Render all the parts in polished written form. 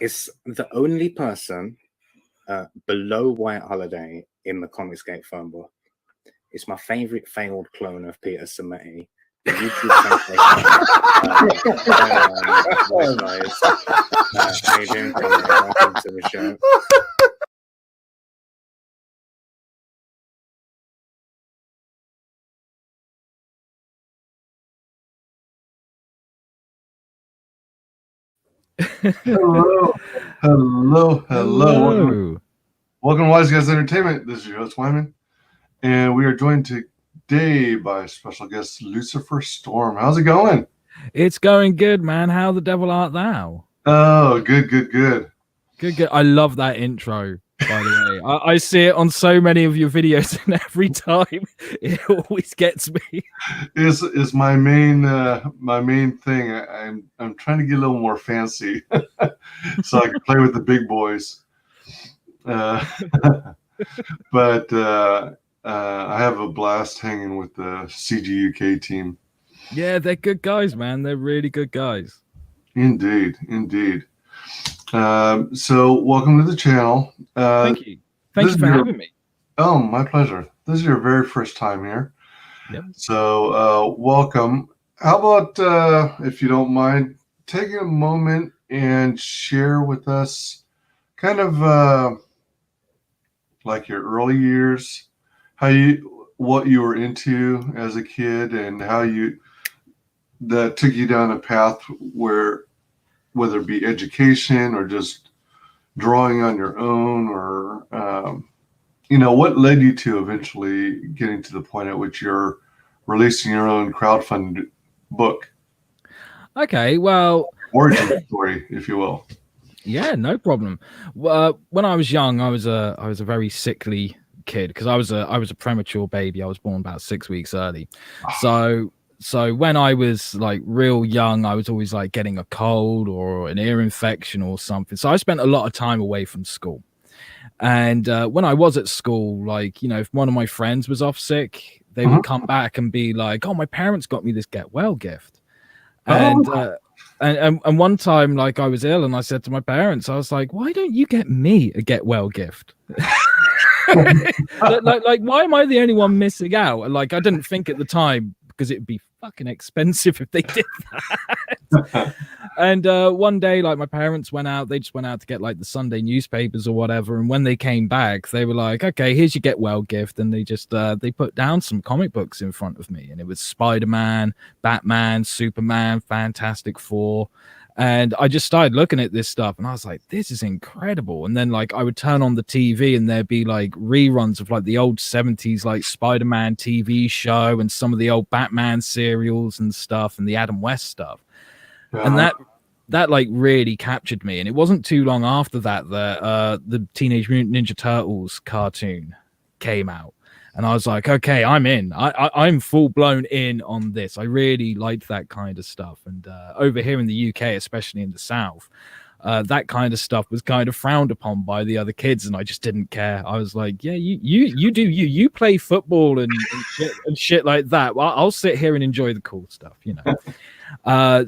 It's the only person below White Holiday in the ComicsGate phone book. It's my favorite failed clone of Peter Sammetti. The YouTube WyzGyz. How you doing, Conrad? Welcome to the show. Hello. Welcome to WyzGyz Entertainment. This is your host, Wyman. And we are joined today by special guest LuciferStorm. How's it going? It's going good, man. How the devil art thou? Oh, good. I love that intro, by the way. I see it on so many of your videos, and every time it always gets me. It's my main thing. I'm trying to get a little more fancy so I can play with the big boys. But I have a blast hanging with the CG UK team. Yeah, they're good guys, man. They're really good guys. Indeed. So welcome to the channel. Thank you for having me. Oh, my pleasure. This is your very first time here. Yep. So welcome. How about, if you don't mind, taking a moment and share with us kind of like your early years, what you were into as a kid, and how that took you down a path where, whether it be education or just drawing on your own, or what led you to eventually getting to the point at which you're releasing your own crowdfunded book. Okay, well, origin story, if you will. Yeah, no problem. When I was young, I was a very sickly kid because I was a premature baby. I was born about 6 weeks early. So when I was like real young, I was always like getting a cold or an ear infection or something. So I spent a lot of time away from school. And when I was at school, like, if one of my friends was off sick, they would come back and be like, "Oh, my parents got me this get well gift." And one time, like, I was ill and I said to my parents, I was like, "Why don't you get me a get well gift?" like, why am I the only one missing out? And like, I didn't think at the time, because it'd be fucking expensive if they did that. And one day, like, my parents they just went out to get like the Sunday newspapers or whatever. And when they came back, they were like, "Okay, here's your get well gift." And they just they put down some comic books in front of me, and it was Spider-Man, Batman, Superman, Fantastic Four. And I just started looking at this stuff and I was like, this is incredible. And then like I would turn on the TV and there'd be like reruns of like the old 70s like Spider-Man TV show and some of the old Batman serials and stuff and the Adam West stuff. And that like really captured me. And it wasn't too long after that the Teenage Mutant Ninja Turtles cartoon came out. And I was like, okay, I'm in. I'm full blown in on this. I really liked that kind of stuff. And over here in the UK, especially in the South, that kind of stuff was kind of frowned upon by the other kids, and I just didn't care. I was like, yeah, you play football and shit like that. Well, I'll sit here and enjoy the cool stuff,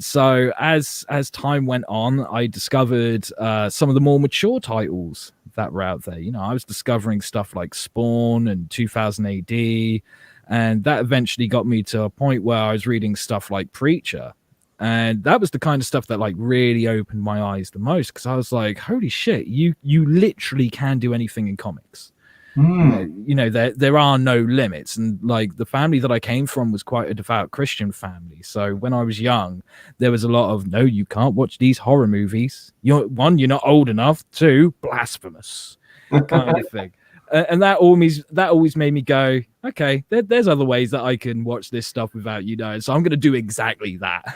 So as time went on, I discovered some of the more mature titles that were out there. I was discovering stuff like Spawn and 2000 AD, and that eventually got me to a point where I was reading stuff like Preacher, and that was the kind of stuff that like really opened my eyes the most, because I was like, holy shit, you literally can do anything in comics. There are no limits. And like the family that I came from was quite a devout Christian family. So when I was young, there was a lot of, no, you can't watch these horror movies. You're not old enough. 2, blasphemous kind of thing. And that always made me go, okay, there's other ways that I can watch this stuff without so I'm going to do exactly that.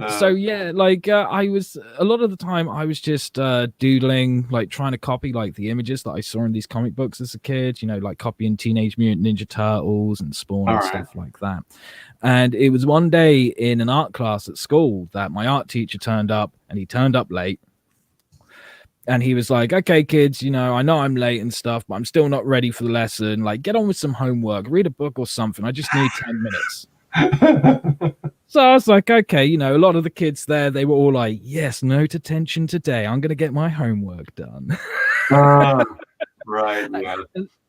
So yeah, like I was a lot of the time I was just doodling, like trying to copy like the images that I saw in these comic books as a kid, like copying Teenage Mutant Ninja Turtles and Spawn and stuff like that. And it was one day in an art class at school that my art teacher turned up, and he turned up late. And he was like, "Okay, kids, I know I'm late and stuff, but I'm still not ready for the lesson. Like, get on with some homework, read a book or something. I just need 10 minutes." So I was like, okay, you know, a lot of the kids there, they were all like, yes, note attention today. I'm going to get my homework done. Right. Yeah.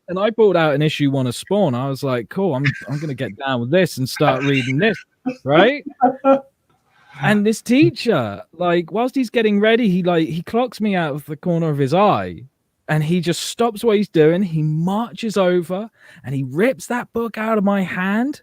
And I pulled out an issue 1 of Spawn. I was like, cool, I'm going to get down with this and start reading this, right? And this teacher, like, whilst he's getting ready, he clocks me out of the corner of his eye, and he just stops what he's doing. He marches over and he rips that book out of my hand.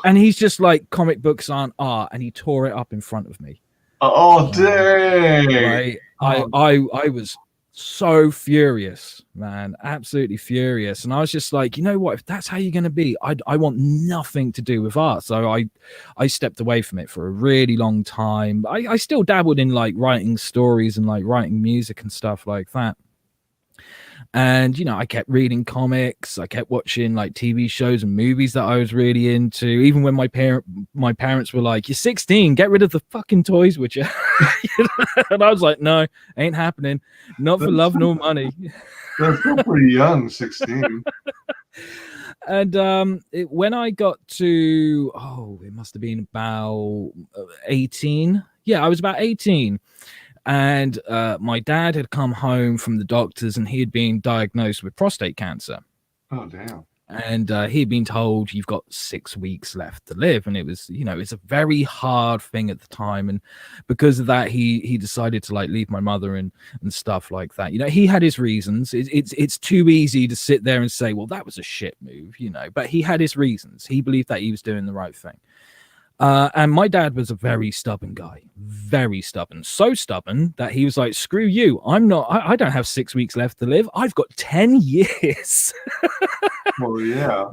And he's just like, comic books aren't art, and he tore it up in front of me. Oh, dang! Right, I was so furious, man, absolutely furious. And I was just like, you know what? If that's how you're gonna be, I want nothing to do with art. So I stepped away from it for a really long time. I still dabbled in like writing stories and like writing music and stuff like that. And, you know, I kept reading comics. I kept watching like TV shows and movies that I was really into. Even when my parents were like, you're 16, get rid of the fucking toys, would you? And I was like, no, ain't happening. Not for love nor money. That's still pretty young, 16. And when I got to, it must have been about 18. Yeah, I was about 18. And my dad had come home from the doctors, and he had been diagnosed with prostate cancer. Oh, damn. And he'd been told, you've got 6 weeks left to live. And it was, you know, it's a very hard thing at the time. And because of that, he decided to like leave my mother and stuff like that. You know, he had his reasons. It's too easy to sit there and say, well, that was a shit move, you know, but he had his reasons. He believed that he was doing the right thing. And my dad was a very stubborn guy, very stubborn, so stubborn that he was like, screw you. I don't have 6 weeks left to live. I've got 10 years. Well, yeah.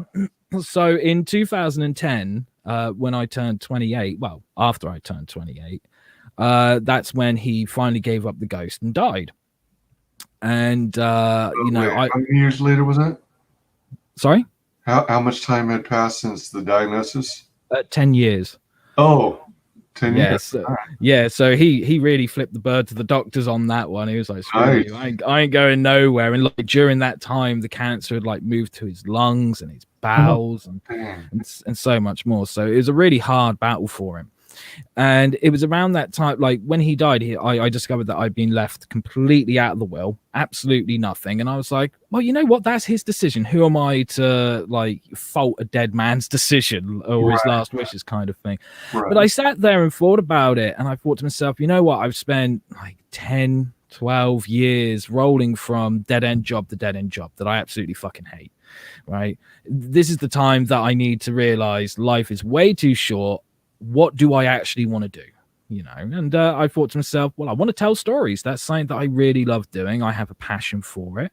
So in 2010, when I turned 28, well, after I turned 28, that's when he finally gave up the ghost and died. And, you know, how many years later was that? Sorry? How much time had passed since the diagnosis? 10 years. Oh, 10 years. Yeah, so he really flipped the bird to the doctors on that one. He was like, screw you, I ain't going nowhere. And like during that time, the cancer had like moved to his lungs and his bowels and so much more. So it was a really hard battle for him. And it was around that time, like when he died, I discovered that I'd been left completely out of the will, absolutely nothing. And I was like, well, you know what? That's his decision. Who am I to like fault a dead man's decision or his last wishes kind of thing? Right. But I sat there and thought about it, and I thought to myself, you know what? I've spent like 10, 12 years rolling from dead end job to dead end job that I absolutely fucking hate. Right. This is the time that I need to realize life is way too short. What do I actually want to do? You know, and I thought to myself, well, I want to tell stories. That's something that I really love doing. I have a passion for it.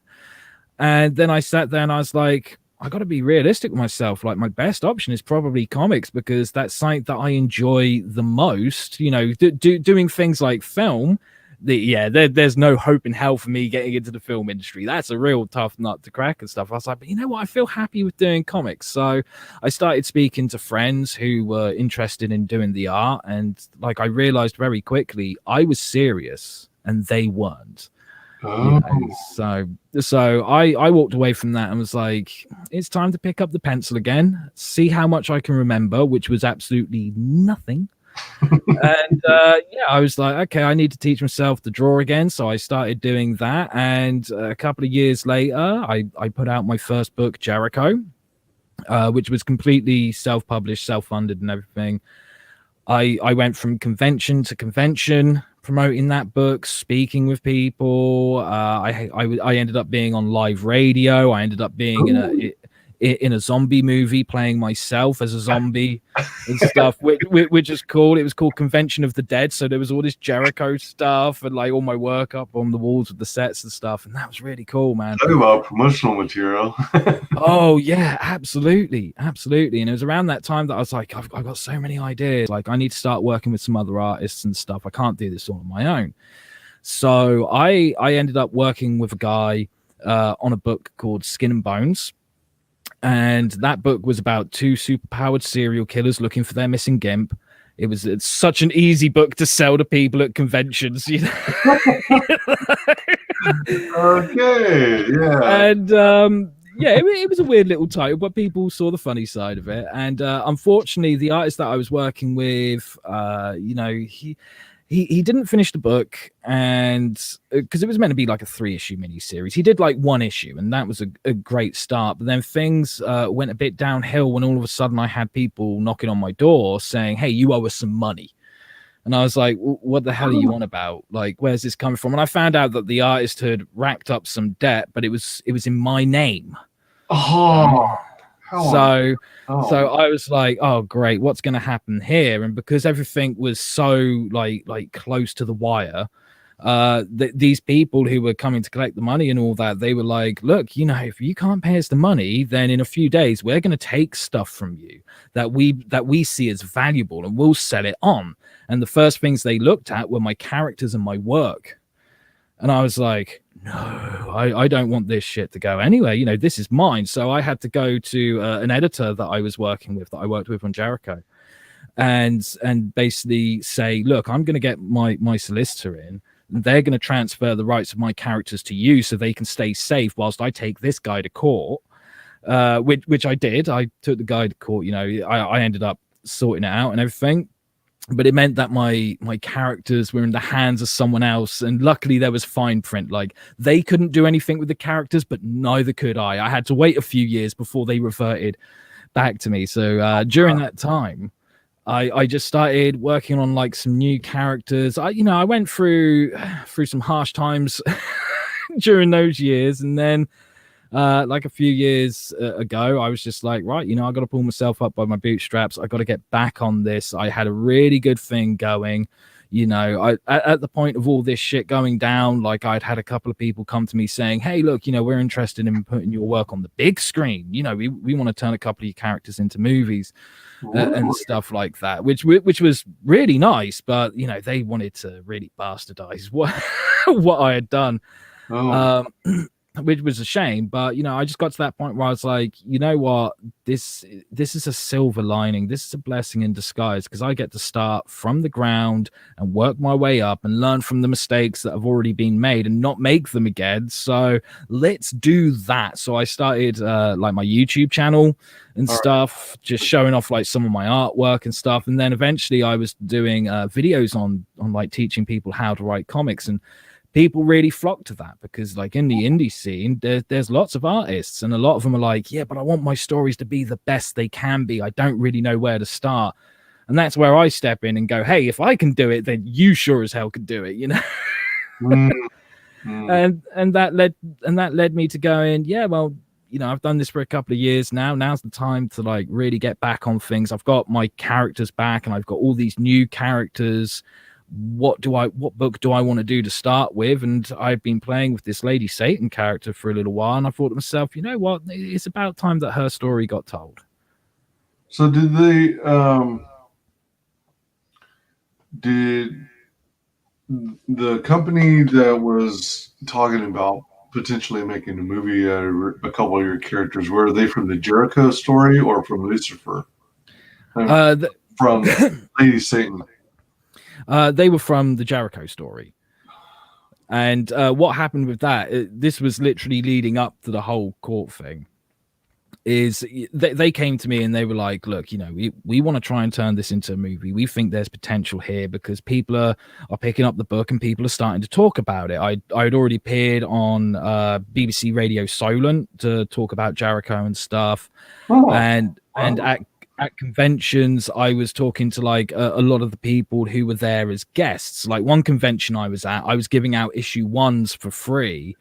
And then I sat there and I was like, I got to be realistic with myself. Like my best option is probably comics, because that's something that I enjoy the most. You know, doing things like film. There's no hope in hell for me getting into the film industry. That's a real tough nut to crack and stuff. I was like, but you know what? I feel happy with doing comics. So I started speaking to friends who were interested in doing the art. And like, I realized very quickly I was serious and they weren't. You know, so I walked away from that and was like, it's time to pick up the pencil again, see how much I can remember, which was absolutely nothing. And I was like, okay, I need to teach myself to draw again. So I started doing that, and a couple of years later I put out my first book, Jericho, which was completely self-published, self-funded and everything. I went from convention to convention promoting that book, speaking with people. I ended up being on live radio. I ended up being in a zombie movie, playing myself as a zombie and stuff, which is cool. It was called Convention of the Dead, so there was all this Jericho stuff and like all my work up on the walls with the sets and stuff, and that was really cool, man. Talk about promotional material. Oh yeah, absolutely. And it was around that time that I was like, I've got so many ideas. Like, I need to start working with some other artists and stuff. I can't do this all on my own. So I ended up working with a guy on a book called Skin and Bones. And that book was about 2 superpowered serial killers looking for their missing gimp. It's such an easy book to sell to people at conventions, you know. Okay, yeah. And yeah, it was a weird little title, but people saw the funny side of it. And unfortunately, the artist that I was working with, he didn't finish the book, and because it was meant to be like a 3-issue miniseries, he did like 1 issue, and that was a great start. But then things went a bit downhill when all of a sudden I had people knocking on my door saying, "Hey, you owe us some money." And I was like, what the hell are you on about? Like, where's this coming from? And I found out that the artist had racked up some debt, but it was in my name. Oh, so I was like, oh, great. What's going to happen here? And because everything was so like close to the wire, these people who were coming to collect the money and all that, they were like, look, if you can't pay us the money, then in a few days, we're going to take stuff from you that we see as valuable, and we'll sell it on. And the first things they looked at were my characters and my work. And I was like, no, I don't want this shit to go anywhere. This is mine. So I had to go to an editor that I was working with, that I worked with on Jericho, and basically say, look, I'm going to get my solicitor in. They're going to transfer the rights of my characters to you so they can stay safe whilst I take this guy to court, which I did. I took the guy to court. I ended up sorting it out and everything. But it meant that my characters were in the hands of someone else, and luckily there was fine print. Like, they couldn't do anything with the characters, but neither could I. I had to wait a few years before they reverted back to me. So during that time, I just started working on like some new characters. I went through some harsh times during those years, and then like a few years ago, I was just like, right, I got to pull myself up by my bootstraps. I got to get back on this. I had a really good thing going. At the point of all this shit going down, like, I'd had a couple of people come to me saying, hey, look, we're interested in putting your work on the big screen. We want to turn a couple of your characters into movies and stuff like that, which was really nice. But, they wanted to really bastardize what I had done. Which was a shame. But I just got to that point where I was like, you know what, this is a silver lining. This is a blessing in disguise, because I get to start from the ground and work my way up and learn from the mistakes that have already been made and not make them again. So let's do that. So I started like my YouTube channel and stuff, just showing off like some of my artwork and stuff. And then eventually I was doing videos on like teaching people how to write comics, and people really flock to that, because like in the indie scene, there's lots of artists, and a lot of them are like, yeah, but I want my stories to be the best they can be. I don't really know where to start. And that's where I step in and go, hey, if I can do it, then you sure as hell can do it, And that led me to going, yeah, well, I've done this for a couple of years now. Now's the time to like really get back on things. I've got my characters back, and I've got all these new characters. What book do I want to do to start with? And I've been playing with this Lady Satan character for a little while, and I thought to myself, you know what, it's about time that her story got told. So did they did the company that was talking about potentially making a movie a couple of your characters, were they from the Jericho story or from Lucifer? From Lady Satan. They were from the Jericho story. And what happened with that, this was literally leading up to the whole court thing, is they came to me and they were like, look, we want to try and turn this into a movie. We think there's potential here, because people are picking up the book and people are starting to talk about it. I'd already appeared on BBC Radio Solent to talk about Jericho and stuff. And at conventions, I was talking to like a lot of the people who were there as guests. Like one convention I was at, I was giving out issue 1s for free,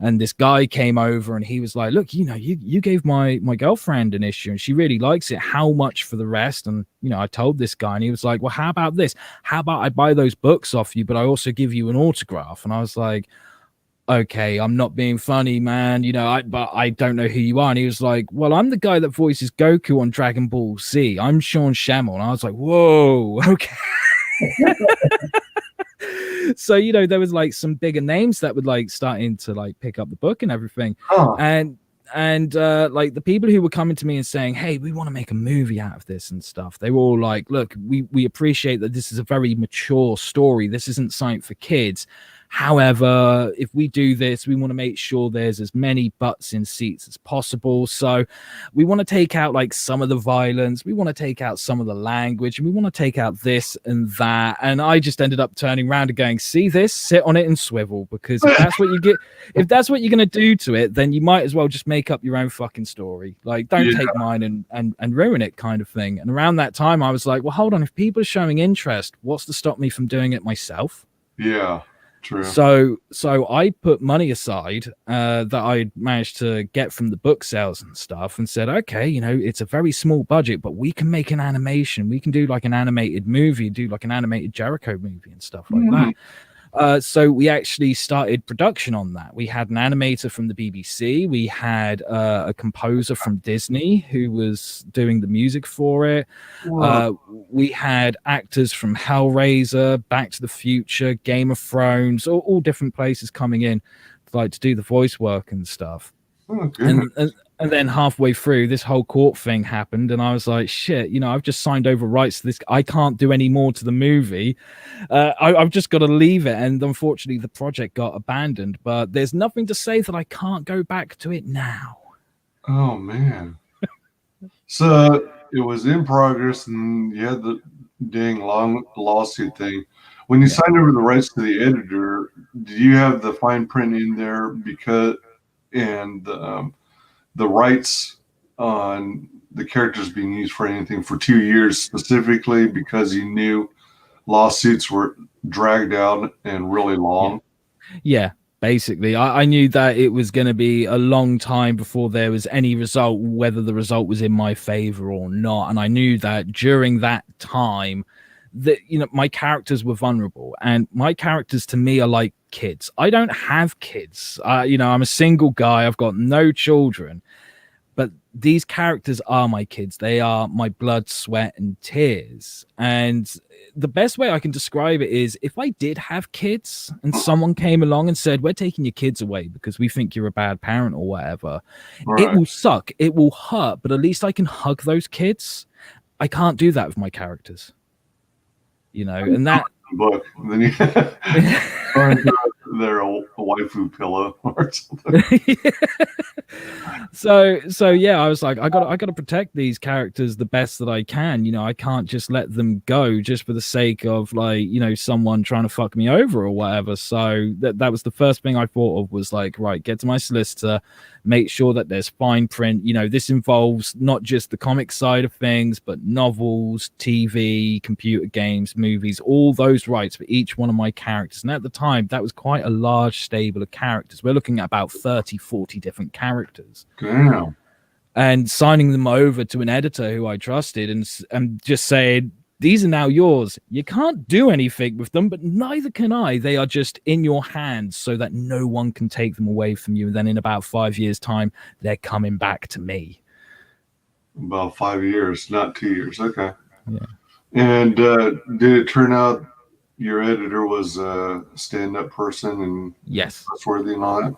and this guy came over and he was like, look, you gave my girlfriend an issue and she really likes it. How much for the rest? And I told this guy, and he was like, well, how about this? How about I buy those books off you, but I also give you an autograph? And I was like, okay, I'm not being funny, man. But I don't know who you are. And he was like, well, I'm the guy that voices Goku on Dragon Ball Z. I'm Sean Schemmel. And I was like, whoa, okay. So, there was like some bigger names that would like starting to like pick up the book and everything. And like the people who were coming to me and saying, hey, we want to make a movie out of this and stuff, they were all like, look, we appreciate that this is a very mature story. This isn't something for kids. However, if we do this, we want to make sure there's as many butts in seats as possible. So we want to take out like some of the violence, we want to take out some of the language, and we want to take out this and that. And I just ended up turning around and going, see this, sit on it and swivel, because if that's what you get, if that's what you're going to do to it, then you might as well just make up your own fucking story. Like, don't take mine and ruin it, kind of thing. And around that time I was like, well, hold on, if people are showing interest, what's to stop me from doing it myself? Yeah. True. So I put money aside that I managed to get from the book sales and stuff, and said, okay, you know, it's a very small budget, but we can make an animation. We can do like an animated movie, do like an animated Jericho movie and stuff like that. So we actually started production on that. We had an animator from the BBC. We had a composer from Disney who was doing the music for it. We had actors from Hellraiser, Back to the Future, Game of Thrones, all different places coming in like to do the voice work and stuff. And then halfway through, this whole court thing happened, and I was like, shit, you know, I've just signed over rights to this. I can't do any more to the movie. I've just got to leave it. And unfortunately, the project got abandoned. But there's nothing to say that I can't go back to it now. Oh, man. So it was in progress, and you had the dang long lawsuit thing. When you signed over the rights to the editor, do you have the fine print in there because the rights on the characters being used for anything for 2 years specifically because you knew lawsuits were dragged out and really long? Yeah, basically. I knew that it was going to be a long time before there was any result, whether the result was in my favor or not. And I knew that during that time that, you know, my characters were vulnerable, and my characters to me are like kids. I don't have kids. You know, I'm a single guy. I've got no children, but these characters are my kids. They are my blood, sweat, and tears. And the best way I can describe it is, if I did have kids and someone came along and said, we're taking your kids away because we think you're a bad parent or whatever, it will suck. It will hurt, but at least I can hug those kids. I can't do that with my characters. You know, and that book, then you they're a waifu pillow or something. So yeah, I was like, I got to protect these characters the best that I can. You know, I can't just let them go just for the sake of, like, you know, someone trying to fuck me over or whatever. So that was the first thing I thought of, was like, right, get to my solicitor, make sure that there's fine print. You know, this involves not just the comic side of things, but novels, TV, computer games, movies, all those rights for each one of my characters. And at the time, that was quite a large stable of characters. We're looking at about 30-40 different characters. Damn. And signing them over to an editor who I trusted and just saying, these are now yours. You can't do anything with them, but neither can I. They are just in your hands so that no one can take them away from you. And then in about 5 years' time, they're coming back to me. About 5 years, not 2 years. Okay. Yeah. And did it turn out your editor was a stand-up person and yes, trustworthy and all that?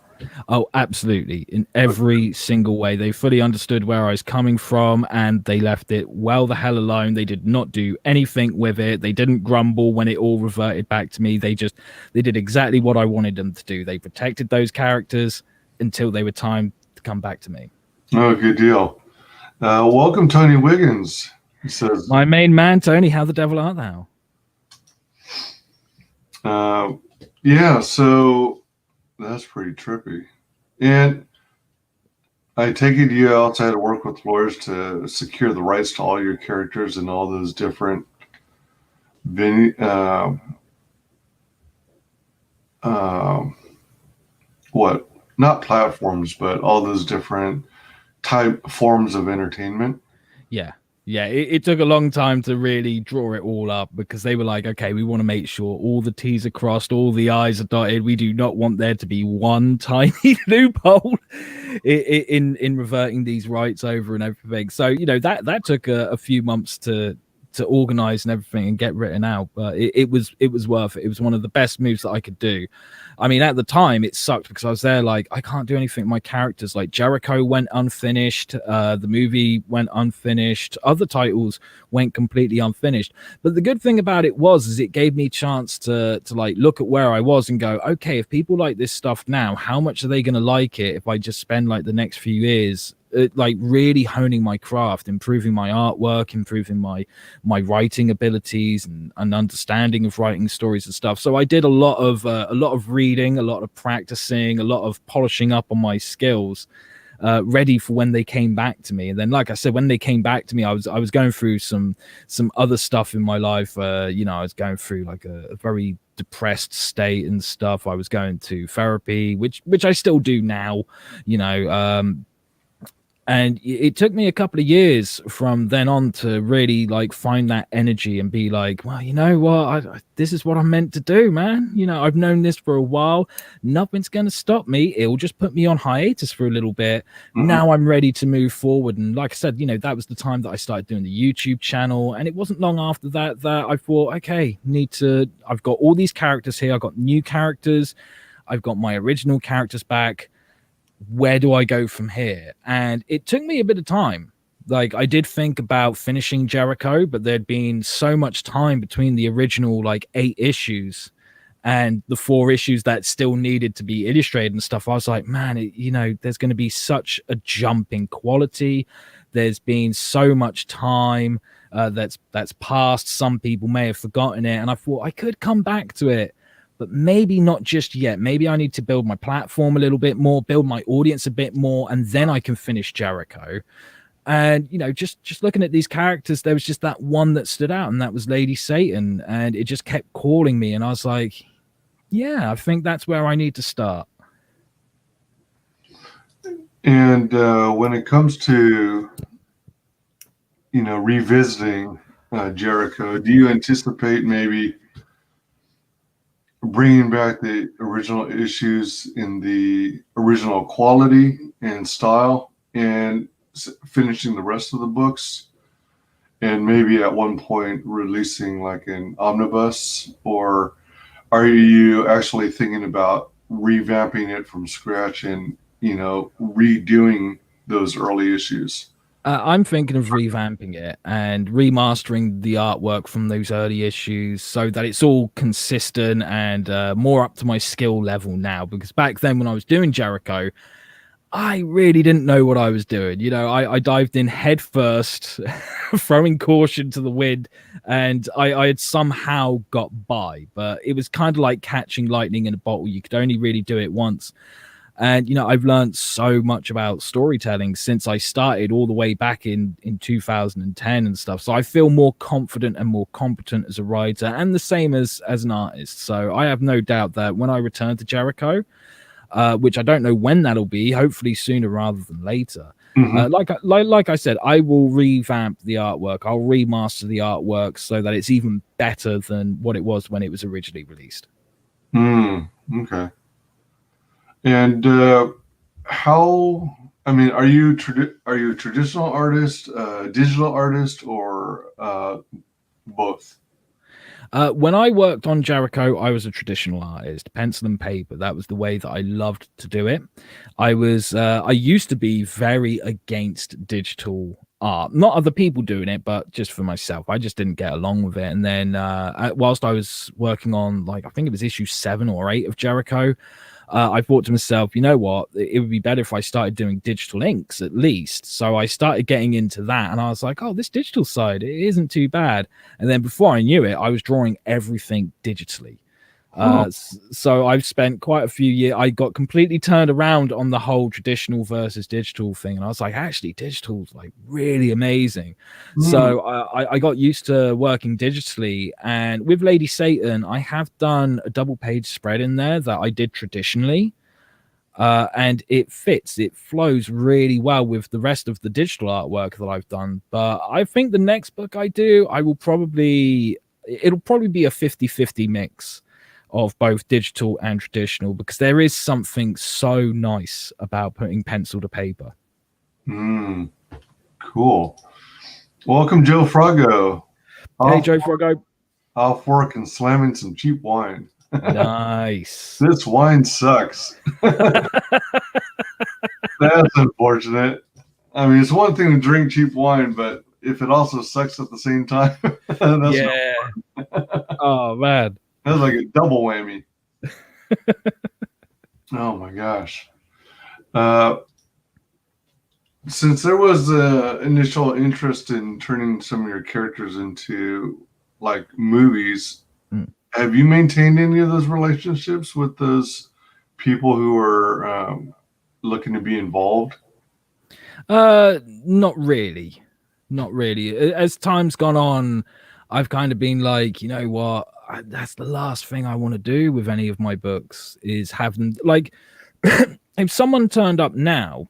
Oh, absolutely. In every single way. They fully understood where I was coming from, and they left it well the hell alone. They did not do anything with it. They didn't grumble when it all reverted back to me. They did exactly what I wanted them to do. They protected those characters until they were time to come back to me. Oh, good deal. Welcome, Tony Wiggins. He says, my main man, Tony, how the devil art thou? Yeah, so that's pretty trippy. And I take it you also had to work with lawyers to secure the rights to all your characters and all those different not platforms, but all those different type forms of entertainment. Yeah, it took a long time to really draw it all up, because they were like, okay, we want to make sure all the T's are crossed, all the I's are dotted. We do not want there to be one tiny loophole in reverting these rights over and everything. So, you know, that took a few months to to organize and everything and get written out, but it was worth it. It was one of the best moves that I could do. I mean, at the time it sucked because I was there like, I can't do anything. My characters, like Jericho, went unfinished. The movie went unfinished. Other titles went completely unfinished. But the good thing about it is it gave me a chance to like look at where I was and go, okay, if people like this stuff now, how much are they going to like it if I just spend like the next few years like really honing my craft, improving my artwork, improving my writing abilities and understanding of writing stories and stuff. So I did a lot of reading, a lot of practicing, a lot of polishing up on my skills, ready for when they came back to me. And then, like I said, when they came back to me, I was going through some other stuff in my life. You know, I was going through like a very depressed state and stuff. I was going to therapy, which I still do now, you know. And it took me a couple of years from then on to really like find that energy and be like, well, you know what, this is what I'm meant to do, man. You know, I've known this for a while. Nothing's going to stop me. It'll just put me on hiatus for a little bit. Now I'm ready to move forward. And like I said, you know, that was the time that I started doing the YouTube channel. And it wasn't long after that I thought, okay, I've got all these characters here. I've got new characters. I've got my original characters back. Where do I go from here? And it took me a bit of time. Like, I did think about finishing Jericho, but there'd been so much time between the original like 8 issues and the 4 issues that still needed to be illustrated and stuff. I was like, man, you know, there's going to be such a jump in quality. There's been so much time that's passed. Some people may have forgotten it, and I thought I could come back to it, but maybe not just yet. Maybe I need to build my platform a little bit more, build my audience a bit more, and then I can finish Jericho. And, you know, just looking at these characters, there was just that one that stood out, and that was Lady Satan. And it just kept calling me. And I was like, yeah, I think that's where I need to start. And when it comes to, you know, revisiting Jericho, do you anticipate maybe bringing back the original issues in the original quality and style and finishing the rest of the books, and maybe at one point releasing like an omnibus? Or are you actually thinking about revamping it from scratch and, you know, redoing those early issues? I'm thinking of revamping it and remastering the artwork from those early issues so that it's all consistent and more up to my skill level now. Because back then when I was doing Jericho, I really didn't know what I was doing. You know, I dived in head first, throwing caution to the wind, and I had somehow got by. But it was kind of like catching lightning in a bottle. You could only really do it once. And, you know, I've learned so much about storytelling since I started all the way back in 2010 and stuff. So I feel more confident and more competent as a writer, and the same as an artist. So I have no doubt that when I return to Jericho, which I don't know when that'll be, hopefully sooner rather than later. Like I said, I will revamp the artwork. I'll remaster the artwork so that it's even better than what it was when it was originally released. Okay. And how? I mean, are you a traditional artist, digital artist, or both? When I worked on Jericho, I was a traditional artist, pencil and paper. That was the way that I loved to do it. I used to be very against digital art, not other people doing it, but just for myself. I just didn't get along with it. And then whilst I was working on, like, I think it was issue 7 or 8 of Jericho, I thought to myself, you know what, it would be better if I started doing digital inks at least. So I started getting into that, and I was like, oh, this digital side, it isn't too bad. And then before I knew it, I was drawing everything digitally. So I've spent quite a few years. I got completely turned around on the whole traditional versus digital thing, and I was like, actually, digital's like really amazing. So I got used to working digitally, and with Lady Satan, I have done a double page spread in there that I did traditionally, and it flows really well with the rest of the digital artwork that I've done. But I think the next book I do, it'll probably be a 50-50 mix of both digital and traditional, because there is something so nice about putting pencil to paper. Cool. Welcome, Joe Frago. Hey, Joe Froggo. Off work and slamming some cheap wine. Nice. This wine sucks. That's unfortunate. I mean, it's one thing to drink cheap wine, but if it also sucks at the same time, that's yeah. Oh man, that's like a double whammy. Oh my gosh. Since there was initial interest in turning some of your characters into like movies, have you maintained any of those relationships with those people who are looking to be involved? not really. As time's gone on, I've kind of been like, you know what, that's the last thing I want to do with any of my books is have them like if someone turned up now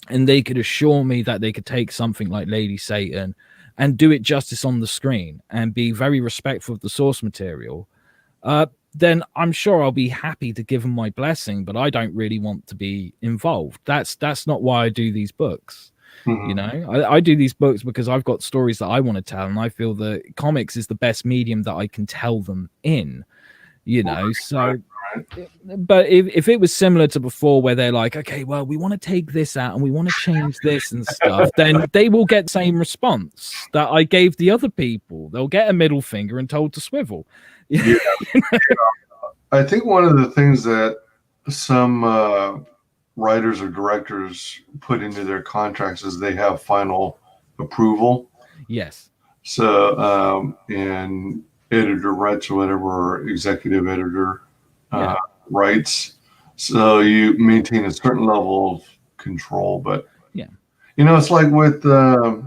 and they could assure me that they could take something like Lady Satan and do it justice on the screen and be very respectful of the source material, then I'm sure I'll be happy to give them my blessing, but I don't really want to be involved. That's not why I do these books. Mm-hmm. You know, I do these books because I've got stories that I want to tell, and I feel that comics is the best medium that I can tell them in, you know. So but if it was similar to before where they're like, okay, well, we want to take this out and we want to change this and stuff, then they will get the same response that I gave the other people. They'll get a middle finger and told to swivel. Yeah. I think one of the things that some writers or directors put into their contracts is they have final approval. Yes. So, and editor rights or whatever, or executive editor rights. So you maintain a certain level of control. But, yeah, you know, it's like with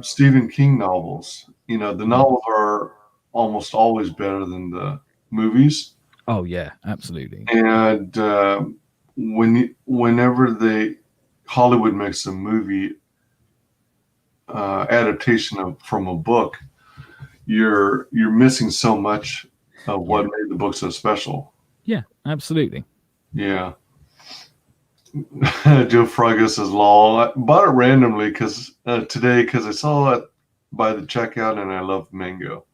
Stephen King novels. You know, the novels are almost always better than the movies. Oh, yeah, absolutely. And whenever Hollywood makes a movie adaptation from a book, you're missing so much of what made the book so special. Yeah, absolutely. Yeah. Joe Froggo says, "Lol, I bought it randomly today because I saw it by the checkout and I love mango."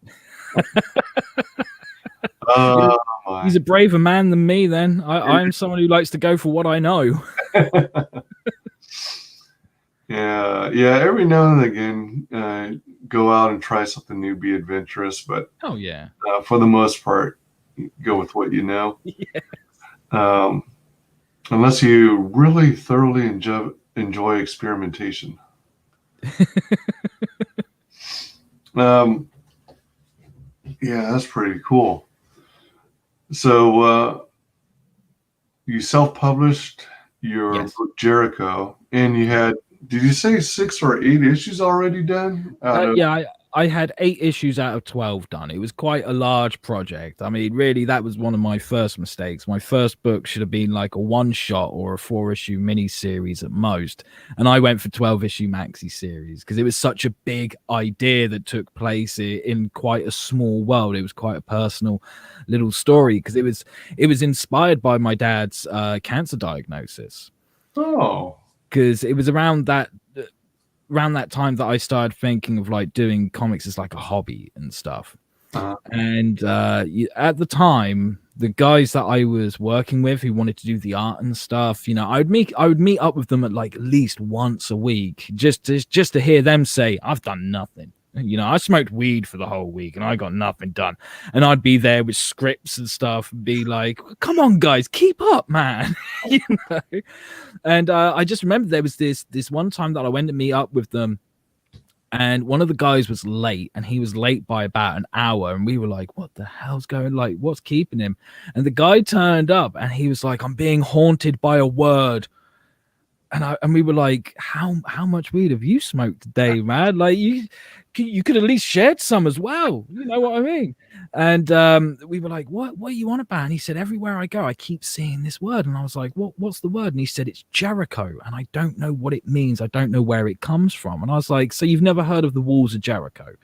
He's a braver man than me then. I'm someone who likes to go for what I know. Yeah, every now and again go out and try something new, be adventurous, but oh yeah, for the most part go with what you know. Yeah. Unless you really thoroughly enjoy experimentation. Yeah, that's pretty cool. So you self-published your book Jericho, and you had, did you say 6 or 8 issues already done? Yeah, I had 8 issues out of 12 done. It was quite a large project. I mean, really, that was one of my first mistakes. My first book should have been like a one-shot or a 4-issue mini-series at most. And I went for 12-issue maxi-series because it was such a big idea that took place in quite a small world. It was quite a personal little story because it was inspired by my dad's cancer diagnosis. Oh. Because it was around that time that I started thinking of like doing comics as like a hobby and stuff. And at the time, the guys that I was working with who wanted to do the art and stuff, you know, I would meet up with them at like least once a week just to hear them say, I've done nothing. You know, I smoked weed for the whole week and I got nothing done. And I'd be there with scripts and stuff and be like, come on, guys, keep up, man. You know? And I just remember there was this one time that I went to meet up with them and one of the guys was late and he was late by about an hour. And we were like, what the hell's going, like, what's keeping him? And the guy turned up and he was like, I'm being haunted by a word. And we were like, how much weed have you smoked today, man? Like you could at least shared some as well. You know what I mean? And we were like, what are you on about? And he said, everywhere I go, I keep seeing this word. And I was like, what's the word? And he said, it's Jericho. And I don't know what it means. I don't know where it comes from. And I was like, so you've never heard of the walls of Jericho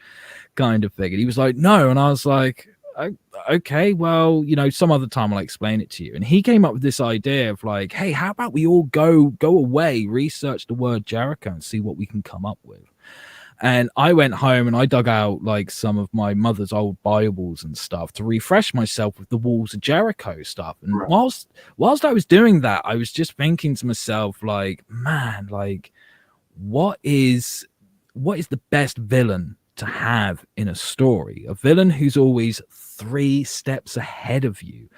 kind of thing? And he was like, no. And I was like, okay, well, you know, some other time I'll explain it to you. And he came up with this idea of like, hey, how about we all go away, research the word Jericho and see what we can come up with. And I went home and I dug out like some of my mother's old Bibles and stuff to refresh myself with the Walls of Jericho stuff. And Right. whilst I was doing that, I was just thinking to myself, like, man, like, what is the best villain to have in a story? A villain who's always 3 steps ahead of you.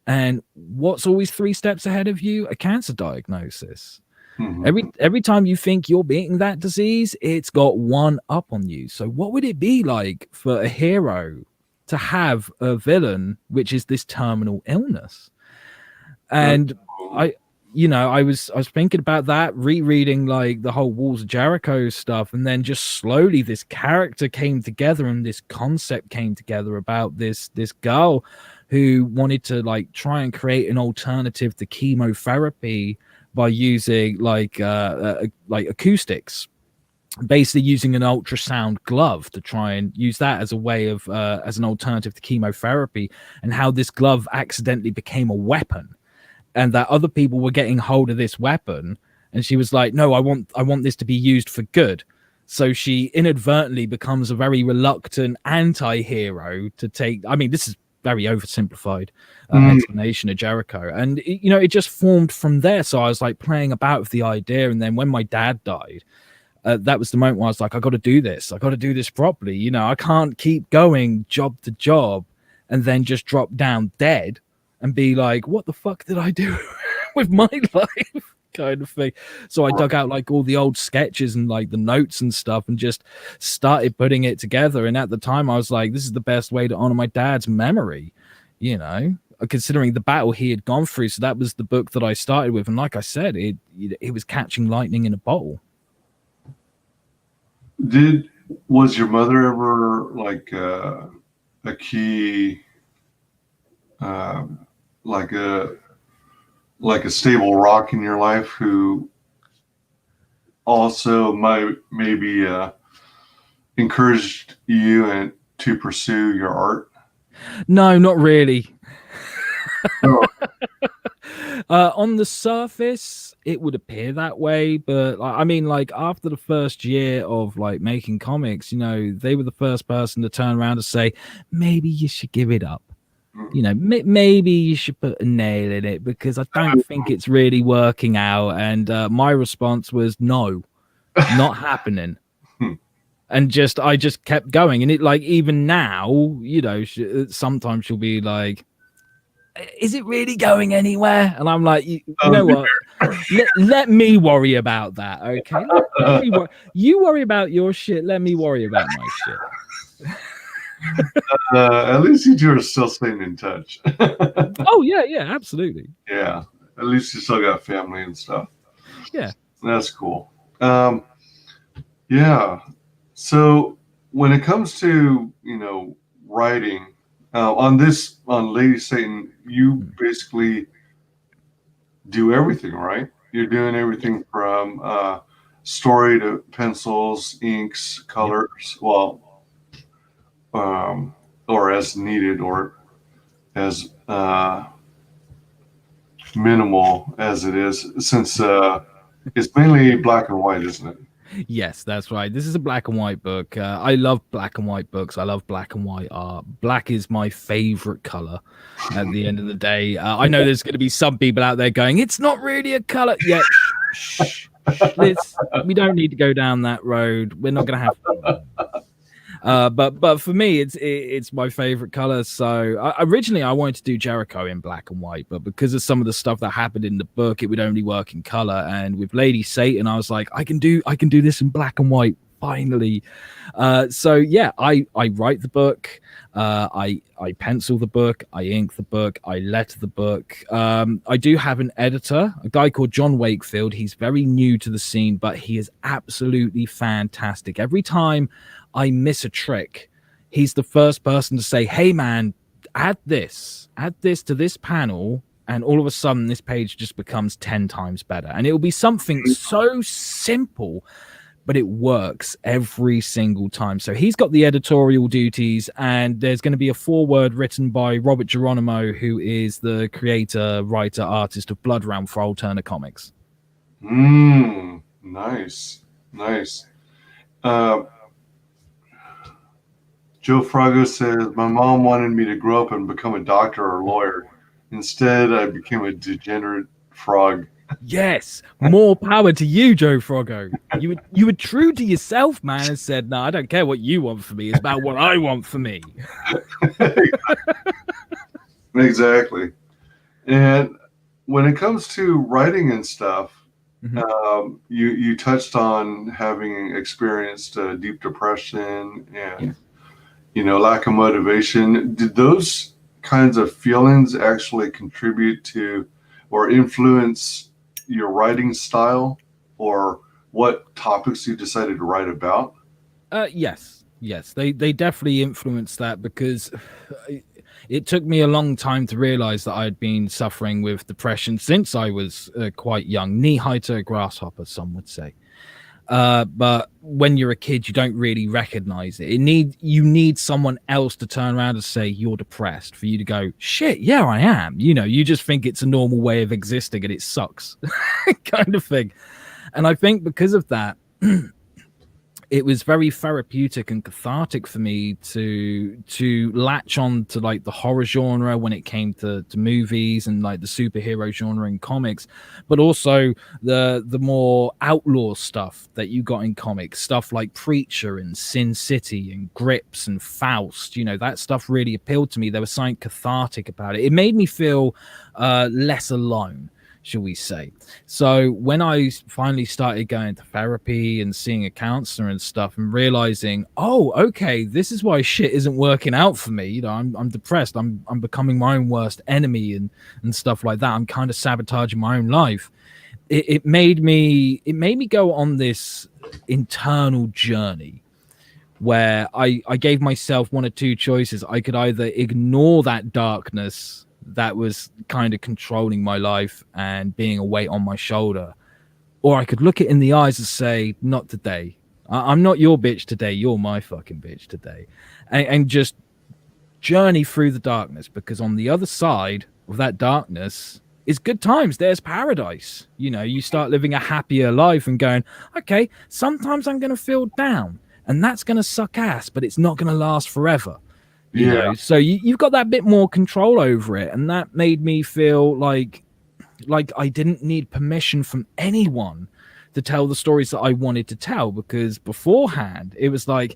And what's always 3 steps ahead of you? A cancer diagnosis. Mhm. Every time you think you're beating that disease, it's got one up on you. So what would it be like for a hero to have a villain which is this terminal illness? And Cool. I was thinking about that, rereading like the whole Walls of Jericho stuff, and then just slowly this character came together and this concept came together about this girl who wanted to like try and create an alternative to chemotherapy by using like acoustics, basically using an ultrasound glove to try and use that as a way of as an alternative to chemotherapy, and how this glove accidentally became a weapon and that other people were getting hold of this weapon, and she was like, no, I want this to be used for good. So she inadvertently becomes a very reluctant anti-hero to take, I mean, this is very oversimplified explanation of Jericho, and it just formed from there. So I was like playing about with the idea, and then when my dad died, that was the moment where I was like, I got to do this properly. I can't keep going job to job and then just drop down dead and be like, what the fuck did I do with my life, kind of thing. So I dug out like all the old sketches and like the notes and stuff and just started putting it together. And at the time I was like, this is the best way to honor my dad's memory, considering the battle he had gone through. So that was the book that I started with. And like I said, it was catching lightning in a bottle. Was your mother ever like a key, like a stable rock in your life, who also maybe encouraged you and to pursue your art? No, not really. Oh. On the surface, it would appear that way, but I mean, like after the first year of like making comics, they were the first person to turn around and say, maybe you should give it up. Maybe you should put a nail in it because I don't think it's really working out. And my response was, no, not happening. And I just kept going. And it, like, even now, sometimes she'll be like, is it really going anywhere? And I'm like, you know what? Let me worry about that, okay? Let me you worry about your shit. Let me worry about my shit. At least you two are still staying in touch. Oh yeah, absolutely. Yeah, at least you still got family and stuff. Yeah, that's cool. Yeah. So when it comes to writing on Lady Satan, you basically do everything, right? You're doing everything from story to pencils, inks, colors. Well. Or as needed, or as minimal as it is, since it's mainly black and white, isn't it? Yes, that's right. This is a black and white book. I love black and white books. I love black and white art. Black is my favorite color at the end of the day. I know there's going to be some people out there going, it's not really a color. Yeah, we don't need to go down that road. We're not going to have but for me, it's my favorite color. So originally I wanted to do Jericho in black and white, but because of some of the stuff that happened in the book, it would only work in color. And with Lady Satan, I was like, I can do this in black and white finally. So yeah, I write the book, I pencil the book, I ink the book, I letter the book. I do have an editor, a guy called John Wakefield. He's very new to the scene, but he is absolutely fantastic. Every time I miss a trick, he's the first person to say, hey man, add this to this panel, and all of a sudden this page just becomes 10 times better. And it will be something so simple, but it works every single time. So he's got the editorial duties, and there's going to be a foreword written by Robert Geronimo, who is the creator, writer, artist of Blood Realm for Alterna Comics. Nice. Joe Frago says, my mom wanted me to grow up and become a doctor or lawyer. Instead, I became a degenerate frog. Yes, more power to you, Joe Froggo. You were true to yourself, man, and said, "No, I don't care what you want for me. It's about what I want for me." Exactly. And when it comes to writing and stuff, you touched on having experienced deep depression and lack of motivation. Did those kinds of feelings actually contribute to or influence your writing style, or what topics you decided to write about? Yes, they definitely influenced that, because it took me a long time to realize that I'd been suffering with depression since I was quite young, knee high to a grasshopper, some would say. But when you're a kid, you don't really recognize it. You need someone else to turn around and say you're depressed for you to go, shit, yeah, I am. You just think it's a normal way of existing and it sucks kind of thing. And I think because of that, it was very therapeutic and cathartic for me to latch on to like the horror genre when it came to movies, and like the superhero genre in comics, but also the more outlaw stuff that you got in comics, stuff like Preacher and Sin City and Grips and Faust. That stuff really appealed to me. There was something cathartic about it. It made me feel less alone, shall we say. So when I finally started going to therapy and seeing a counselor and stuff, and realizing, oh, okay, this is why shit isn't working out for me. I'm depressed. I'm becoming my own worst enemy and stuff like that. I'm kind of sabotaging my own life. It made me go on this internal journey where I gave myself one or two choices. I could either ignore that darkness that was kind of controlling my life and being a weight on my shoulder, or I could look it in the eyes and say, not today. I'm not your bitch today. You're my fucking bitch today. And just journey through the darkness, because on the other side of that darkness is good times. There's paradise. You start living a happier life and going, okay, sometimes I'm going to feel down and that's going to suck ass, but it's not going to last forever. So you've got that bit more control over it, and that made me feel like I didn't need permission from anyone to tell the stories that I wanted to tell, because beforehand it was like,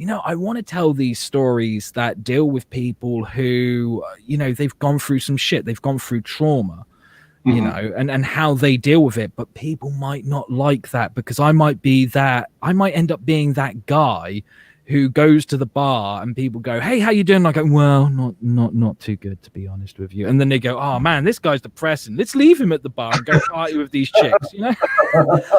I want to tell these stories that deal with people who, they've gone through some shit, they've gone through trauma, and how they deal with it. But people might not like that, because I might end up being that guy who goes to the bar and people go, hey, how you doing? I go, well, not too good, to be honest with you. And then they go, oh man, this guy's depressing. Let's leave him at the bar and go party with these chicks.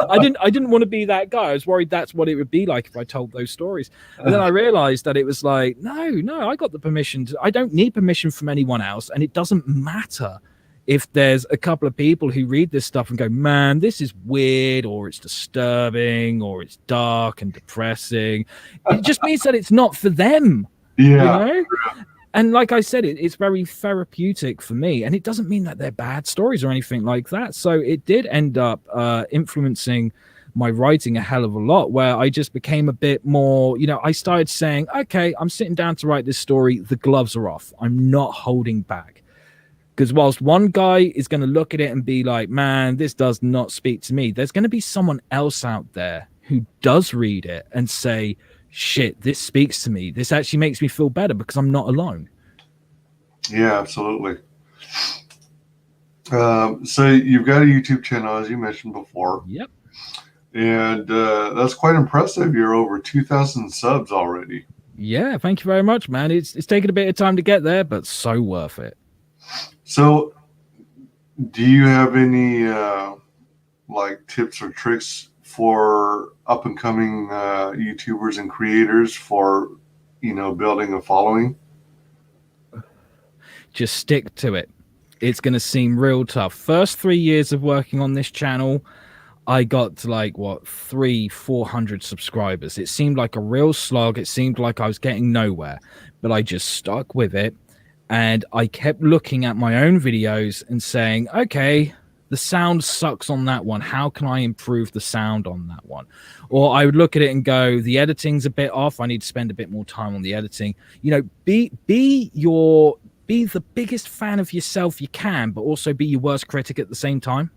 I didn't want to be that guy. I was worried that's what it would be like if I told those stories. And then I realized that it was like, no, I got the permission. I don't need permission from anyone else. And it doesn't matter if there's a couple of people who read this stuff and go, man, this is weird, or it's disturbing, or it's dark and depressing. It just means that it's not for them. Yeah. And like I said, it's very therapeutic for me. And it doesn't mean that they're bad stories or anything like that. So it did end up influencing my writing a hell of a lot, where I just became a bit more, I started saying, okay, I'm sitting down to write this story. The gloves are off. I'm not holding back. Because whilst one guy is going to look at it and be like, man, this does not speak to me, there's going to be someone else out there who does read it and say, shit, this speaks to me. This actually makes me feel better because I'm not alone. Yeah, absolutely. So you've got a YouTube channel, as you mentioned before. Yep. And that's quite impressive. You're over 2,000 subs already. Yeah, thank you very much, man. It's taken a bit of time to get there, but so worth it. So do you have any tips or tricks for up and coming YouTubers and creators for building a following? Just stick to it. It's going to seem real tough. First 3 years of working on this channel, I got to 300-400 subscribers. It seemed like a real slog. It seemed like I was getting nowhere, but I just stuck with it. And I kept looking at my own videos and saying, okay, the sound sucks on that one. How can I improve the sound on that one? Or I would look at it and go, the editing's a bit off. I need to spend a bit more time on the editing. You know, be the biggest fan of yourself you can, but also be your worst critic at the same time.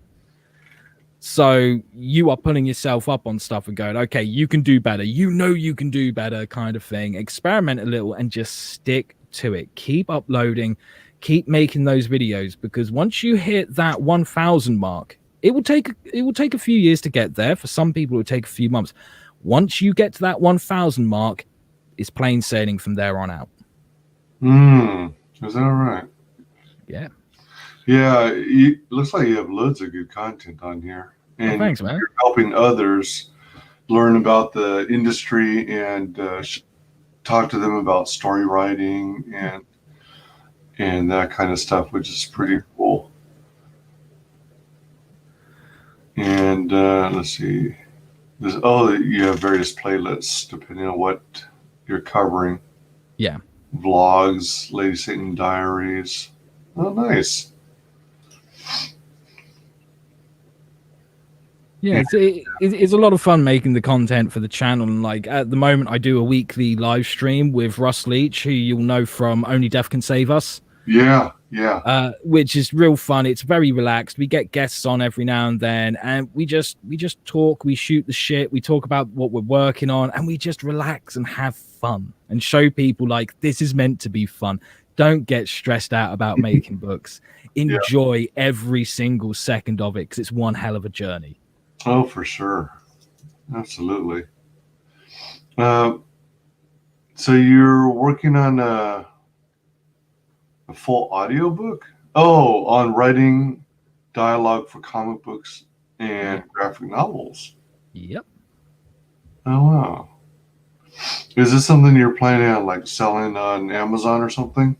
So you are pulling yourself up on stuff and going, okay, you can do better. You know you can do better, kind of thing. Experiment a little and just stick to it. Keep uploading, keep making those videos, because once you hit that 1,000 mark, it will take a few years to get there. For some people, it will take a few months. Once you get to that 1,000 mark, it's plain sailing from there on out. Is that right? Yeah. Yeah, it looks like you have loads of good content on here. And thanks, man. You're helping others learn about the industry and talk to them about story writing and that kind of stuff, which is pretty cool. And let's see. You have various playlists depending on what you're covering. Yeah. Vlogs, Lady Satan Diaries. Oh, nice. Yeah, it's a lot of fun making the content for the channel. And like at the moment, I do a weekly live stream with Russ Leach, who you'll know from Only Death Can Save Us. Yeah. Which is real fun. It's very relaxed. We get guests on every now and then, and we just talk. We shoot the shit. We talk about what we're working on, and we just relax and have fun and show people like this is meant to be fun. Don't get stressed out about making books. Enjoy every single second of it, because it's one hell of a journey. Oh, for sure. Absolutely. So you're working on a full audio book? Oh, on writing dialogue for comic books and graphic novels. Yep. Oh, wow. Is this something you're planning on like selling on Amazon or something?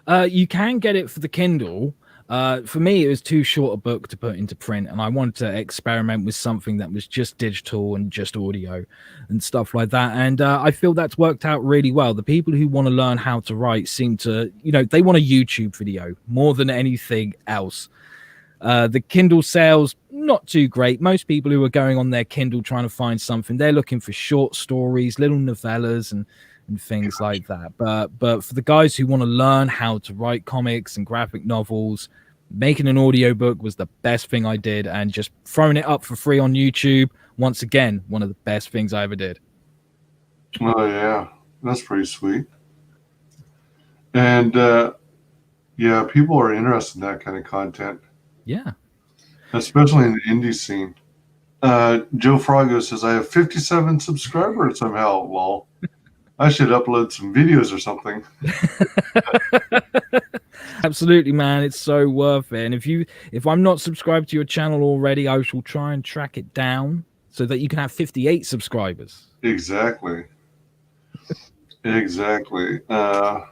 You can get it for the Kindle. For me, it was too short a book to put into print, and I wanted to experiment with something that was just digital and just audio and stuff like that. And I feel that's worked out really well. The people who want to learn how to write seem to, they want a YouTube video more than anything else. The Kindle sales, not too great. Most people who are going on their Kindle trying to find something, they're looking for short stories, little novellas and things like that. But for the guys who want to learn how to write comics and graphic novels, making an audiobook was the best thing I did, and just throwing it up for free on YouTube, once again, one of the best things I ever did. Oh, yeah. That's pretty sweet. And yeah, people are interested in that kind of content. Yeah. Especially in the indie scene. Joe Frago says, I have 57 subscribers somehow. Well, I should upload some videos or something. Absolutely, man. It's so worth it. And if I'm not subscribed to your channel already, I shall try and track it down so that you can have 58 subscribers. Exactly. Exactly. Let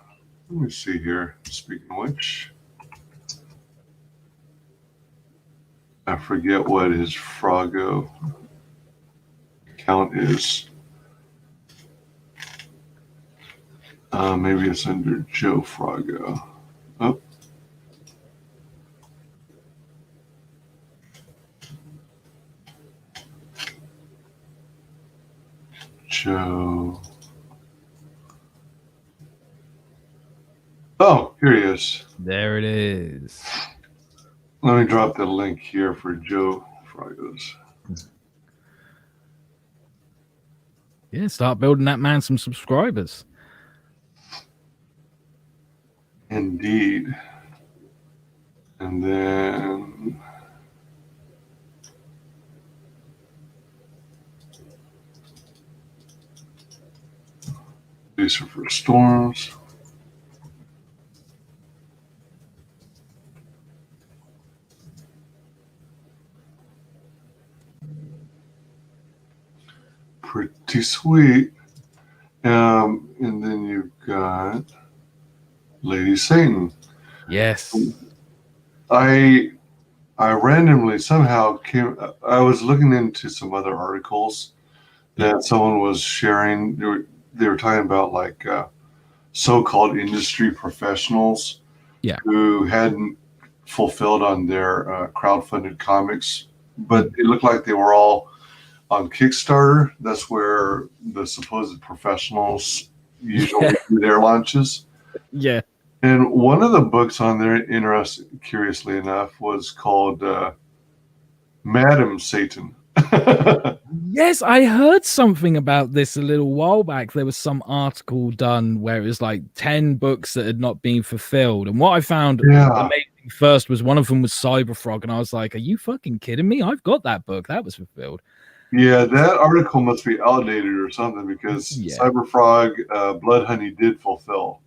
me see here. Speaking of which, I forget what his Frago account is. Maybe it's under Joe Frago. Oh. Joe. Oh, here he is. There it is. Let me drop the link here for Joe Frago's. Yeah, start building that man some subscribers. Indeed. And then LuciferStorms. Pretty sweet. And then you've got Lady Satan. Yes. I randomly somehow I was looking into some other articles that someone was sharing. They were talking about like so-called industry professionals who hadn't fulfilled on their crowdfunded comics, but it looked like they were all on Kickstarter. That's where the supposed professionals usually do their launches. Yeah. And one of the books on there, curiously enough, was called Madam Satan. Yes, I heard something about this a little while back. There was some article done where it was like 10 books that had not been fulfilled. And what I found amazing first was one of them was Cyberfrog. And I was like, are you fucking kidding me? I've got that book. That was fulfilled. Yeah, that article must be outdated or something because Cyberfrog Blood Honey did fulfill.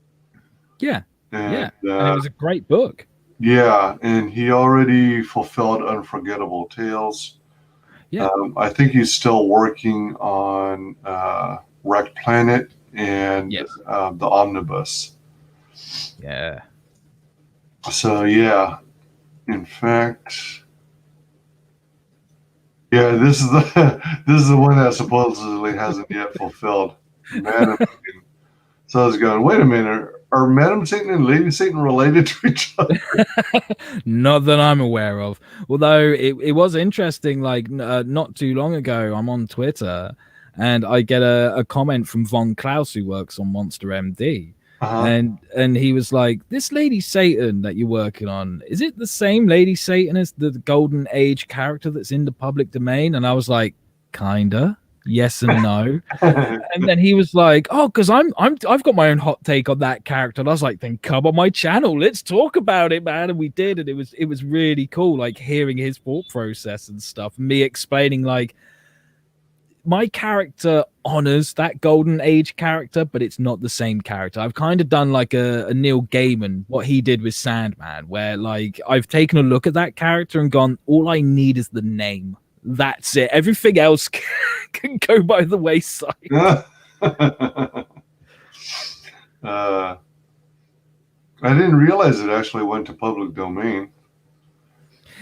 Yeah. And, and it was a great book. Yeah, and he already fulfilled Unforgettable Tales. Yeah. I think he's still working on Wrecked Planet and the Omnibus. Yeah. So, yeah. In fact, yeah, this is the one that supposedly hasn't yet fulfilled. Madam Satan. So I was going, wait a minute, are Madam Satan and Lady Satan related to each other? Not that I'm aware of. Although it was interesting, like not too long ago, I'm on Twitter and I get a comment from Von Klaus, who works on Monster MD. And he was like, this Lady Satan that you're working on, is it the same Lady Satan as the Golden Age character that's in the public domain? And I was like, kinda. Yes and no. And then he was like, oh, because I've got my own hot take on that character. And I was like, then come on my channel, let's talk about it, man. And we did, and it was really cool, like hearing his thought process and stuff, me explaining like my character honors that Golden Age character, but it's not the same character. I've kind of done like a Neil Gaiman, what he did with Sandman, where like I've taken a look at that character and gone, all I need is the name. That's it. Everything else can go by the wayside. I didn't realize it actually went to public domain.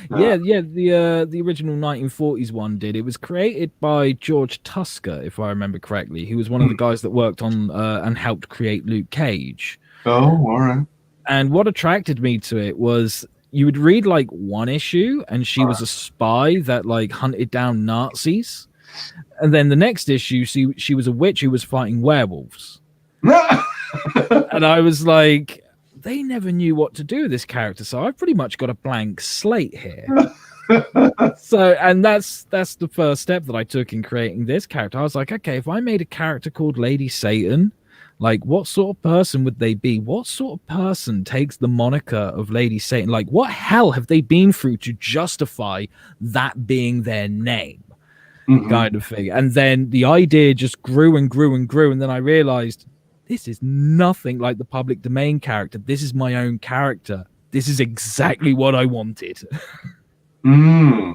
Yeah, the original 1940s one did. It was created by George Tusker, if I remember correctly. He was one of the guys that worked on and helped create Luke Cage. Oh, all right. And what attracted me to it was you would read like one issue and she was a spy that like hunted down Nazis. And then the next issue, she was a witch who was fighting werewolves. And I was like, they never knew what to do with this character, so I've pretty much got a blank slate here. So, and that's the first step that I took in creating this character. I was like, okay, if I made a character called Lady Satan, like what sort of person would they be? What sort of person takes the moniker of Lady Satan? Like what hell have they been through to justify that being their name? Kind of thing. And then the idea just grew and grew and grew, and then I realized this is nothing like the public domain character. This is my own character. This is exactly what I wanted. I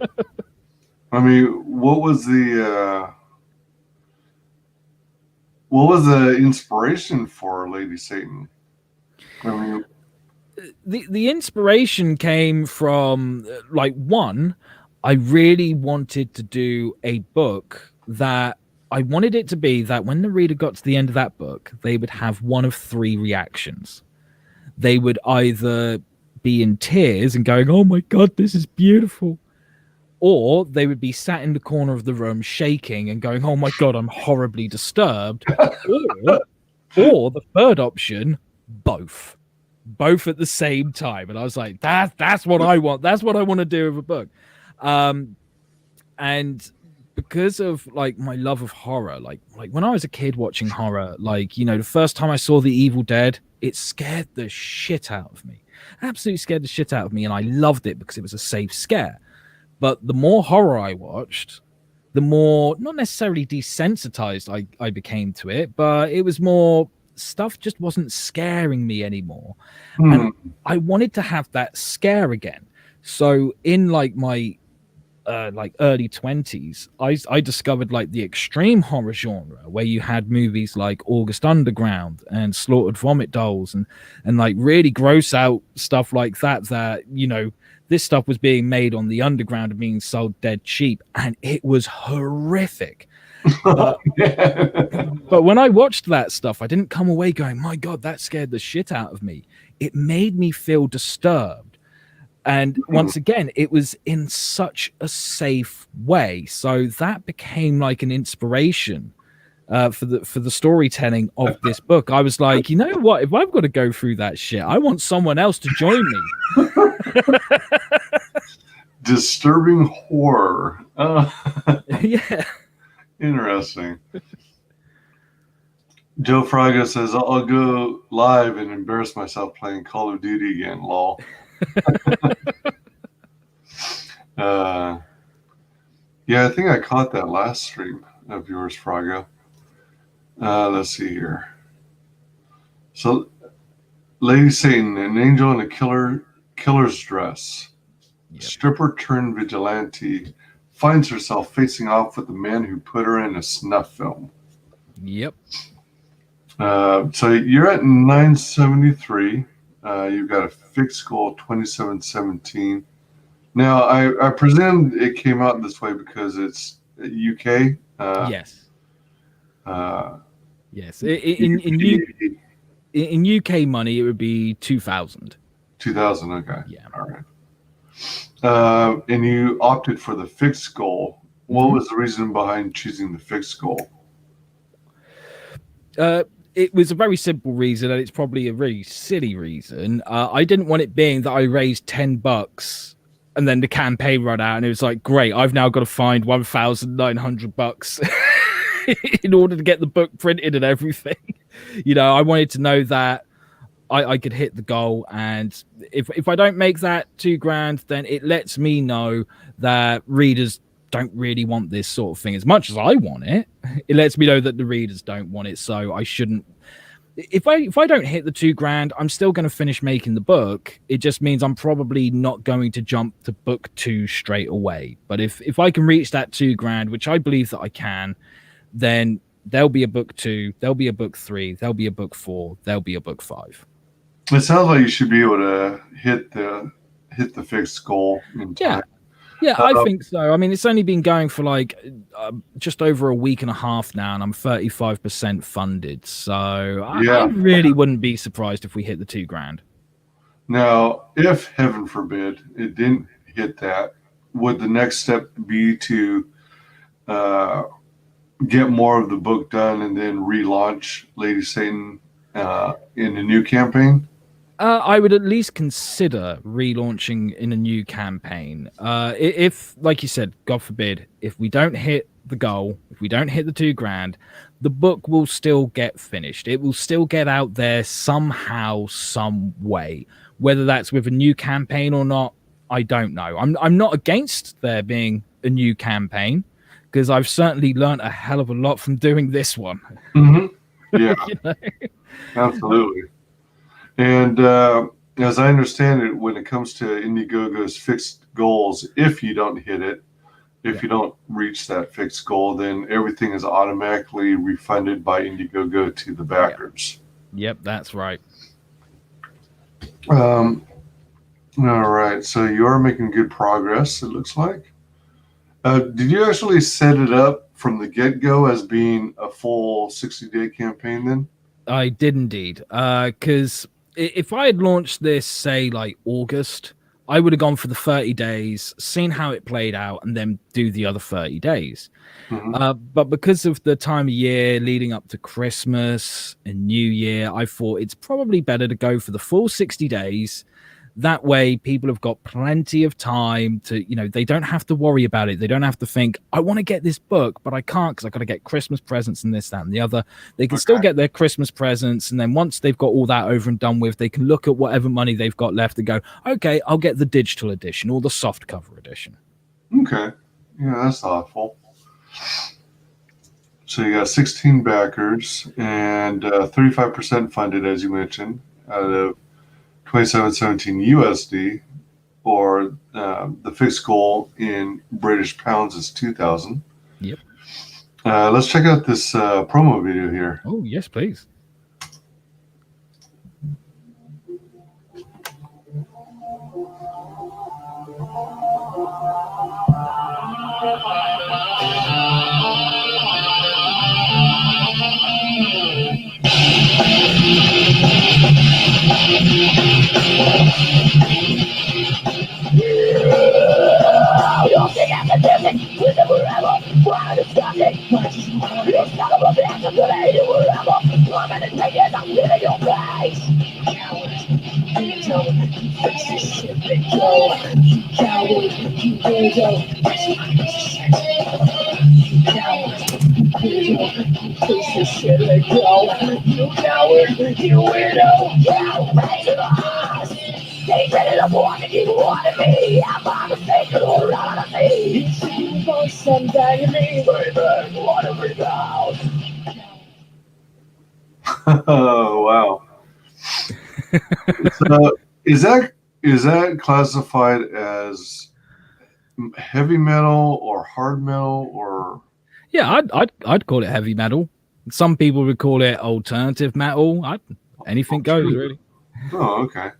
mean, what was the inspiration for Lady Satan? I mean, the inspiration came from like one, I really wanted to do a book that I wanted it to be that when the reader got to the end of that book, they would have one of three reactions. They would either be in tears and going, oh my God, this is beautiful. Or they would be sat in the corner of the room shaking and going, oh my God, I'm horribly disturbed. or the third option, both at the same time. And I was like, that's what I want. That's what I want to do with a book. And because of like my love of horror, like when I was a kid watching horror, like, you know, the first time I saw The Evil Dead, it scared the shit out of me. Absolutely scared the shit out of me. And I loved it because it was a safe scare. But the more horror I watched, the more, not necessarily desensitized I became to it, but it was more stuff just wasn't scaring me anymore. And I wanted to have that scare again. So in like my like early 20s, I discovered like the extreme horror genre, where you had movies like August Underground and Slaughtered Vomit Dolls and like really gross out stuff like that, you know, this stuff was being made on the underground and being sold dead cheap, and it was horrific. But when I watched that stuff, I didn't come away going, my God, that scared the shit out of me. It made me feel disturbed. And once again, it was in such a safe way. So that became like an inspiration for the storytelling of this book. I was like, you know what? If I've got to go through that shit, I want someone else to join me. Disturbing horror. Yeah. Interesting. Joe Fraga says, I'll go live and embarrass myself playing Call of Duty again, lol. Yeah, I think I caught that last stream of yours, Fraga. Let's see here. So, Lady Satan, an angel in a killer's dress, stripper turned vigilante, finds herself facing off with the man who put her in a snuff film. Yep. So you're at 973. You've got a fixed goal 2717. Now, I presume it came out this way because it's UK. Yes. Yes. In UK money, it would be 2,000. 2,000. Okay. Yeah. All right. And you opted for the fixed goal. What was the reason behind choosing the fixed goal? It was a very simple reason, and it's probably a really silly reason. I didn't want it being that I raised $10 and then the campaign run out, and it was like, great, I've now got to find $1,900 in order to get the book printed and everything. You know, I wanted to know that I could hit the goal, and if I don't make that $2,000, then it lets me know that readers don't really want this sort of thing as much as I want it. It lets me know that the readers don't want it, so I shouldn't. If I don't hit the $2,000, I'm still going to finish making the book. It just means I'm probably not going to jump to book 2 straight away. But if I can reach that $2,000, which I believe that I can, then there'll be a book 2, there'll be a book 3, there'll be a book 4, there'll be a book 5. It sounds like you should be able to hit the fixed goal in time. Yeah, I think so. I mean, it's only been going for like just over a week and a half now, and I'm 35% funded. So I really wouldn't be surprised if we hit the $2,000. Now, if heaven forbid it didn't hit that, would the next step be to get more of the book done and then relaunch Lady Satan in a new campaign? I would at least consider relaunching in a new campaign. If, like you said, God forbid, if we don't hit the goal, if we don't hit the $2,000, the book will still get finished. It will still get out there somehow, some way. Whether that's with a new campaign or not, I don't know. I'm not against there being a new campaign, because I've certainly learned a hell of a lot from doing this one. Mm-hmm. Yeah, You know? Absolutely. And as I understand it, when it comes to Indiegogo's fixed goals, if you don't hit it, if you don't reach that fixed goal, then everything is automatically refunded by Indiegogo to the backers. Yep, that's right. All right. So you are making good progress, it looks like. Did you actually set it up from the get-go as being a full 60-day campaign then? I did indeed. Because if I had launched this, say, like August, I would have gone for the 30 days, seen how it played out, and then do the other 30 days. But because of the time of year leading up to Christmas and New Year, I thought it's probably better to go for the full 60 days. That way, people have got plenty of time to, you know, they don't have to worry about it. They don't have to think, I want to get this book, but I can't because I've got to get Christmas presents and this, that, and the other. They can still get their Christmas presents. And then once they've got all that over and done with, they can look at whatever money they've got left and go, okay, I'll get the digital edition or the soft cover edition. Okay. Yeah, that's thoughtful. So you got 16 backers and 35% funded, as you mentioned, out of 2717 USD, or the fixed goal in British pounds is 2,000. Yep. Let's check out this promo video here. Oh, yes, please. Oh wow! So is that classified as heavy metal or hard metal or? Yeah, I'd call it heavy metal. Some people would call it alternative metal. Anything goes, really. Oh, okay.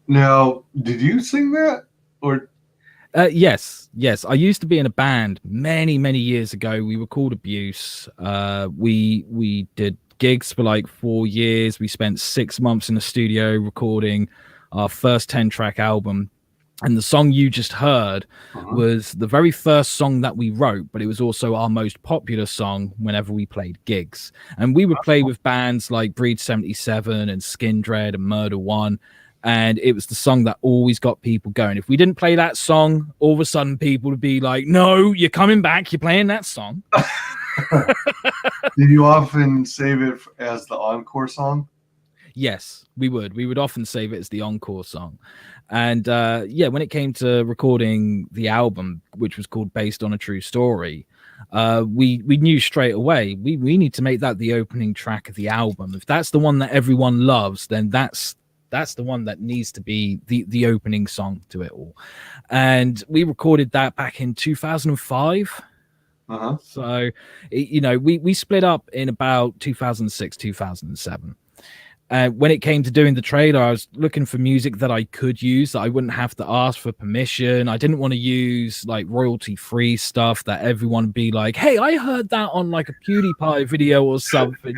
Now, did you sing that or? Yes. I used to be in a band many years ago. We were called Abuse. We did gigs for like 4 years. We spent 6 months in the studio recording our first 10-track album. And the song you just heard was the very first song that we wrote, but it was also our most popular song whenever we played gigs. And we would play with bands like Breed 77 and Skin Dread and Murder One. And it was the song that always got people going. If we didn't play that song, all of a sudden people would be like, no, you're coming back. You're playing that song. Did you often save it as the encore song? Yes, we would. We would often save it as the encore song. And when it came to recording the album, which was called Based on a True Story, we knew straight away we need to make that the opening track of the album. If that's the one that everyone loves, then that's the one that needs to be the opening song to it all. And we recorded that back in 2005. So, we split up in about 2006, 2007. When it came to doing the trailer, I was looking for music that I could use, that I wouldn't have to ask for permission. I didn't want to use like royalty-free stuff that everyone would be like, hey, I heard that on like a PewDiePie video or something,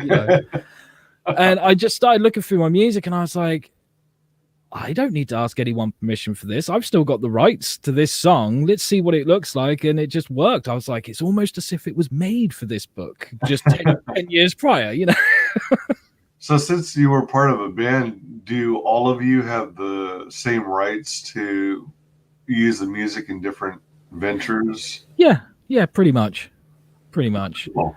And I just started looking through my music and I was like, I don't need to ask anyone permission for this. I've still got the rights to this song. Let's see what it looks like. And it just worked. I was like, it's almost as if it was made for this book just 10 years prior, So since you were part of a band, do all of you have the same rights to use the music in different ventures? Yeah, pretty much. Cool.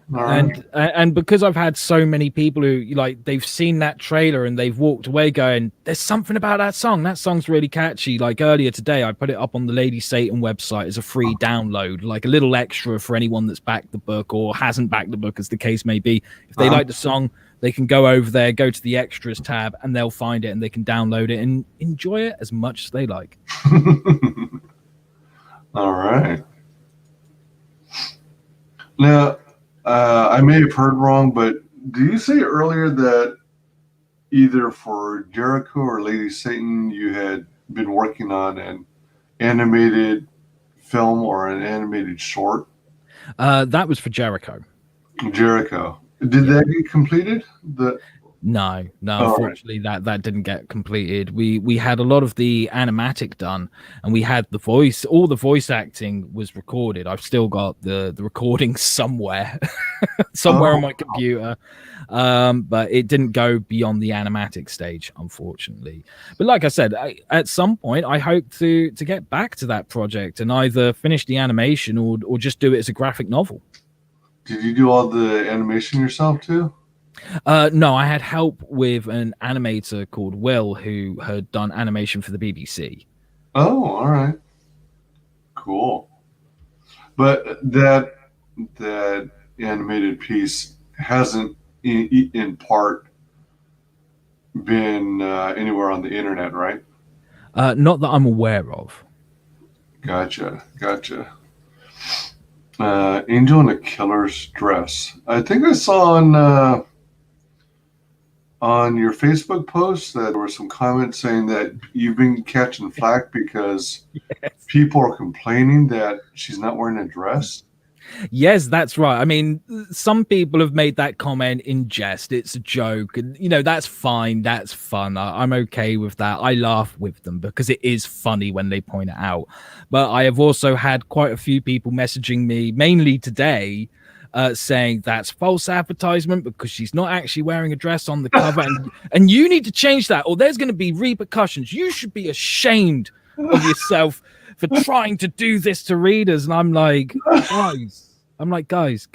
Right. And because I've had so many people who like they've seen that trailer and they've walked away going, there's something about that song. That song's really catchy. Like earlier today, I put it up on the Lady Satan website as a free download, like a little extra for anyone that's backed the book or hasn't backed the book, as the case may be. If they like the song, they can go over there, go to the extras tab, and they'll find it and they can download it and enjoy it as much as they like. All right. Now, I may have heard wrong, but did you say earlier that either for Jericho or Lady Satan, you had been working on an animated film or an animated short? That was for Jericho. Did that get completed? No, unfortunately, right. that didn't get completed. We had a lot of the animatic done, and we had all the voice acting was recorded. I've still got the recording somewhere on my computer, but it didn't go beyond the animatic stage, unfortunately. But like I said, at some point I hope to get back to that project and either finish the animation or just do it as a graphic novel. Did you do all the animation yourself too? No, I had help with an animator called Will who had done animation for the BBC. Oh, all right. Cool. But that animated piece hasn't in part been anywhere on the internet, right? Not that I'm aware of. Gotcha. Angel in a Killer's Dress. I think I saw on your Facebook post that there were some comments saying that you've been catching flack because people are complaining that she's not wearing a dress. Yes, that's right. I mean, some people have made that comment in jest. It's a joke. And, that's fine. That's fun. I'm okay with that. I laugh with them because it is funny when they point it out. But I have also had quite a few people messaging me, mainly today, saying that's false advertisement because she's not actually wearing a dress on the cover. And you need to change that or there's going to be repercussions. You should be ashamed of yourself for trying to do this to readers. And I'm like, guys,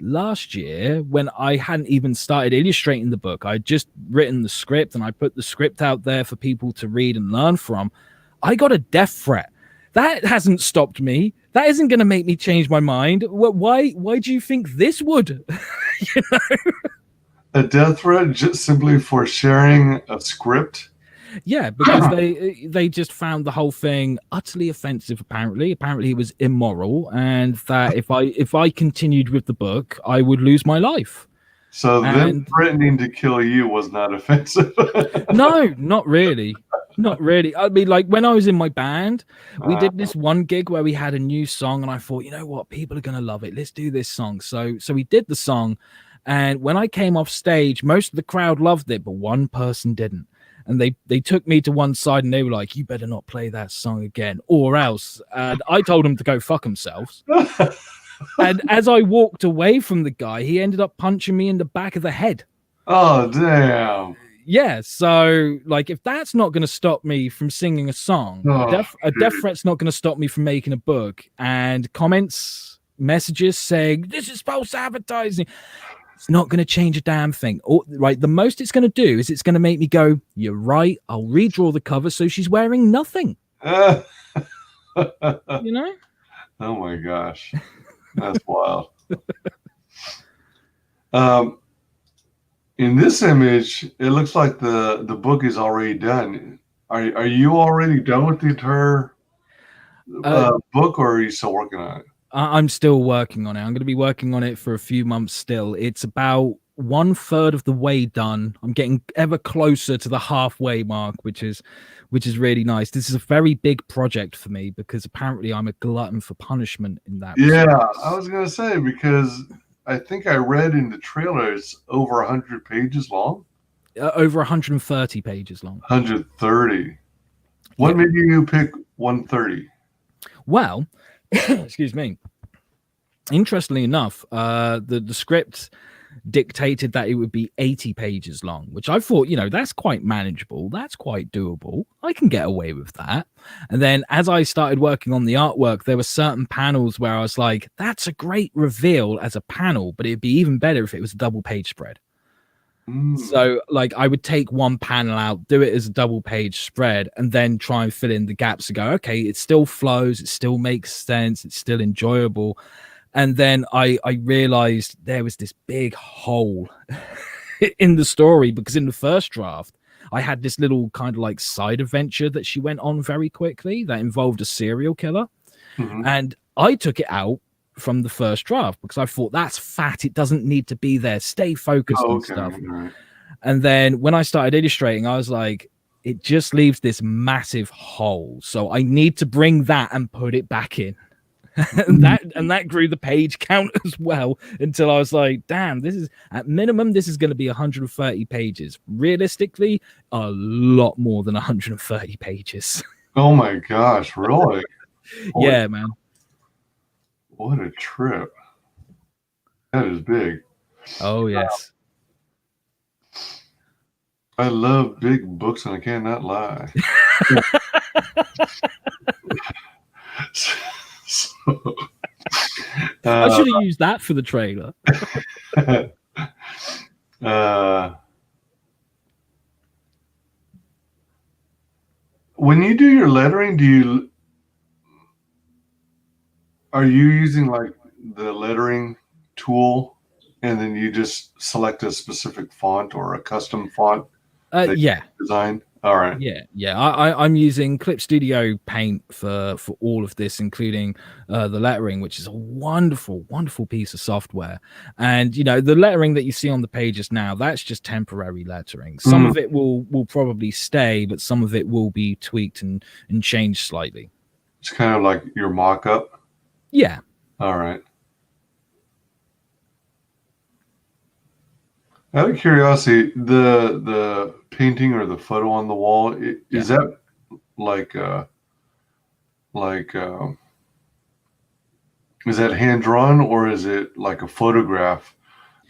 last year when I hadn't even started illustrating the book, I'd just written the script and I put the script out there for people to read and learn from. I got a death threat. That hasn't stopped me. That isn't going to make me change my mind. Why do you think this would? You know? A death threat just simply for sharing a script? Yeah, because they just found the whole thing utterly offensive. Apparently it was immoral, and that if I continued with the book, I would lose my life. So them threatening to kill you was not offensive. No, not really. Not really. I mean, like when I was in my band, we did this one gig where we had a new song, and I thought, you know what, people are gonna love it. Let's do this song. So we did the song, and when I came off stage, most of the crowd loved it, but one person didn't. And they took me to one side and they were like, you better not play that song again or else. And I told them to go fuck themselves. And as I walked away from the guy, he ended up punching me in the back of the head. Oh, damn. Yeah. So, like, if that's not going to stop me from singing a song, a death threat's not going to stop me from making a book. And comments, messages saying, this is false advertising. It's not going to change a damn thing. Right, the most it's going to do is it's going to make me go, you're right, I'll redraw the cover so she's wearing nothing. You know? Oh my gosh. That's wild. In this image, it looks like the book is already done. Are you already done with the entire book, or are you still working on it? I'm still working on it. I'm going to be working on it for a few months still. It's about 1/3 of the way done. I'm getting ever closer to the halfway mark, which is really nice. This is a very big project for me because apparently I'm a glutton for punishment in that. Yeah, I was going to say, because I think I read in the trailer it's over 100 pages long. Over 130 pages long. 130. What made you pick 130? Well, excuse me. Interestingly enough, the script dictated that it would be 80 pages long, which I thought, you know, that's quite manageable. That's quite doable. I can get away with that. And then as I started working on the artwork, there were certain panels where I was like, that's a great reveal as a panel, but it'd be even better if it was a double page spread. So like I would take one panel out, do it as a double page spread, and then try and fill in the gaps and go, okay, it still flows, it still makes sense, it's still enjoyable. And then I realized there was this big hole in the story, because in the first draft, I had this little kind of like side adventure that she went on very quickly that involved a serial killer. And I took it out from the first draft because I thought that's fat. It doesn't need to be there. Stay focused on stuff. Right. And then when I started illustrating, I was like, it just leaves this massive hole. So I need to bring that and put it back in. and that grew the page count as well until I was like, damn, this is at minimum, this is going to be 130 pages. Realistically, a lot more than 130 pages. Oh my gosh, really? Yeah, man. What a trip. That is big. Oh, yes. I love big books, and I cannot lie. I should have used that for the trailer. When you do your lettering, are you using like the lettering tool, and then you just select a specific font or a custom font? Yeah. Design. All right. Yeah. I'm using Clip Studio Paint for all of this, including the lettering, which is a wonderful, wonderful piece of software. And you know, the lettering that you see on the pages now, that's just temporary lettering. Some of it will probably stay, but some of it will be tweaked and changed slightly. It's kind of like your mock-up. Yeah. All right. Out of curiosity, the painting or the photo on the wall, is that is that hand drawn, or is it like a photograph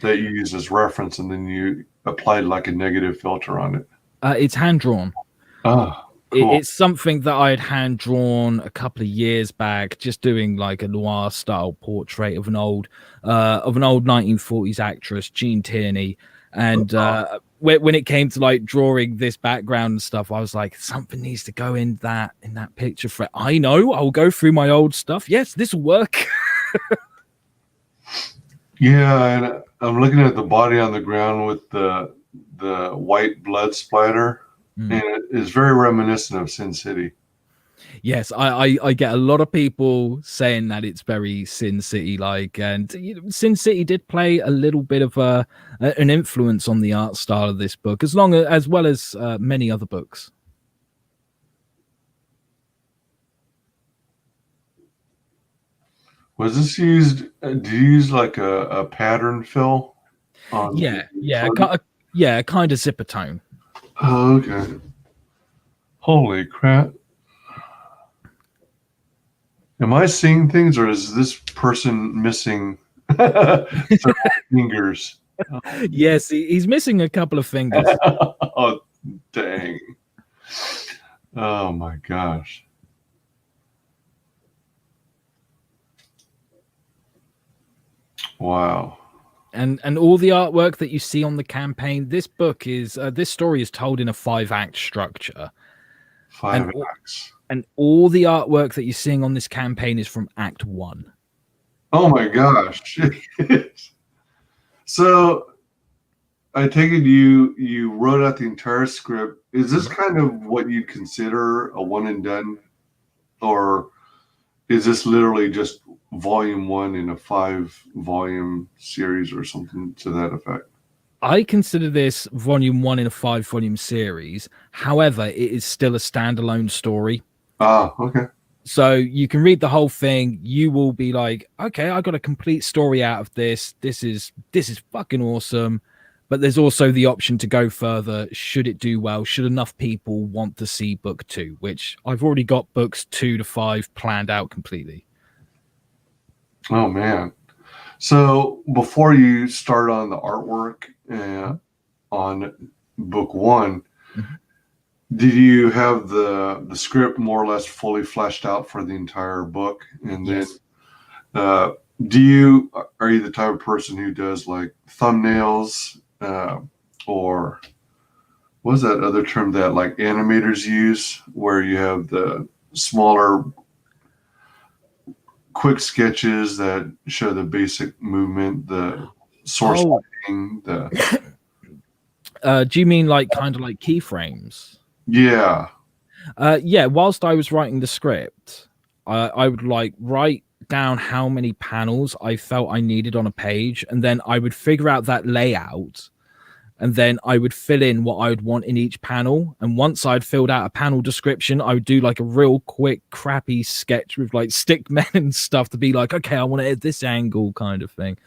that you use as reference and then you applied like a negative filter on it? It's hand drawn. Oh, Cool. It's something that I had hand drawn a couple of years back, just doing like a noir style portrait of an old 1940s actress, Jean Tierney. And when it came to like drawing this background and stuff, I was like, something needs to go in that picture frame. I know, I'll go through my old stuff. Yes, this will work. Yeah, and I'm looking at the body on the ground with the white blood splatter, and it is very reminiscent of Sin City. Yes, I get a lot of people saying that it's very Sin City like, and Sin City did play a little bit of an influence on the art style of this book, as well as many other books. Was this used? Did you use like a pattern fill? Yeah, kind of zipper tone. Oh, okay. Holy crap! Am I seeing things, or is this person missing fingers? Yes, he's missing a couple of fingers. Oh, dang! Oh my gosh! Wow. And all the artwork that you see on the campaign, this story is told in a 5-act structure. 5 acts. And all the artwork that you're seeing on this campaign is from Act 1. Oh my gosh. So I take it you wrote out the entire script. Is this kind of what you'd consider a one and done? Or is this literally just volume 1 in a 5-volume series or something to that effect? I consider this volume 1 in a 5-volume series. However, it is still a standalone story. Ah, okay. So you can read the whole thing. You will be like, okay, I got a complete story out of this. This is fucking awesome. But there's also the option to go further. Should it do well? Should enough people want to see book 2? Which I've already got books 2 to 5 planned out completely. Oh man. So before you start on the artwork on book 1, did you have the script more or less fully fleshed out for the entire book? And then are you the type of person who does like thumbnails or what's that other term that like animators use, where you have the smaller quick sketches that show the basic movement, the source lighting, the do you mean like kind of like keyframes? Yeah. Whilst I was writing the script, I would like write down how many panels I felt I needed on a page, and then I would figure out that layout, and then I would fill in what I would want in each panel. And once I'd filled out a panel description, I would do like a real quick crappy sketch with like stick men and stuff to be like, okay, I want to hit this angle kind of thing,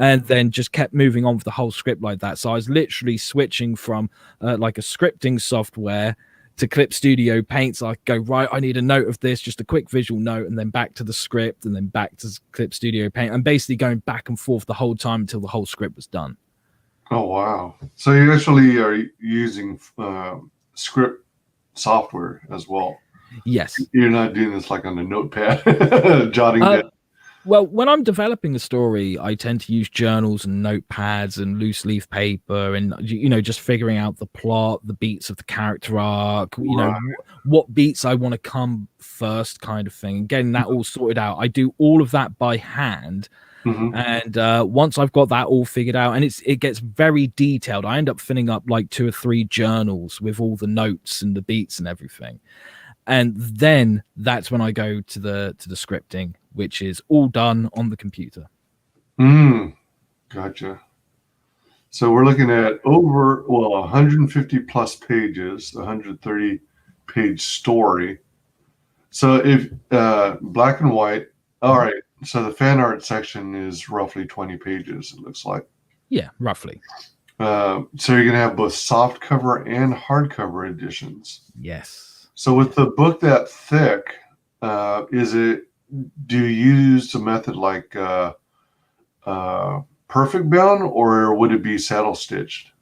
and then just kept moving on with the whole script like that. So I was literally switching from like a scripting software to Clip Studio Paint. So I go, right, I need a note of this, just a quick visual note, and then back to the script, and then back to Clip Studio Paint. I'm basically going back and forth the whole time until the whole script was done. Oh, wow. So you actually are using script software as well? Yes. You're not doing this like on a notepad, jotting down? Well, when I'm developing a story, I tend to use journals and notepads and loose leaf paper, and just figuring out the plot, the beats of the character arc, what beats I want to come first, kind of thing, and getting that all sorted out. I do all of that by hand. And once I've got that all figured out, and it gets very detailed, I end up filling up like 2 or 3 journals with all the notes and the beats and everything. And then that's when I go to the scripting, which is all done on the computer. Gotcha. So we're looking at 150 plus pages, 130 page story. So if black and white, all right. So the fan art section is roughly 20 pages, it looks like. Yeah, roughly. So you're going to have both soft cover and hardcover editions. Yes. So with the book that thick, do you use a method like perfect bound, or would it be saddle stitched?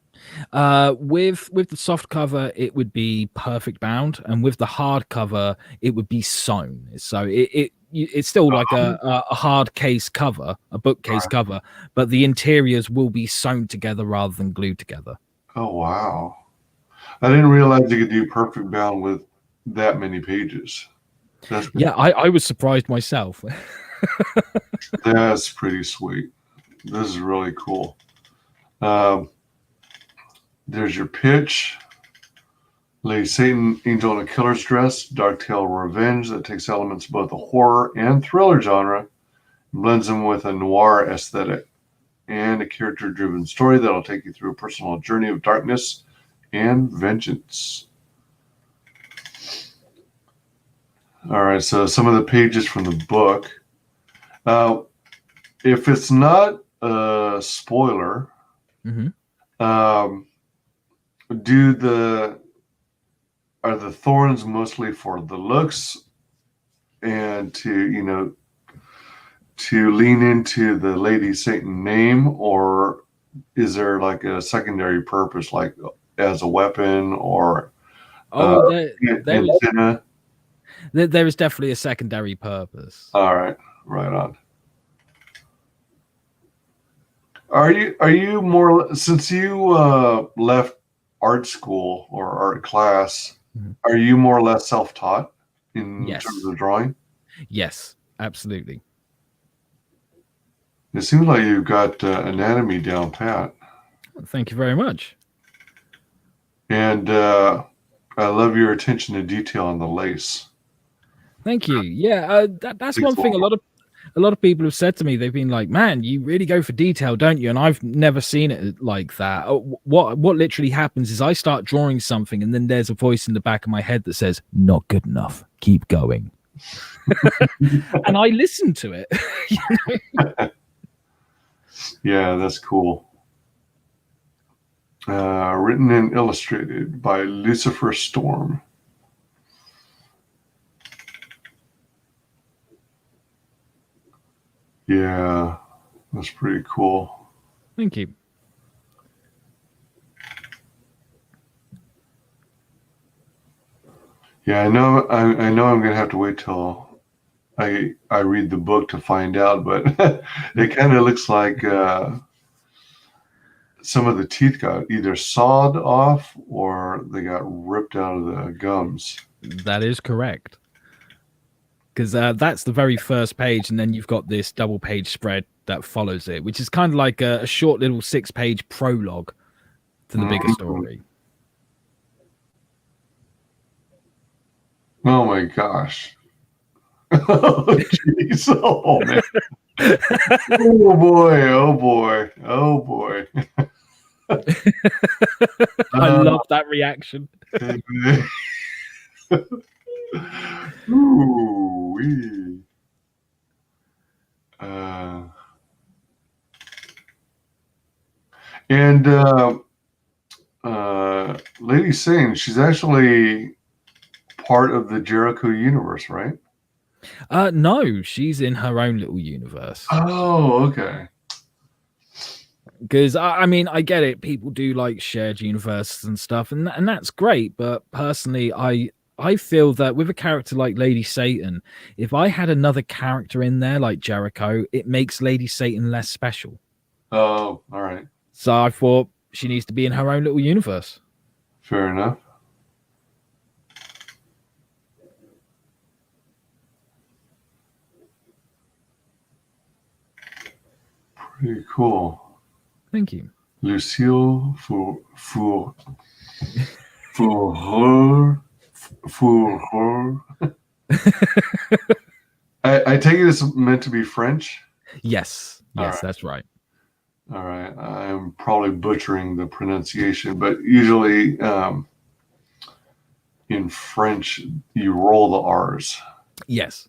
With the soft cover, it would be perfect bound, and with the hard cover, it would be sewn. So it's still like a hard case cover, a bookcase cover, but the interiors will be sewn together rather than glued together. Oh, wow. I didn't realize you could do perfect bound with that many pages. I was surprised myself. That's pretty sweet. This is really cool. There's your pitch. Lady Satan, Angel in a Killer's Dress, Dark Tale Revenge that takes elements of both the horror and thriller genre and blends them with a noir aesthetic and a character-driven story that'll take you through a personal journey of darkness and vengeance. All right, so some of the pages from the book. If it's not a spoiler, are the thorns mostly for the looks and to lean into the Lady Satan name, or is there like a secondary purpose, like as a weapon or antenna? There is definitely a secondary purpose. All right, right on. Are you more, since you left art school or art class, are you more or less self-taught in terms of drawing? Yes, absolutely. It seems like you've got anatomy down pat. Thank you very much. And I love your attention to detail on the lace. Thank you. Yeah, that's one thing. A lot of people have said to me, they've been like, "Man, you really go for detail, don't you?" And I've never seen it like that. What literally happens is I start drawing something, and then there's a voice in the back of my head that says, "Not good enough. Keep going." And I listen to it. Yeah, that's cool. Written and illustrated by LuciferStorm. Yeah, that's pretty cool. Thank you. Yeah, I know I'm gonna have to wait till I read the book to find out, but it kind of looks like some of the teeth got either sawed off or they got ripped out of the gums. That is correct. Because that's the very first page, and then you've got this double page spread that follows it, which is kind of like a short little 6-page prologue to the bigger story. Oh my gosh. Oh jeez. Oh man. Oh boy. Oh boy. Oh boy. I love that reaction. Ooh-wee. And Lady Satan, she's actually part of the Jericho universe, right? No, she's in her own little universe. Oh, okay. Because I mean, I get it. People do like shared universes and stuff, and that's great. But personally, I feel that with a character like Lady Satan, if I had another character in there like Jericho, it makes Lady Satan less special. Oh, all right. So I thought she needs to be in her own little universe. Fair enough. Pretty cool. Thank you. Lucille for her. I take it it's meant to be French? Yes. Yes, right. That's right. All right. I'm probably butchering the pronunciation, but usually in French, you roll the R's. Yes.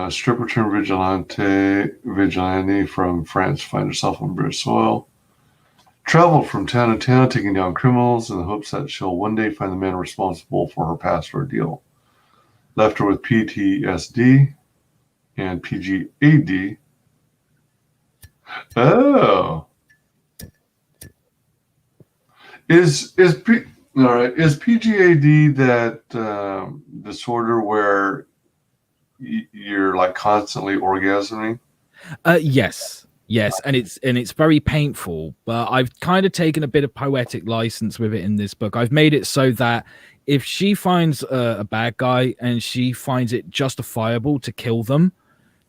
Stripper turned vigilante from France, find herself on British soil. Traveled from town to town, taking down criminals in the hopes that she'll one day find the man responsible for her past ordeal. Left her with PTSD and PGAD. Oh. All right? Is PGAD that disorder where you're like constantly orgasming? Yes, and it's very painful, but I've kind of taken a bit of poetic license with it in this book. I've made it so that if she finds a bad guy and she finds it justifiable to kill them,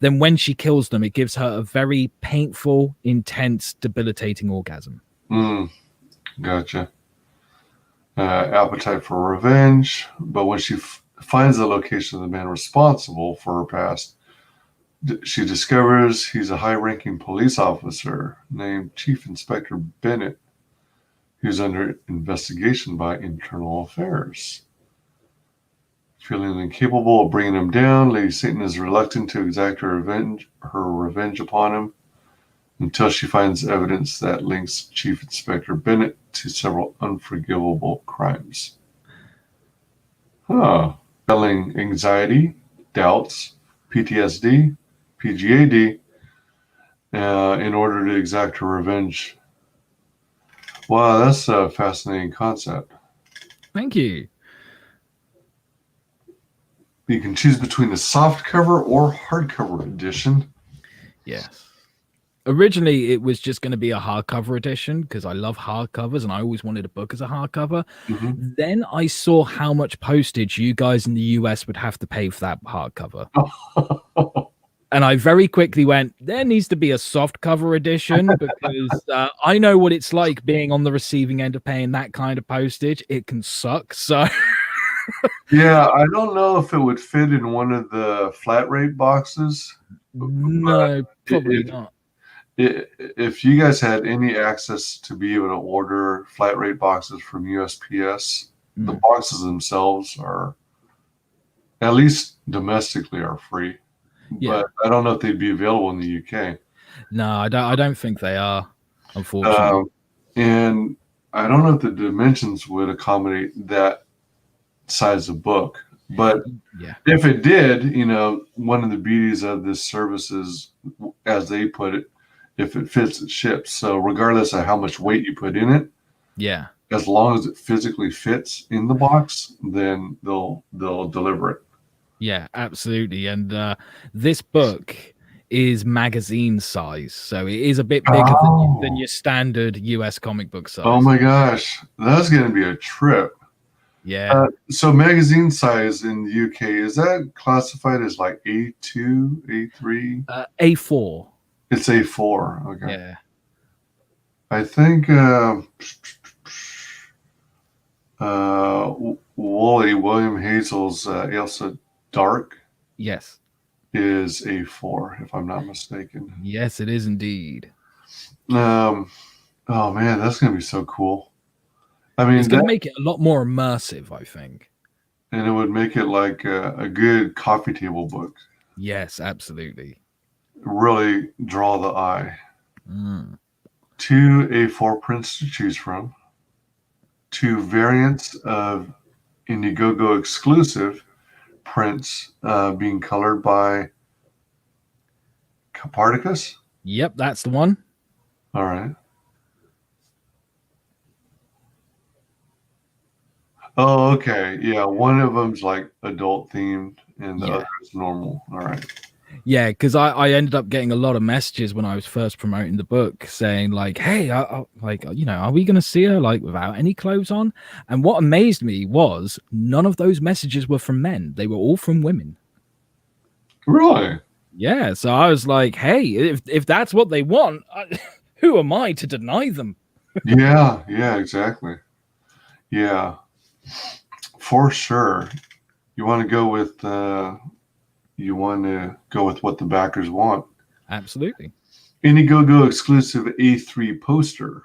then when she kills them, it gives her a very painful, intense, debilitating orgasm. Gotcha. Appetite for revenge, but when she finds the location of the man responsible for her past, she discovers he's a high-ranking police officer named Chief Inspector Bennett, who's under investigation by Internal Affairs. Feeling incapable of bringing him down, Lady Satan is reluctant to exact her revenge upon him until she finds evidence that links Chief Inspector Bennett to several unforgivable crimes. Battling anxiety, doubts, PTSD, PGAD, in order to exact her revenge. Wow, that's a fascinating concept. Thank you. You can choose between the softcover or hardcover edition. Yes. Originally, it was just going to be a hardcover edition because I love hardcovers and I always wanted a book as a hardcover. Mm-hmm. Then I saw how much postage you guys in the US would have to pay for that hardcover. And I very quickly went, there needs to be a soft cover edition because I know what it's like being on the receiving end of paying that kind of postage. It can suck. So, yeah, I don't know if it would fit in one of the flat rate boxes. No, probably not. If you guys had any access to be able to order flat rate boxes from USPS, the boxes themselves are, at least domestically, are free. Yeah. But I don't know if they'd be available in the UK. No, I don't think they are, unfortunately. And I don't know if the dimensions would accommodate that size of book. But yeah, if it did, one of the beauties of this service is, as they put it, if it fits, it ships. So regardless of how much weight you put in it, yeah, as long as it physically fits in the box, then they'll deliver it. Yeah, absolutely. And this book is magazine size, so it is a bit bigger than your standard US comic book size. Oh my gosh, that's going to be a trip. Yeah. So magazine size in the UK, is that classified as like A2, A3? A4. It's A4. Okay. Yeah. I think William Hazel's Ailsa Dark. Yes. Is A4, if I'm not mistaken. Yes, it is indeed. Oh man, that's gonna be so cool. I mean, it's gonna make it a lot more immersive, I think. And it would make it like a good coffee table book. Yes, absolutely. Really draw the eye. 2 A4 prints to choose from. 2 variants of Indiegogo exclusive prints being colored by Coparticus. Yep, that's the one. All right. Oh, okay. Yeah, one of them's like adult themed and the other is normal. All right. Yeah, because I ended up getting a lot of messages when I was first promoting the book saying like, hey, are we going to see her like without any clothes on? And what amazed me was none of those messages were from men. They were all from women. Really? Yeah. So I was like, hey, if that's what they want, who am I to deny them? Yeah, exactly. Yeah, for sure. You want to go with what the backers want. Absolutely. Indiegogo exclusive A3 poster.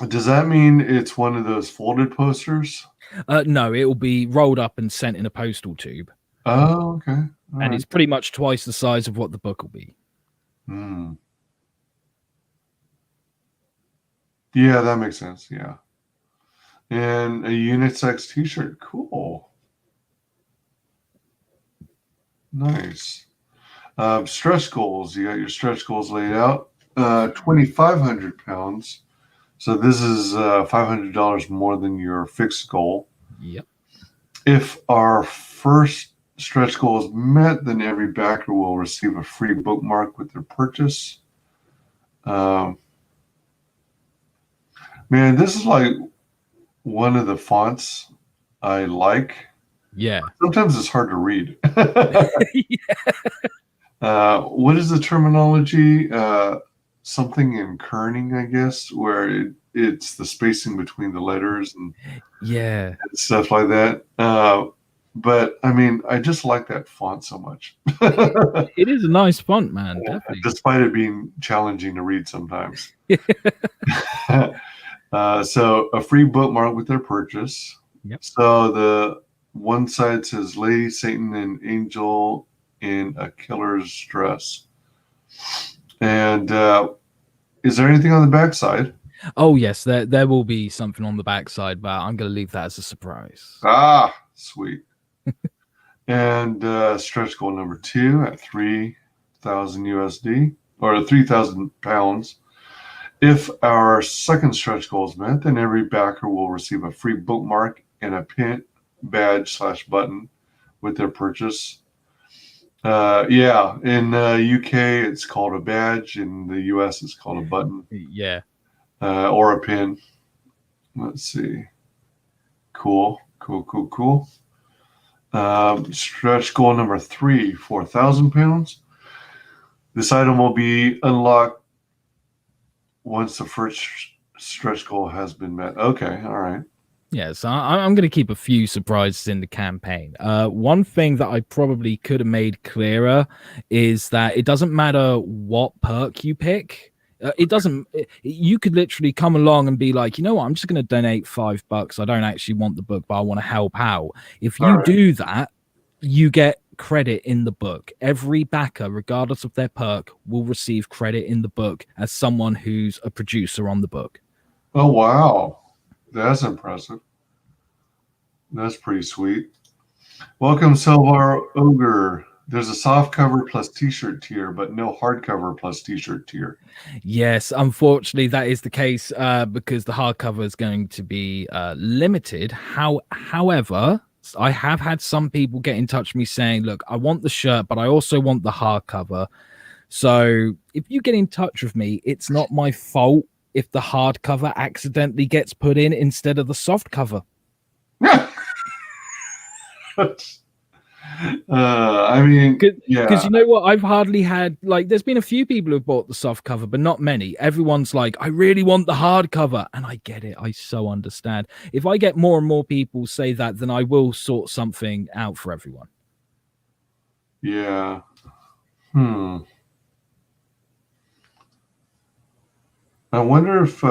Does that mean it's one of those folded posters? No, it will be rolled up and sent in a postal tube. Oh, okay. And it's pretty much twice the size of what the book will be. Yeah, that makes sense. Yeah. And a unisex t-shirt. Cool. Nice. Stretch goals. You got your stretch goals laid out. 2,500 pounds So this is $500 more than your fixed goal. Yep. If our first stretch goal is met, then every backer will receive a free bookmark with their purchase. Man, this is like one of the fonts I like. Yeah. Sometimes it's hard to read. Yeah. What is the terminology? Something in kerning, I guess, where it's the spacing between the letters and stuff like that. But I mean, I just like that font so much. It is a nice font, man. Definitely. Despite it being challenging to read sometimes. So a free bookmark with their purchase. Yep. So the one side says Lady Satan and Angel in a killer's dress. And is there anything on the back side? Oh yes, there will be something on the backside, but I'm going to leave that as a surprise. Ah, sweet. And stretch goal number 2 at 3,000 USD or 3,000 pounds. If our second stretch goal is met, then every backer will receive a free bookmark and a pin badge/button with their purchase. Yeah, in UK it's called a badge. In the US it's called a button. Yeah. Or a pin. Let's see. Cool. Stretch goal number 3, 4,000 pounds. This item will be unlocked once the first stretch goal has been met. Okay, all right. Yeah, so I'm going to keep a few surprises in the campaign. One thing that I probably could have made clearer is that it doesn't matter what perk you pick. You could literally come along and be like, you know what, I'm just going to donate $5. I don't actually want the book, but I want to help out. If you do that, you get credit in the book. Every backer, regardless of their perk, will receive credit in the book as someone who's a producer on the book. Oh, wow. That's impressive. That's pretty sweet. Welcome, Silvar Ogre. There's a soft cover plus t-shirt tier, but no hardcover plus t-shirt tier. Yes, unfortunately, that is the case because the hardcover is going to be limited. However, I have had some people get in touch with me saying, look, I want the shirt, but I also want the hardcover. So if you get in touch with me, it's not my fault if the hardcover accidentally gets put in instead of the soft cover. I mean, because you know what, I've hardly had, like, there's been a few people who've bought the soft cover, but not many. Everyone's like, I really want the hardcover, and I get it. I so understand. If I get more and more people say that, then I will sort something out for everyone. Yeah. I wonder if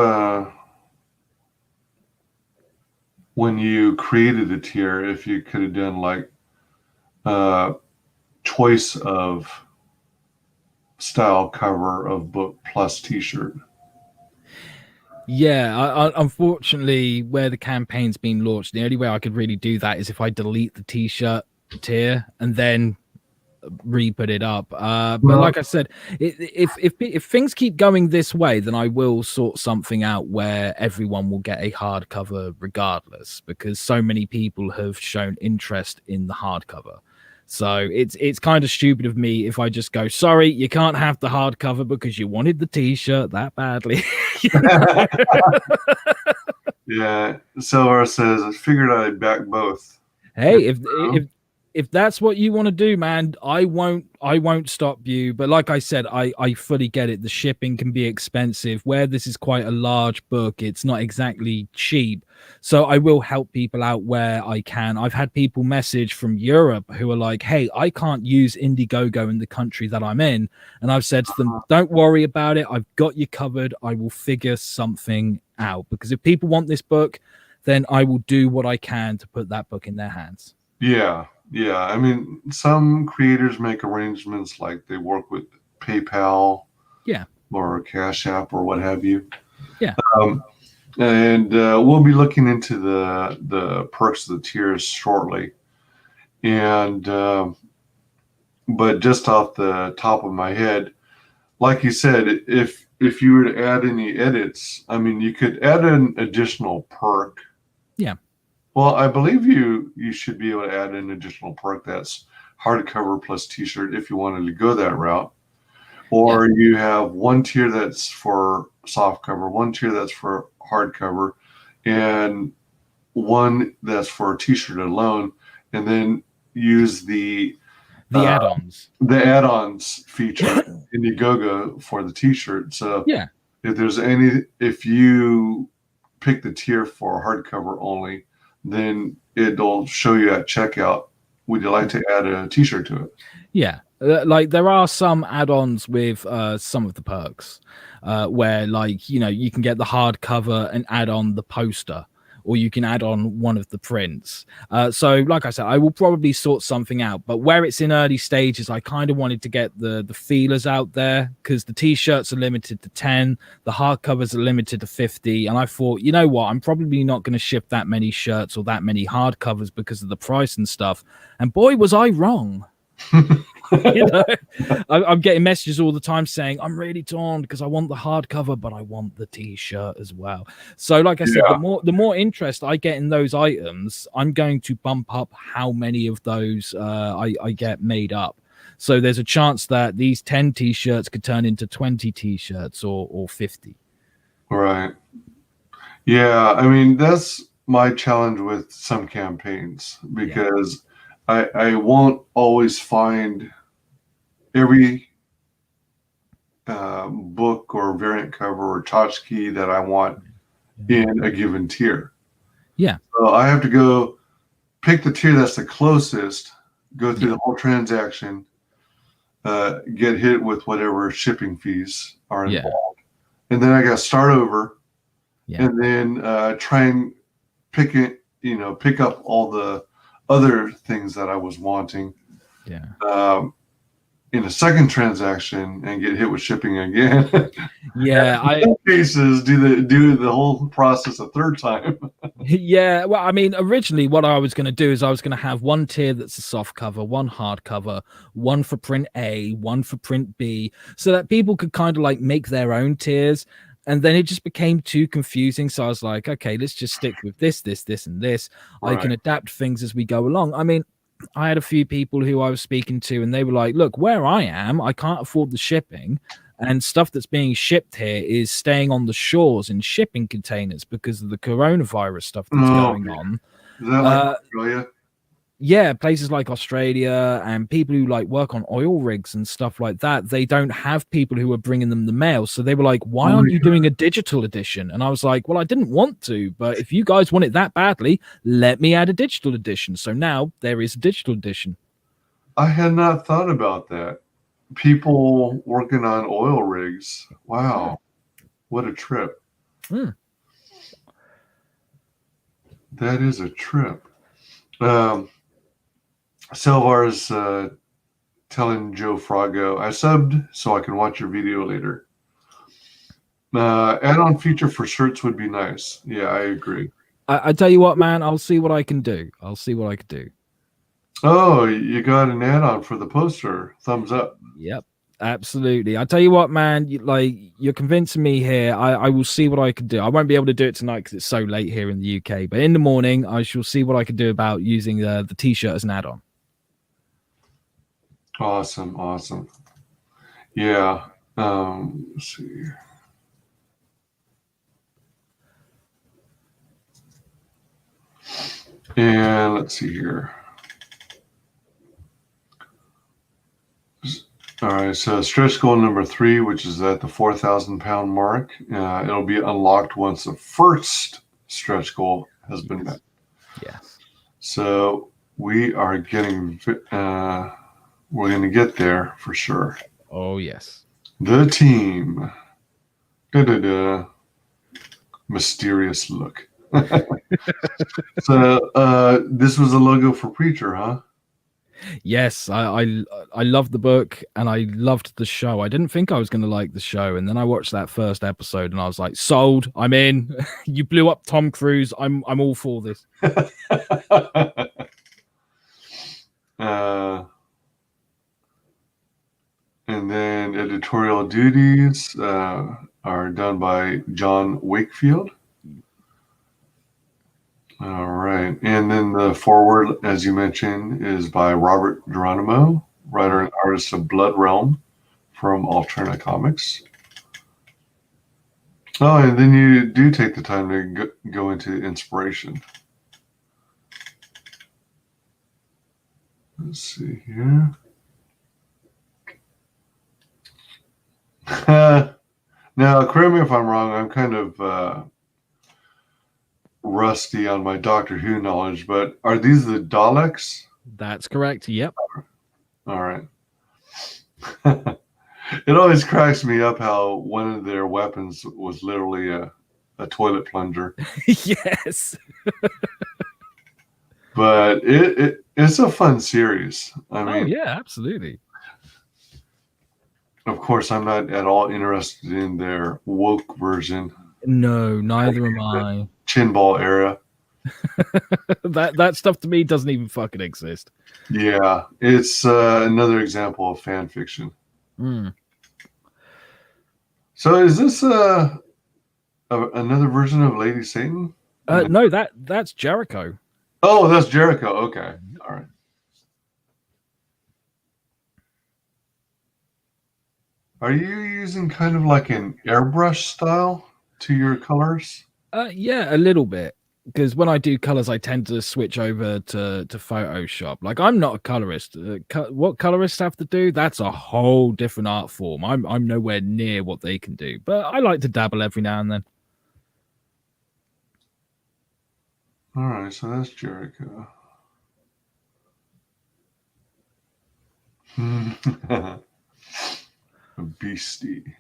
when you created a tier, if you could have done like choice of style cover of book plus t-shirt. Yeah, unfortunately, where the campaign's been launched, the only way I could really do that is if I delete the t-shirt tier and then re-put it up. But like I said, if things keep going this way, then I will sort something out where everyone will get a hardcover regardless, because so many people have shown interest in the hardcover. So it's kind of stupid of me if I just go, sorry, you can't have the hardcover because you wanted the t-shirt that badly. Yeah, Silver says, I figured I'd back both. Hey, if that's what you want to do, man, I won't stop you. But like I said, I fully get it. The shipping can be expensive. Where this is quite a large book, it's not exactly cheap. So I will help people out where I can. I've had people message from Europe who are like, hey, I can't use Indiegogo in the country that I'm in. And I've said to them, don't worry about it. I've got you covered. I will figure something out. Because if people want this book, then I will do what I can to put that book in their hands. Yeah. I mean, some creators make arrangements like they work with PayPal, or Cash App or what have you. Yeah. And we'll be looking into the perks of the tiers shortly. And but just off the top of my head, like you said, if if you were to add any edits, I mean, you could add an additional perk. Yeah. Well, I believe you should be able to add an additional perk that's hardcover plus T-shirt if you wanted to go that route. Or you have one tier that's for softcover, one tier that's for hardcover, and one that's for T-shirt alone, and then use the add-ons. The add-ons feature in Indiegogo for the T-shirt. So yeah, if you pick the tier for hardcover only, then it'll show you at checkout, would you like to add a T-shirt to it? Yeah. Like there are some add-ons with some of the perks where, like, you know, you can get the hardcover and add on the poster, or you can add on one of the prints. So like I said, I will probably sort something out, but where it's in early stages, I kind of wanted to get the feelers out there, because the T-shirts are limited to 10, the hardcovers are limited to 50, and I thought, you know what, I'm probably not going to ship that many shirts or that many hardcovers because of the price and stuff. And boy, was I wrong. You know, I'm getting messages all the time saying I'm really torn because I want the hardcover, but I want the T-shirt as well. So like I said, the more interest I get in those items, I'm going to bump up how many of those I get made up. So there's a chance that these 10 T-shirts could turn into 20 T-shirts or 50. Right. Yeah, I mean, that's my challenge with some campaigns, because I won't always find every book or variant cover or tchotchke that I want in a given tier. Yeah. So I have to go pick the tier that's the closest, go through the whole transaction, get hit with whatever shipping fees are involved. And then I got to start over and then try and pick up all the other things that I was wanting. In a second transaction and get hit with shipping again. In some cases do the whole process a third time. Well, I mean, originally what I was going to do is I was going to have one tier that's a soft cover, one hard cover, one for print A, one for print B, so that people could kind of like make their own tiers. And then it just became too confusing. So I was like, okay, let's just stick with this, and this. Right. I can adapt things as we go along. I mean, I had a few people who I was speaking to, and they were like, look, where I am, I can't afford the shipping, and stuff that's being shipped here is staying on the shores in shipping containers because of the coronavirus stuff that's going on. Is that like Australia? Yeah, places like Australia, and people who like work on oil rigs and stuff like that, they don't have people who are bringing them the mail. So they were like, why aren't you doing a digital edition? And I was like, well, I didn't want to, but if you guys want it that badly, let me add a digital edition. So now there is a digital edition. I had not thought about that. People working on oil rigs. Wow. What a trip. That is a trip. Selvar's telling Joe Frago, I subbed so I can watch your video later. Add-on feature for shirts would be nice. Yeah, I agree. I tell you what, man, I'll see what I can do. Oh, you got an add-on for the poster. Thumbs up. Yep, absolutely. I tell you what, man, you're convincing me here. I will see what I can do. I won't be able to do it tonight because it's so late here in the UK. But in the morning, I shall see what I can do about using the T-shirt as an add-on. Awesome. Yeah. Let's see. And let's see here. All right, so stretch goal number 3, which is at the 4,000 pound mark. It'll be unlocked once the first stretch goal has been met. Yes. So we are getting, we're going to get there for sure. Oh, yes. The team. Mysterious look. So this was a logo for Preacher, huh? Yes, I loved the book and I loved the show. I didn't think I was going to like the show, and then I watched that first episode and I was like, sold. I'm in. You blew up Tom Cruise. I'm all for this. And then editorial duties are done by John Wakefield. All right. And then the foreword, as you mentioned, is by Robert Geronimo, writer and artist of Blood Realm from Alterna Comics. Oh, and then you do take the time to go into inspiration. Let's see here. Now, correct me if I'm wrong. I'm kind of rusty on my Doctor Who knowledge, but are these the Daleks? That's correct. Yep. All right. It always cracks me up how one of their weapons was literally a toilet plunger. Yes. But it's a fun series. I mean, yeah, absolutely. Of course, I'm not at all interested in their woke version. No, neither am I. Chinball era. that stuff to me doesn't even fucking exist. Yeah, it's another example of fan fiction. Mm. So is this another version of Lady Satan? No, that's Jericho. Oh, that's Jericho. Okay, all right. Are you using kind of like an airbrush style to your colors? Yeah, a little bit. Because when I do colors, I tend to switch over to Photoshop. Like, I'm not a colorist. What colorists have to do, that's a whole different art form. I'm nowhere near what they can do. But I like to dabble every now and then. All right, so that's Jericho. A beastie.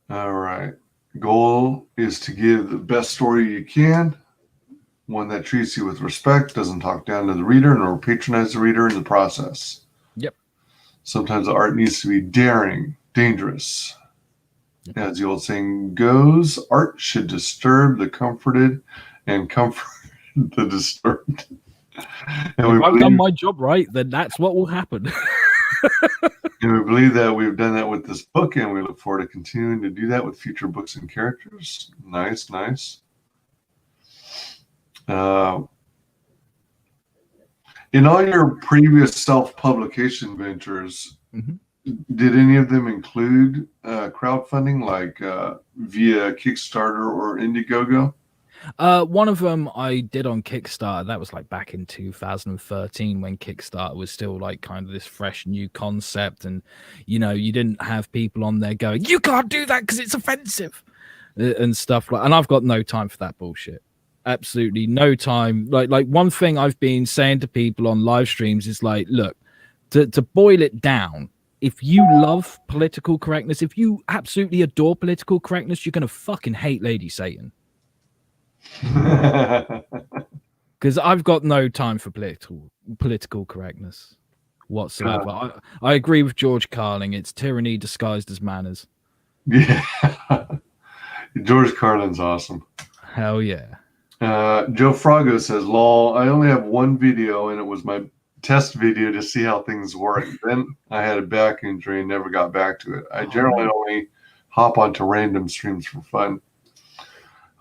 All right. Goal is to give the best story you can, one that treats you with respect, doesn't talk down to the reader, nor patronize the reader in the process. Yep. Sometimes the art needs to be daring, dangerous. Yep. As the old saying goes, art should disturb the comforted and comfort the disturbed. And if I've done my job right, then that's what will happen. And we believe that we've done that with this book, and we look forward to continuing to do that with future books and characters. Nice, nice. In all your previous self-publication ventures, did any of them include crowdfunding, like via Kickstarter or Indiegogo? One of them I did on Kickstarter. That was like back in 2013 when Kickstarter was still like kind of this fresh new concept, and you didn't have people on there going, "You can't do that because it's offensive," and stuff like. And I've got no time for that bullshit. Absolutely no time. Like one thing I've been saying to people on live streams is like, look, to boil it down. If you love political correctness, if you absolutely adore political correctness, you're gonna fucking hate Lady Satan. Because I've got no time for political correctness whatsoever. I agree with George Carlin. It's tyranny disguised as manners. Yeah. George Carlin's awesome. Hell yeah. Joe Frago says, lol, I only have one video, and it was my test video to see how things work. Then I had a back injury and never got back to it. I generally only hop onto random streams for fun.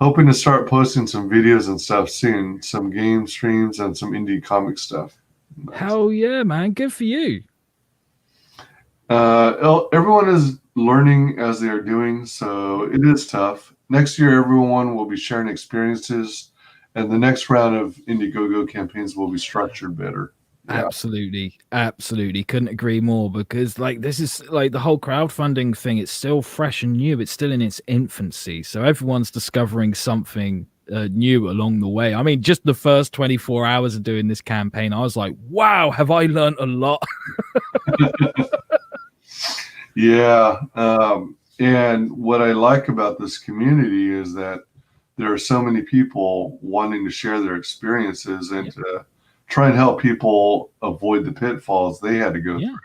Hoping to start posting some videos and stuff soon. Some game streams and some indie comic stuff. Nice. Hell yeah, man. Good for you. Everyone is learning as they are doing, so it is tough. Next year, everyone will be sharing experiences, and the next round of Indiegogo campaigns will be structured better. Yeah. Absolutely couldn't agree more, because like this is like the whole crowdfunding thing, it's still fresh and new, it's still in its infancy, so everyone's discovering something new along the way. I mean, just the first 24 hours of doing this campaign, I was like, wow, have I learned a lot. Yeah, and what I like about this community is that there are so many people wanting to share their experiences and to try and help people avoid the pitfalls they had to go through.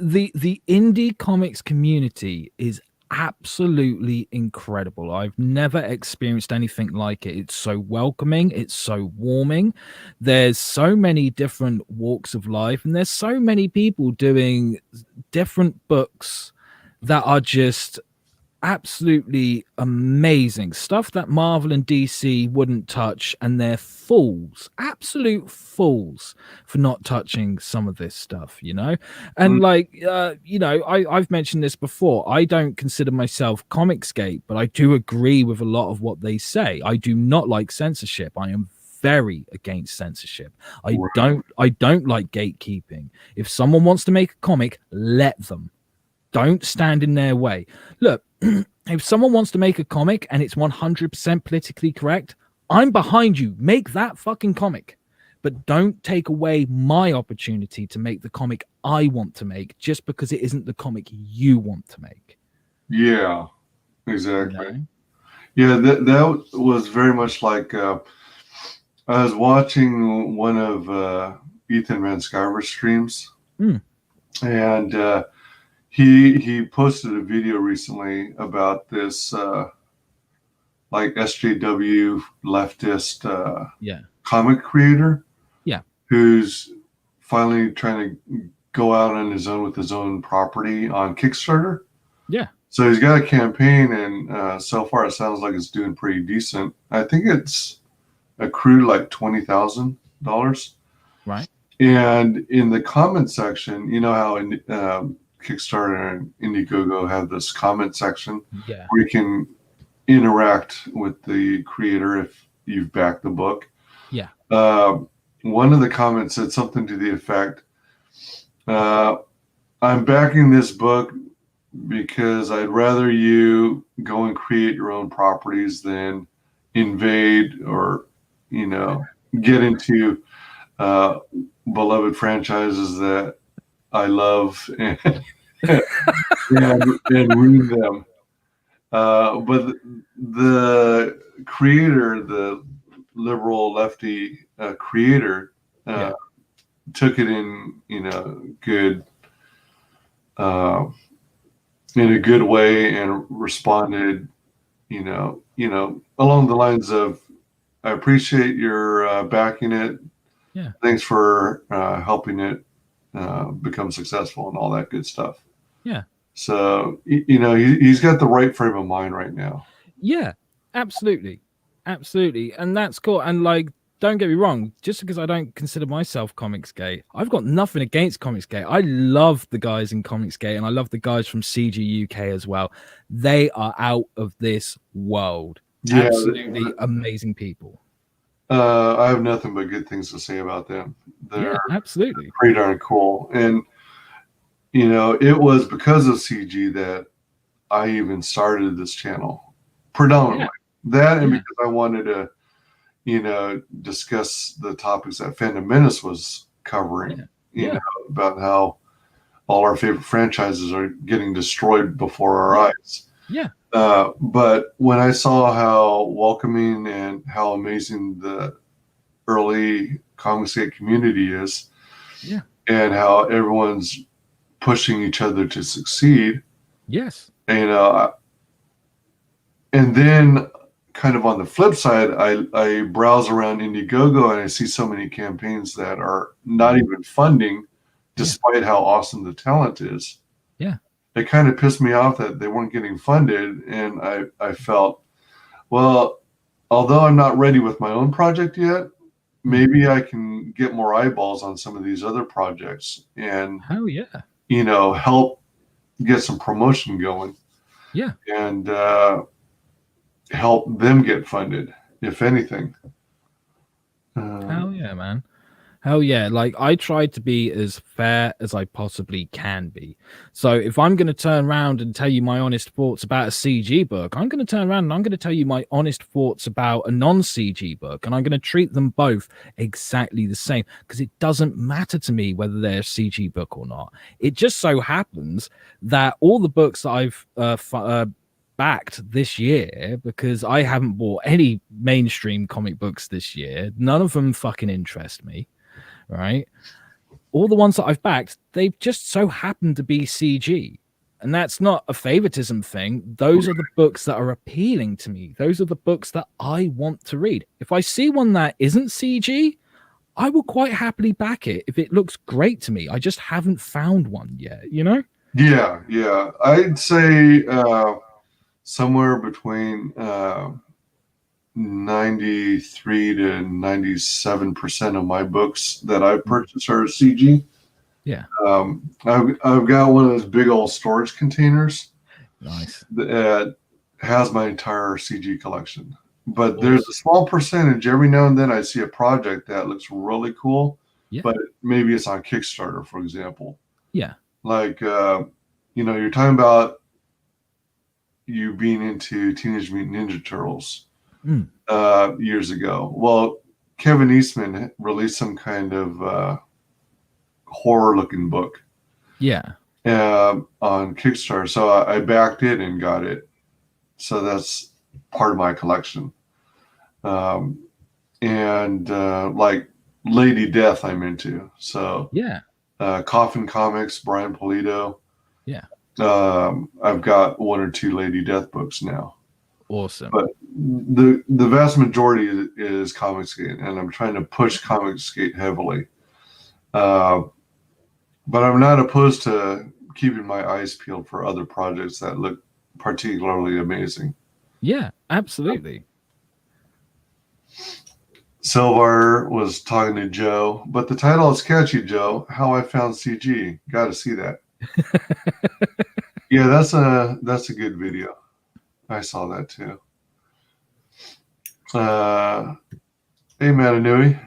The indie comics community is absolutely incredible. I've never experienced anything like it. It's so welcoming, it's so warming. There's so many different walks of life, and there's so many people doing different books that are just absolutely amazing stuff that Marvel and DC wouldn't touch, and they're fools, absolute fools, for not touching some of this stuff, you know. And like you know, I've mentioned this before, I don't consider myself ComicsGate, but I do agree with a lot of what they say. I do not like censorship. I am very against censorship. I don't like gatekeeping. If someone wants to make a comic, let them. Don't stand in their way. Look, if someone wants to make a comic and it's 100% politically correct, I'm behind you. Make that fucking comic. But don't take away my opportunity to make the comic I want to make just because it isn't the comic you want to make. Yeah, exactly. You know? Yeah, that was very much like I was watching one of Ethan Van Sciver's streams, and he posted a video recently about this like SJW leftist comic creator, who's finally trying to go out on his own with his own property on Kickstarter. So he's got a campaign, and so far it sounds like it's doing pretty decent. I think it's accrued like $20,000. Right. And in the comment section, you know how in Kickstarter and Indiegogo have this comment section where you can interact with the creator if you've backed the book. One of the comments said something to the effect, I'm backing this book because I'd rather you go and create your own properties than invade or, you know, get into beloved franchises that I love and read them. But the creator, the liberal lefty creator, took it in, you know, good in a good way and responded, you know, along the lines of, I appreciate your backing it. Thanks for helping it become successful and all that good stuff. So, you know, he's got the right frame of mind right now. Absolutely. And that's cool. And like, don't get me wrong, just because I don't consider myself ComicsGate, I've got nothing against ComicsGate. I love the guys in ComicsGate, and I love the guys from CG UK as well. They are out of this world. Absolutely amazing people. I have nothing but good things to say about them. They're absolutely pretty darn cool. And, you know, it was because of CG that I even started this channel. Predominantly. That and because I wanted to, you know, discuss the topics that Phantom Menace was covering, you know, about how all our favorite franchises are getting destroyed before our eyes. But when I saw how welcoming and how amazing the early ComicsGate community is, and how everyone's pushing each other to succeed, you know, and then kind of on the flip side, I browse around Indiegogo and I see so many campaigns that are not even funding, despite how awesome the talent is. It kind of pissed me off that they weren't getting funded, and I felt, well, although I'm not ready with my own project yet, maybe I can get more eyeballs on some of these other projects and you know, help get some promotion going. And help them get funded, if anything. Hell yeah, man. Hell yeah. Like, I try to be as fair as I possibly can be. So if I'm going to turn around and tell you my honest thoughts about a CG book, I'm going to turn around and I'm going to tell you my honest thoughts about a non-CG book, and I'm going to treat them both exactly the same, because it doesn't matter to me whether they're a CG book or not. It just so happens that all the books that I've backed this year, because I haven't bought any mainstream comic books this year, none of them fucking interest me, right? All the ones that I've backed, they've just so happened to be CG. And that's not a favoritism thing. Those are the books that are appealing to me. Those are the books that I want to read. If I see one that isn't CG, I will quite happily back it if it looks great to me. I just haven't found one yet, you know? Yeah, yeah. I'd say somewhere between 93 to 97% of my books that I purchase are CG. Yeah. I've got one of those big old storage containers. Nice. That has my entire CG collection. But there's a small percentage. Every now and then I see a project that looks really cool, but maybe it's on Kickstarter, for example. Yeah. Like, you're talking about you being into Teenage Mutant Ninja Turtles years ago. Well, Kevin Eastman released some kind of horror-looking book. Yeah. On Kickstarter. So I backed it and got it. So that's part of my collection. Like Lady Death I'm into. So yeah. Coffin Comics, Brian Pulido. Yeah. I've got 1 or 2 Lady Death books now. Awesome. But the vast majority is ComicsGate, and I'm trying to push ComicsGate heavily. But I'm not opposed to keeping my eyes peeled for other projects that look particularly amazing. Yeah, absolutely. Silvar was talking to Joe, but the title is catchy, Joe. How I Found CG. Got to see that. Yeah, that's a good video. I saw that too. Hey, Matanui.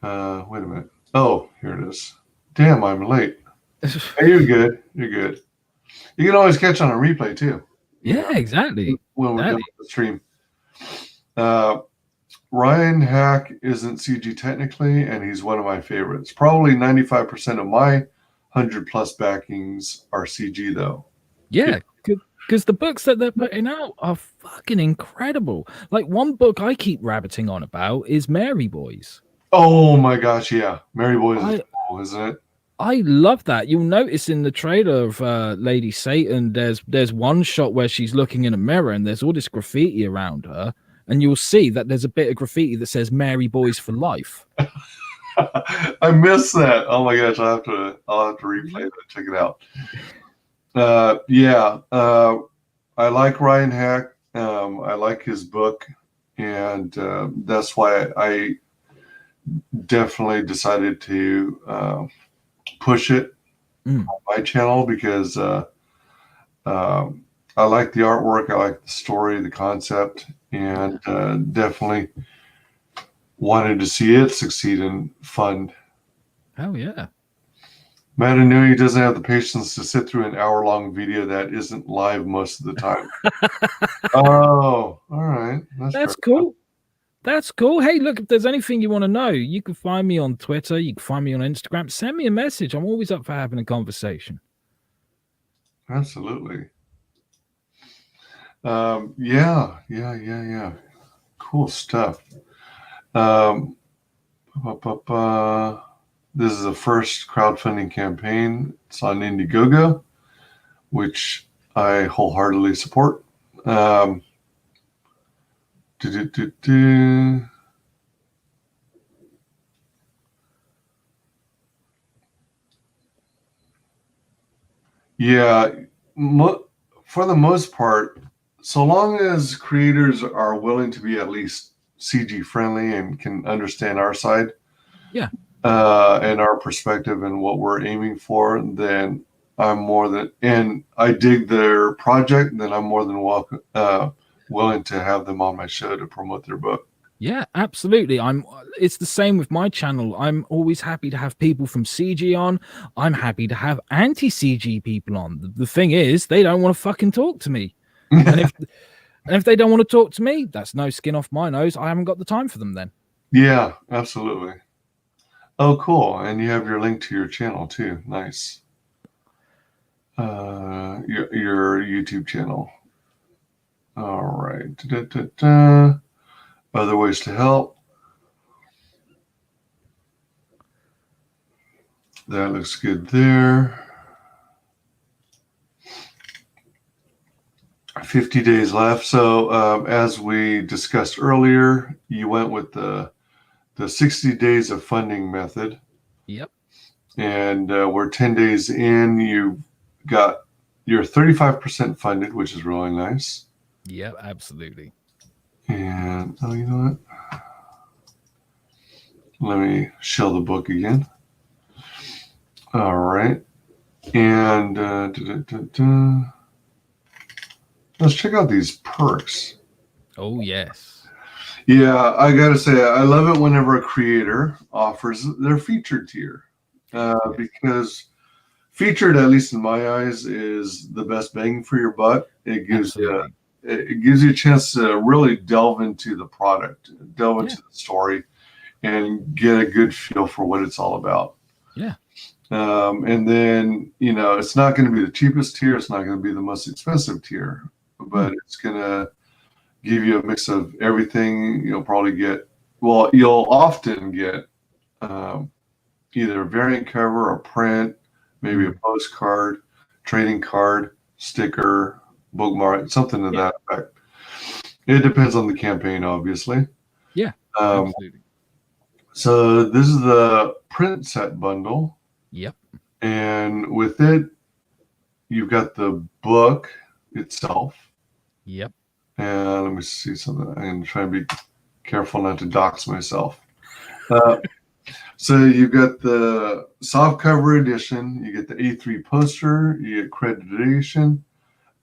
Wait a minute. Oh, here it is. Damn, I'm late. Hey, you're good. You're good. You can always catch on a replay too. Yeah, exactly. When we're done with the stream. Ryan Hack isn't CG technically, and he's one of my favorites. Probably 95% of my 100+ backings are CG though. Yeah, because the books that they're putting out are fucking incredible. Like one book I keep rabbiting on about is Mary Boys. Oh my gosh, yeah. Mary Boys is cool, isn't it? I love that. You'll notice in the trailer of Lady Satan, there's one shot where she's looking in a mirror and there's all this graffiti around her, and you'll see that there's a bit of graffiti that says Mary Boys for life. I missed that. Oh my gosh, I'll have to replay that. Check it out. I like Ryan Hack. I like his book, and that's why I definitely decided to push it on my channel, because I like the artwork, I like the story, the concept, and definitely wanted to see it succeed and fund. Oh yeah. Matanui doesn't have the patience to sit through an hour-long video that isn't live most of the time. Oh, all right. That's cool. That's cool. Hey, look, if there's anything you want to know, you can find me on Twitter. You can find me on Instagram. Send me a message. I'm always up for having a conversation. Absolutely. Yeah. Cool stuff. This is the first crowdfunding campaign. It's on Indiegogo, which I wholeheartedly support. Yeah, for the most part, so long as creators are willing to be at least CG friendly and can understand our side, and our perspective and what we're aiming for, then I'm more than, and I dig their project, then I'm more than welcome, willing to have them on my show to promote their book. Yeah, absolutely. It's the same with my channel. I'm always happy to have people from CG on. I'm happy to have anti-CG people on. The thing is, they don't want to fucking talk to me. And if they don't want to talk to me, that's no skin off my nose. I haven't got the time for them then. Yeah, absolutely. Oh, cool. And you have your link to your channel too. Nice. Your YouTube channel. All right. Other ways to help. That looks good there. 50 days left. So as we discussed earlier, you went with the 60 days of funding method. Yep. And we're 10 days in. You've got your 35% funded, which is really nice. Yep, absolutely. And oh, you know what? Let me show the book again. All right. And let's check out these perks. Oh, yes. Yeah, I got to say, I love it whenever a creator offers their featured tier. Because featured, at least in my eyes, is the best bang for your buck. It gives you a chance to really delve into the product, delve into the story, and get a good feel for what it's all about. Yeah. And then, it's not going to be the cheapest tier. It's not going to be the most expensive tier, but it's going to give you a mix of everything. You'll often get either a variant cover, a print, maybe a postcard, trading card, sticker, bookmark, something to that effect. It depends on the campaign, obviously. Yeah, absolutely. So this is the print set bundle. Yep. And with it, you've got the book itself. Yep. And let me see something. I'm going to try and be careful not to dox myself. So you've got the soft cover edition. You get the A3 poster. You get accreditation.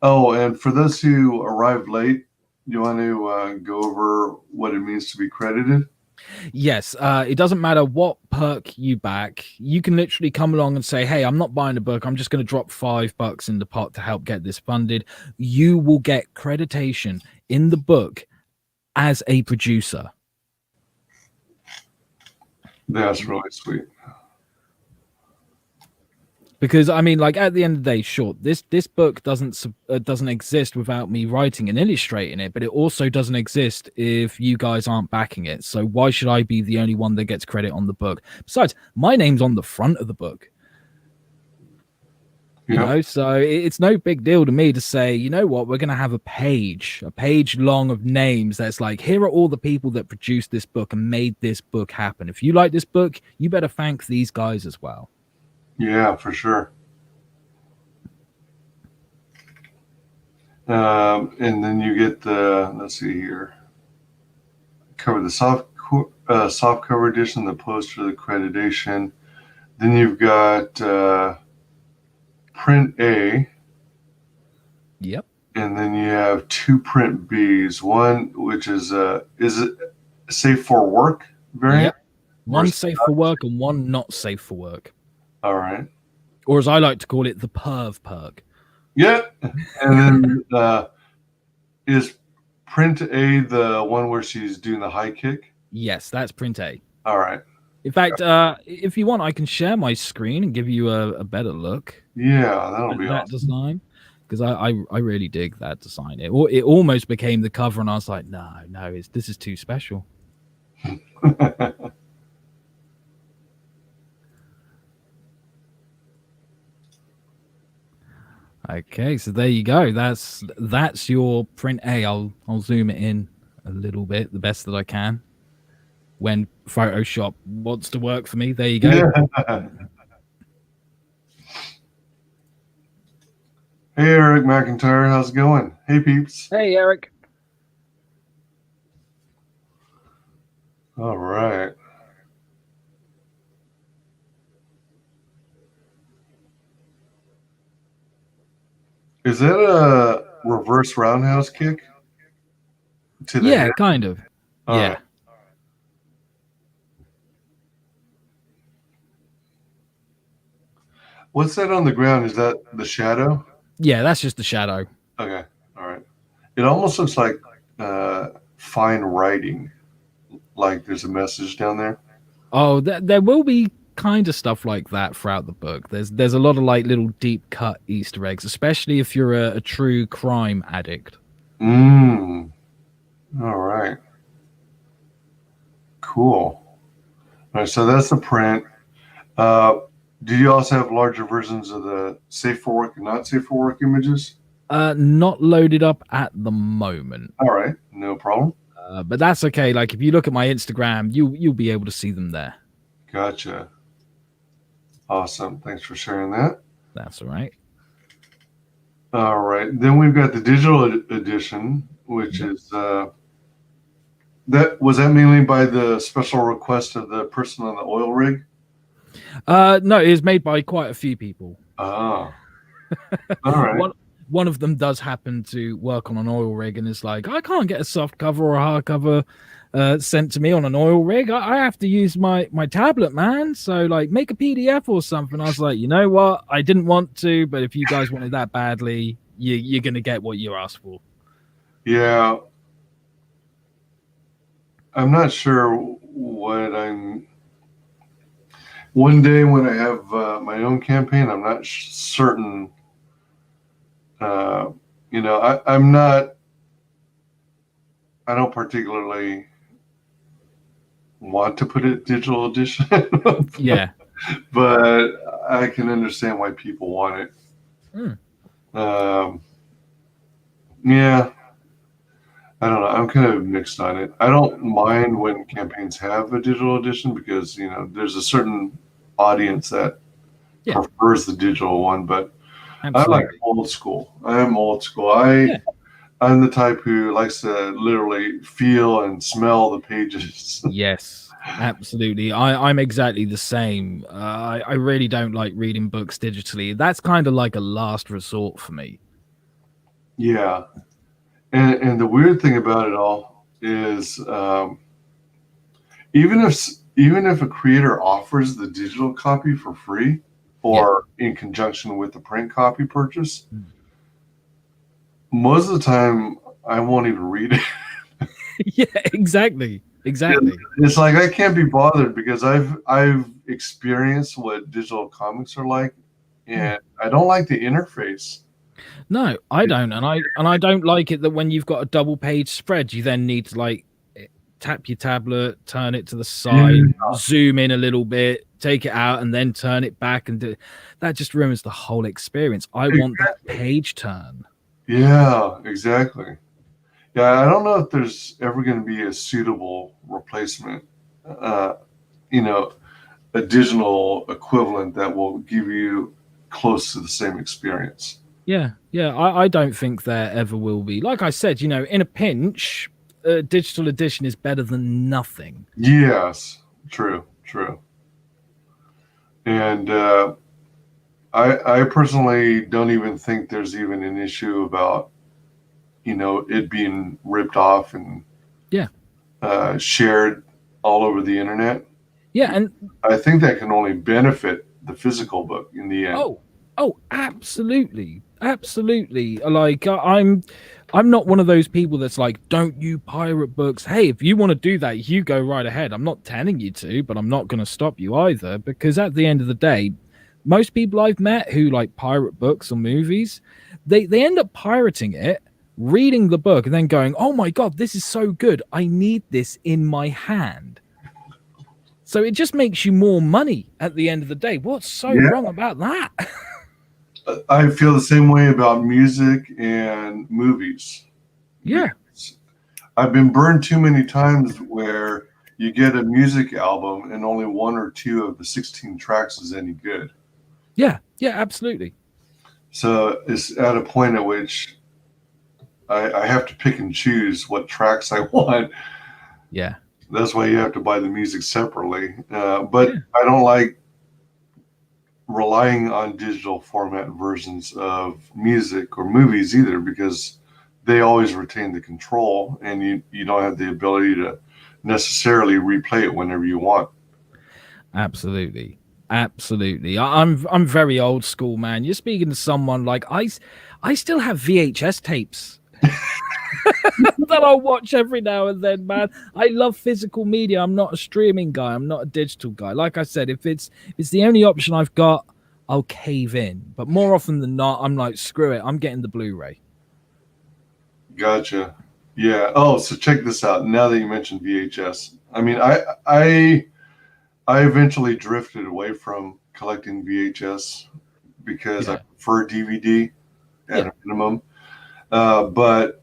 Oh, and for those who arrived late, you want to go over what it means to be credited? Yes, it doesn't matter what perk you back. You can literally come along and say, hey, I'm not buying a book. I'm just going to drop $5 in the pot to help get this funded. You will get creditation in the book as a producer. That's really sweet. Because I mean, like at the end of the day, sure, this book doesn't exist without me writing and illustrating it, but it also doesn't exist if you guys aren't backing it. So why should I be the only one that gets credit on the book? Besides, my name's on the front of the book. You know, so it's no big deal to me to say, you know what, we're going to have a page long of names that's like, here are all the people that produced this book and made this book happen. If you like this book, you better thank these guys as well. Yeah, for sure. And then you get the, let's see here, cover the soft cover edition, the poster, the accreditation. Then you've got print A. Yep. And then you have 2 print Bs. One, which is it safe for work variant? Yep. One safe for work and one not safe for work. All right. Or as I like to call it, the perv perk. Yeah. And then is print A the one where she's doing the high kick? Yes, that's print A. All right. In fact, if you want, I can share my screen and give you a better look. Yeah, that'll be that awesome. design, because I really dig that design. It almost became the cover, and I was like, no, this is too special. Okay, so there you go. That's your print A. I'll zoom it in a little bit, the best that I can. When Photoshop wants to work for me, there you go. Yeah. Hey, Eric McIntyre, how's it going? Hey, peeps. Hey, Eric. All right. Is that a reverse roundhouse kick? To the head? Kind of. Yeah. Right. What's that on the ground? Is that the shadow? Yeah, that's just the shadow. Okay. All right. It almost looks like fine writing, like there's a message down there. Oh, there will be kind of stuff like that throughout the book. There's a lot of like little deep cut Easter eggs, especially if you're a true crime addict. All right. Cool. All right, so that's the print. Do you also have larger versions of the safe for work and not safe for work images? Not loaded up at the moment. All right, no problem. But that's okay. Like if you look at my Instagram, you'll be able to see them there. Gotcha. Awesome. Thanks for sharing that. That's all right. All right. Then we've got the digital edition, which is that mainly by the special request of the person on the oil rig? No, it was made by quite a few people. Ah. All right. One of them does happen to work on an oil rig and is like, I can't get a soft cover or a hard cover sent to me on an oil rig. I have to use my tablet, man. So like make a PDF or something. I was like, you know what? I didn't want to, but if you guys wanted that badly, you're going to get what you asked for. Yeah. I'm not sure what I'm... One day when I have my own campaign, I'm not certain... I don't particularly want to put it digital edition. Yeah. But I can understand why people want it. Yeah. I don't know. I'm kind of mixed on it. I don't mind when campaigns have a digital edition because, there's a certain audience that prefers the digital one, but Absolutely. I like old school. I'm old school. I'm the type who likes to literally feel and smell the pages. Yes, absolutely. I'm exactly the same. I really don't like reading books digitally. That's kind of like a last resort for me. Yeah. And the weird thing about it all is even if a creator offers the digital copy for free or in conjunction with the print copy purchase, most of the time I won't even read it. Yeah, exactly. It's like I can't be bothered because I've experienced what digital comics are like, and I don't like the interface. No, I don't, and I don't like it that when you've got a double page spread, you then need to like tap your tablet, turn it to the side, zoom in a little bit, take it out, and then turn it back, and that just ruins the whole experience. I want that page turn. Yeah, exactly. Yeah, I don't know if there's ever going to be a suitable replacement, a digital equivalent that will give you close to the same experience. Yeah, I don't think there ever will be. Like I said, in a pinch, a digital edition is better than nothing. Yes, true. And I personally don't even think there's even an issue about, it being ripped off and shared all over the internet. Yeah, and I think that can only benefit the physical book in the end. Oh, absolutely. Like I'm not one of those people that's like, don't you pirate books. Hey, if you want to do that, you go right ahead. I'm not telling you to, but I'm not going to stop you either, because at the end of the day, most people I've met who like pirate books or movies, they end up pirating it, reading the book, and then going, oh my God, this is so good. I need this in my hand. So it just makes you more money at the end of the day. What's so wrong about that? I feel the same way about music and movies. Yeah. I've been burned too many times where you get a music album and only one or two of the 16 tracks is any good. Yeah, absolutely. So it's at a point at which I have to pick and choose what tracks I want. Yeah. That's why you have to buy the music separately. But I don't like relying on digital format versions of music or movies either, because they always retain the control and you don't have the ability to necessarily replay it whenever you want. Absolutely. I'm very old school, man. You're speaking to someone like I still have VHS tapes that I'll watch every now and then, man. I love physical media. I'm not a streaming guy. I'm not a digital guy. Like I said, if it's the only option I've got, I'll cave in. But more often than not, I'm like, screw it. I'm getting the Blu-ray. Gotcha. Yeah. Oh, so check this out. Now that you mentioned VHS, I mean, I eventually drifted away from collecting VHS because I prefer DVD at a minimum. But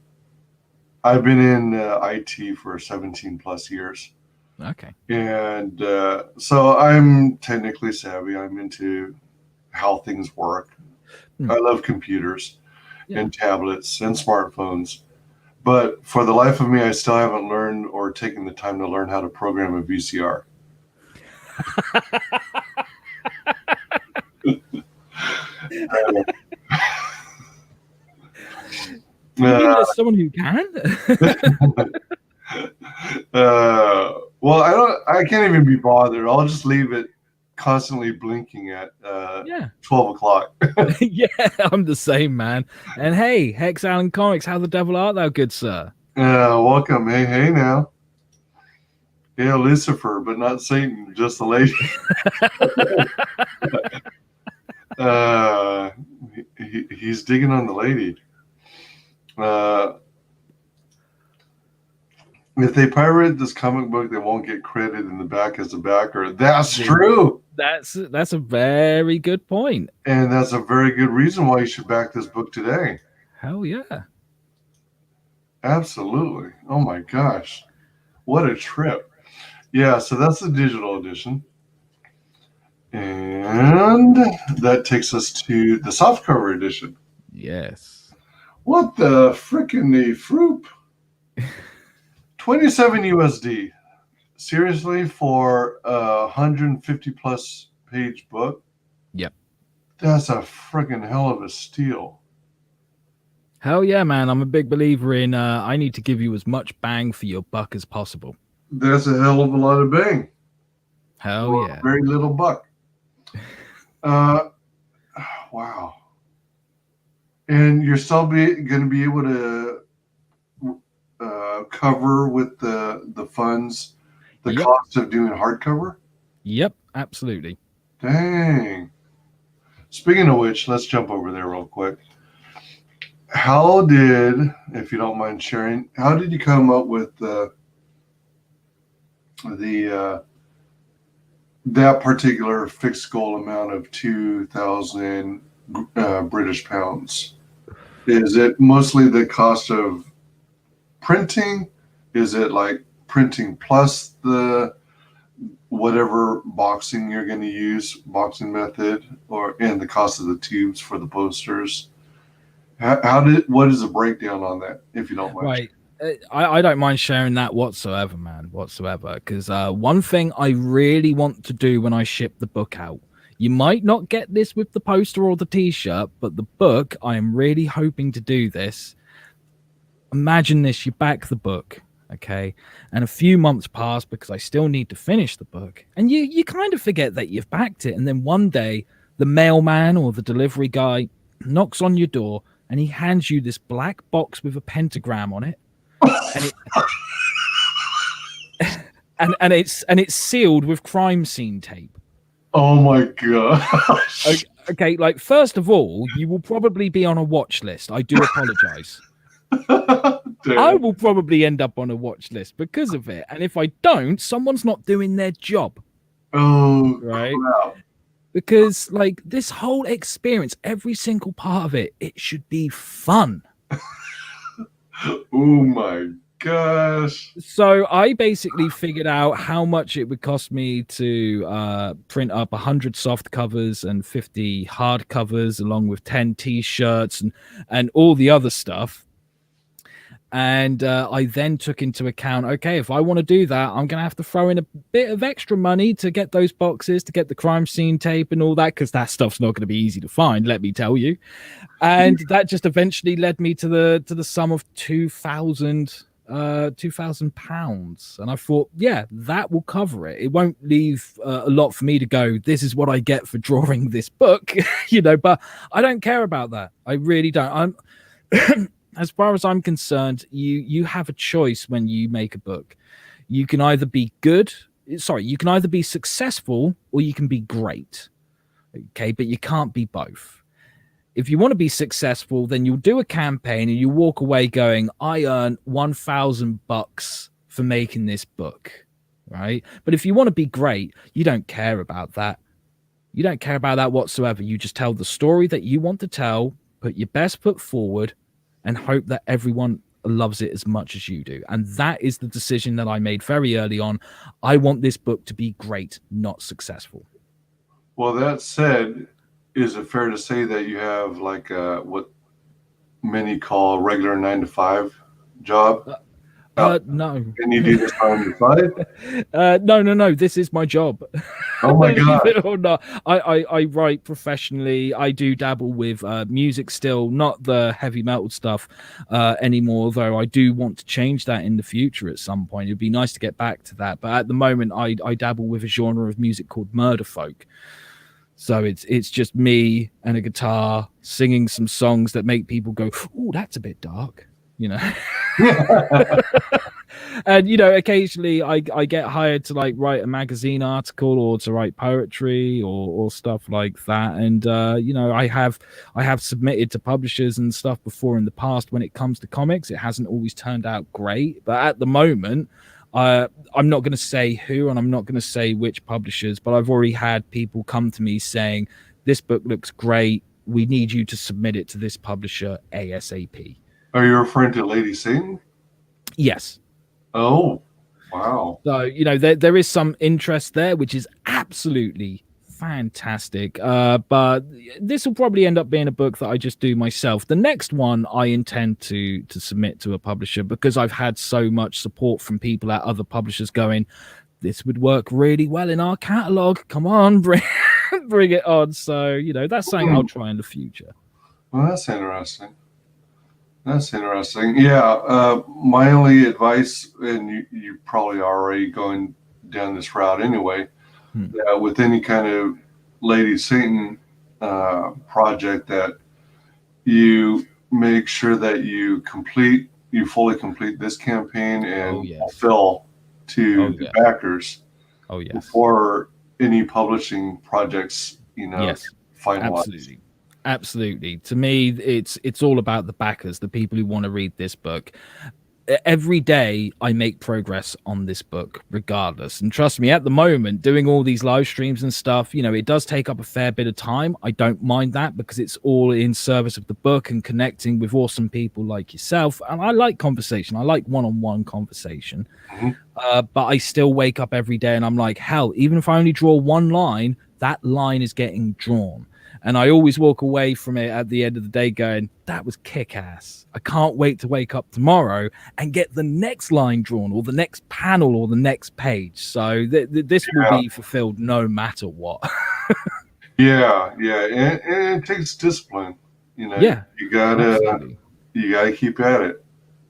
I've been in IT for 17 plus years. Okay. And so I'm technically savvy. I'm into how things work. I love computers and tablets and smartphones. But for the life of me, I still haven't learned or taken the time to learn how to program a VCR. You mean there's someone who can? Well, I can't even be bothered. I'll just leave it constantly blinking at 12 o'clock. Yeah, I'm the same, man. And hey, Hex Allen Comics, how the devil art thou, good sir? Welcome. Hey now. Yeah, Lucifer, but not Satan, just the lady. He's digging on the lady. If they pirate this comic book, they won't get credit in the back as a backer. That's true. That's a very good point. And that's a very good reason why you should back this book today. Hell yeah. Absolutely. Oh my gosh. What a trip. Yeah, so that's the digital edition. And that takes us to the softcover edition. Yes. What the frickin' the fruit? 27 USD. Seriously, for a 150 plus page book? Yep. That's a frickin' hell of a steal. Hell yeah, man. I'm a big believer in I need to give you as much bang for your buck as possible. That's a hell of a lot of bang. Hell yeah. Very little buck. Wow. And you're still going to be able to cover with the funds the cost of doing hardcover? Yep, absolutely. Dang. Speaking of which, let's jump over there real quick. How did, if you don't mind sharing, how did you come up with that particular fixed goal amount of 2,000 British pounds? Is it mostly the cost of printing? Is it like printing plus the whatever boxing you're going to use, boxing method, and the cost of the tubes for the posters? What is the breakdown on that, if you don't mind? Right. I don't mind sharing that whatsoever, man, whatsoever. Because one thing I really want to do when I ship the book out, you might not get this with the poster or the t-shirt, but the book, I am really hoping to do this. Imagine this, you back the book, okay? And a few months pass because I still need to finish the book. And you kind of forget that you've backed it. And then one day, the mailman or the delivery guy knocks on your door and he hands you this black box with a pentagram on it. And it's sealed with crime scene tape. Oh my gosh. Okay, like, first of all, you will probably be on a watch list. I do apologize. I will probably end up on a watch list because of it. And if I don't, someone's not doing their job. Oh, right. Crap. Because, like, this whole experience, every single part of it, it should be fun. Oh my gosh. So I basically figured out how much it would cost me to print up 100 soft covers and 50 hard covers, along with 10 t-shirts and all the other stuff. And I then took into account, okay, if I want to do that, I'm going to have to throw in a bit of extra money to get those boxes, to get the crime scene tape and all that, because that stuff's not going to be easy to find, let me tell you. And that just eventually led me to the sum of £2,000. £2,000, and I thought, yeah, that will cover it. It won't leave a lot for me to go, this is what I get for drawing this book, you know, but I don't care about that. I really don't. As far as I'm concerned, you have a choice when you make a book. You can either be you can either be successful or you can be great. Okay, but you can't be both. If you want to be successful, then you'll do a campaign and you walk away going, I earned $1,000 for making this book, right? But if you want to be great, you don't care about that. You don't care about that whatsoever. You just tell the story that you want to tell, put your best foot forward, and hope that everyone loves it as much as you do. And that is the decision that I made very early on. I want this book to be great, not successful. Well, that said, is it fair to say that you have like what many call a regular 9-to-5 job? No. And you do this on the side? No. This is my job. Oh my God. Believe it or not, I write professionally. I do dabble with music still, not the heavy metal stuff anymore, though I do want to change that in the future at some point. It'd be nice to get back to that. But at the moment, I dabble with a genre of music called murder folk. So it's just me and a guitar singing some songs that make people go, "Oh, that's a bit dark," you know. And you know, occasionally I get hired to like write a magazine article or to write poetry or stuff like that. And you know, I have submitted to publishers and stuff before in the past. When it comes to comics, it hasn't always turned out great, but at the moment, I'm not going to say who and I'm not going to say which publishers, but I've already had people come to me saying, "This book looks great. We need you to submit it to this publisher ASAP." Are you referring to Lady Satan? Yes. Oh, wow. So, you know, there is some interest there, which is absolutely fantastic. But this will probably end up being a book that I just do myself. The next one I intend to submit to a publisher because I've had so much support from people at other publishers going, "This would work really well in our catalog. Come on, bring it on." So, you know, that's something I'll try in the future. Well, that's interesting. That's interesting. Yeah. My only advice, and you probably are already going down this route anyway, with any kind of Lady Satan project, that you make sure that you fully complete this campaign and fulfill to the backers before any publishing projects, you know, finalized. Absolutely. To me, it's all about the backers, the people who want to read this book. Every day I make progress on this book regardless. And trust me, at the moment, doing all these live streams and stuff, you know, it does take up a fair bit of time. I don't mind that because it's all in service of the book and connecting with awesome people like yourself. And I like conversation. I like one-on-one conversation. But I still wake up every day and I'm like, hell, even if I only draw one line, that line is getting drawn. And I always walk away from it at the end of the day going, that was kick-ass. I can't wait to wake up tomorrow and get the next line drawn or the next panel or the next page. So this will be fulfilled no matter what. Yeah. And it takes discipline. You know, you gotta keep at it.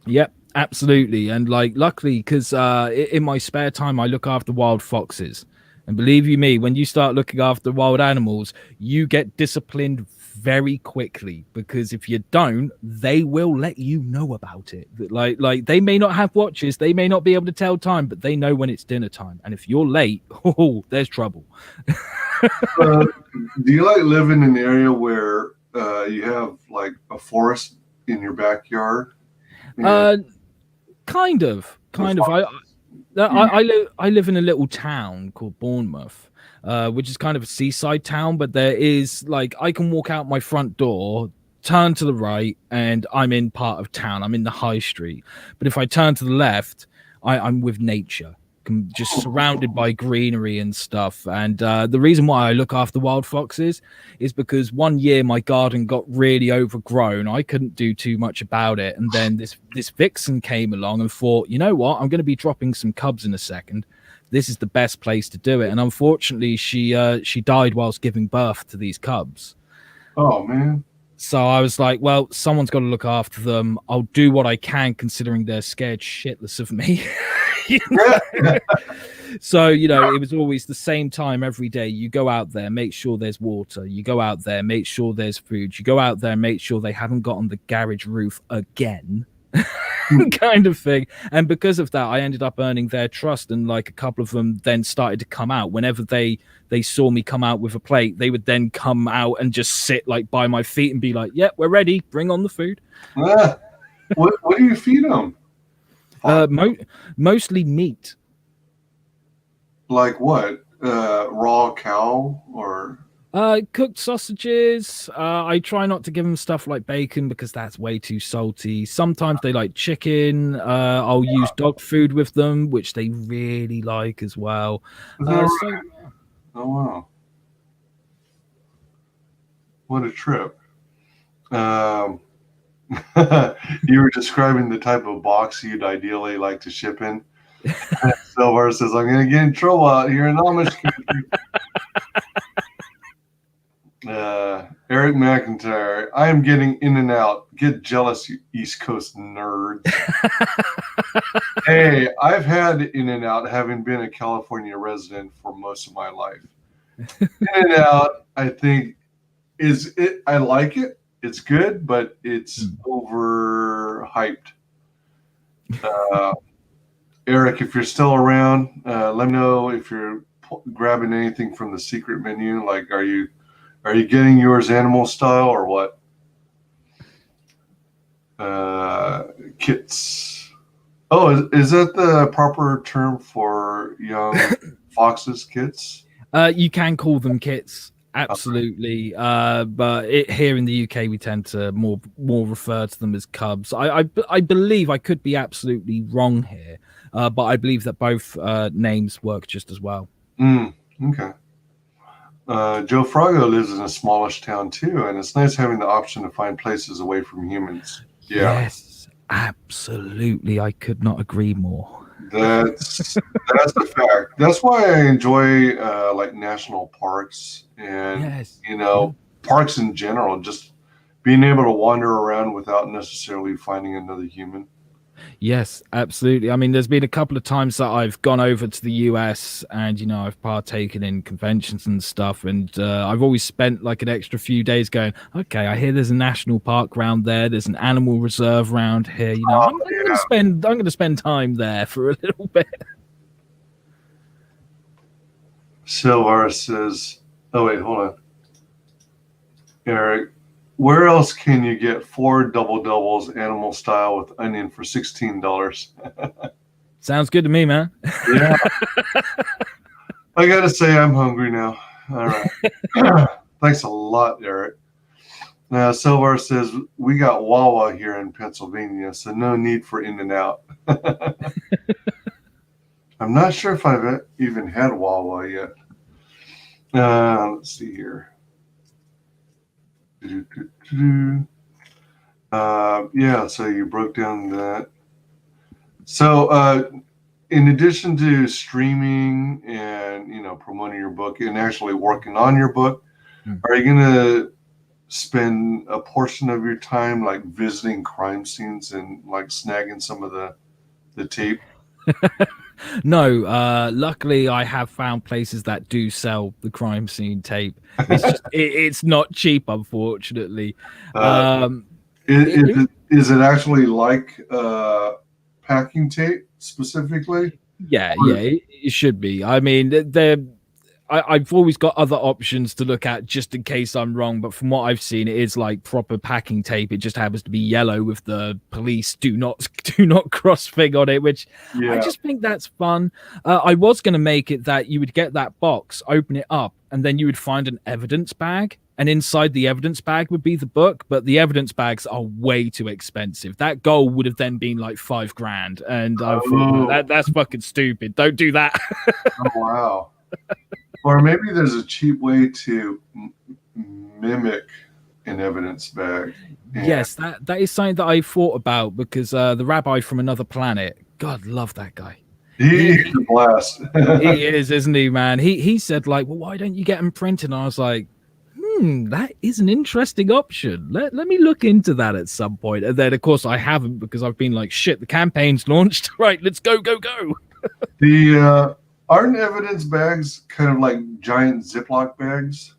Yep, absolutely. And like, luckily, because in my spare time, I look after wild foxes. And believe you me, when you start looking after wild animals, you get disciplined very quickly, because if you don't, they will let you know about it. Like they may not have watches, they may not be able to tell time, but they know when it's dinner time. And if you're late, there's trouble. Do you like live in an area where you have like a forest in your backyard? Kind of. I live in a little town called Bournemouth, which is kind of a seaside town, but there is like, I can walk out my front door, turn to the right, and I'm in part of town. I'm in the high street. But if I turn to the left, I'm with nature. I'm just surrounded by greenery and stuff. And the reason why I look after wild foxes is because one year my garden got really overgrown. I couldn't do too much about it. And then this vixen came along and thought, you know what? I'm going to be dropping some cubs in a second. This is the best place to do it. And unfortunately, she died whilst giving birth to these cubs. Oh, man. So I was like, well, someone's got to look after them. I'll do what I can, considering they're scared shitless of me. So, you know, it was always the same time every day. You go out there, make sure there's water. You go out there, make sure there's food. You go out there, make sure they haven't got on the garage roof again. Kind of thing. And because of that, I ended up earning their trust, and like a couple of them then started to come out. Whenever they saw me come out with a plate, they would then come out and just sit like by my feet and be like, yep, we're ready, bring on the food. What do you feed them? Mostly meat. Like what? Raw cow or Cooked sausages. I try not to give them stuff like bacon because that's way too salty. Sometimes they like chicken. I'll use dog food with them, which they really like as well. Is that So right? Oh, wow. What a trip. You were describing the type of box you'd ideally like to ship in. Silver says, I'm going to get in trouble out here in Amish country. Eric McIntyre, I am getting in and out. Get jealous, you East Coast nerds. Hey, I've had in and out having been a California resident for most of my life. In and out, I think, I like it. It's good, but it's overhyped. Eric, if you're still around, let me know if you're grabbing anything from the secret menu. Like, are you getting yours animal style or what? Kits. Oh, is that the proper term for young foxes? Kits? You can call them kits. Absolutely, but here in the UK we tend to more refer to them as cubs. I believe, I could be absolutely wrong here, but I believe that both names work just as well. Okay. Joe Frago lives in a smallish town too, and it's nice having the option to find places away from humans. Yeah. Yes, absolutely. I could not agree more. That's a fact. That's why I enjoy like national parks and parks in general. Just being able to wander around without necessarily finding another human. Yes, absolutely. I mean, there's been a couple of times that I've gone over to the US and, I've partaken in conventions and stuff. And I've always spent like an extra few days going, okay, I hear there's a national park around there. There's an animal reserve around here. I'm going to spend time there for a little bit. Silvar says, oh, wait, hold on. Eric, where else can you get 4 double doubles animal style with onion for $16? Sounds good to me, man. Yeah. I got to say, I'm hungry now. All right. Thanks a lot, Eric. Silvar says, we got Wawa here in Pennsylvania, so no need for In-N-Out. I'm not sure if I've even had Wawa yet. Let's see here. Yeah, so you broke down that. So in addition to streaming and promoting your book and actually working on your book, are you going to spend a portion of your time like visiting crime scenes and like snagging some of the tape? No, luckily I have found places that do sell the crime scene tape. It's just it's not cheap, unfortunately. Is it actually like packing tape specifically? Yeah, it should be. I mean, I've always got other options to look at just in case I'm wrong, but from what I've seen, it is like proper packing tape. It just happens to be yellow with the police do not cross thing on it, which I just think that's fun. I was going to make it that you would get that box, open it up, and then you would find an evidence bag, and inside the evidence bag would be the book, but the evidence bags are way too expensive. That goal would have then been like $5,000, and I thought that's fucking stupid. Don't do that. Oh, wow. Or maybe there's a cheap way to mimic an evidence bag. Yes, that is something that I thought about because the rabbi from another planet, God, love that guy. He's a blast. He is, isn't he, man? He said like, well, why don't you get them printed? And I was like, that is an interesting option. Let me look into that at some point. And then, of course, I haven't because I've been like, shit, the campaign's launched. Right, let's go. Aren't evidence bags kind of like giant Ziploc bags?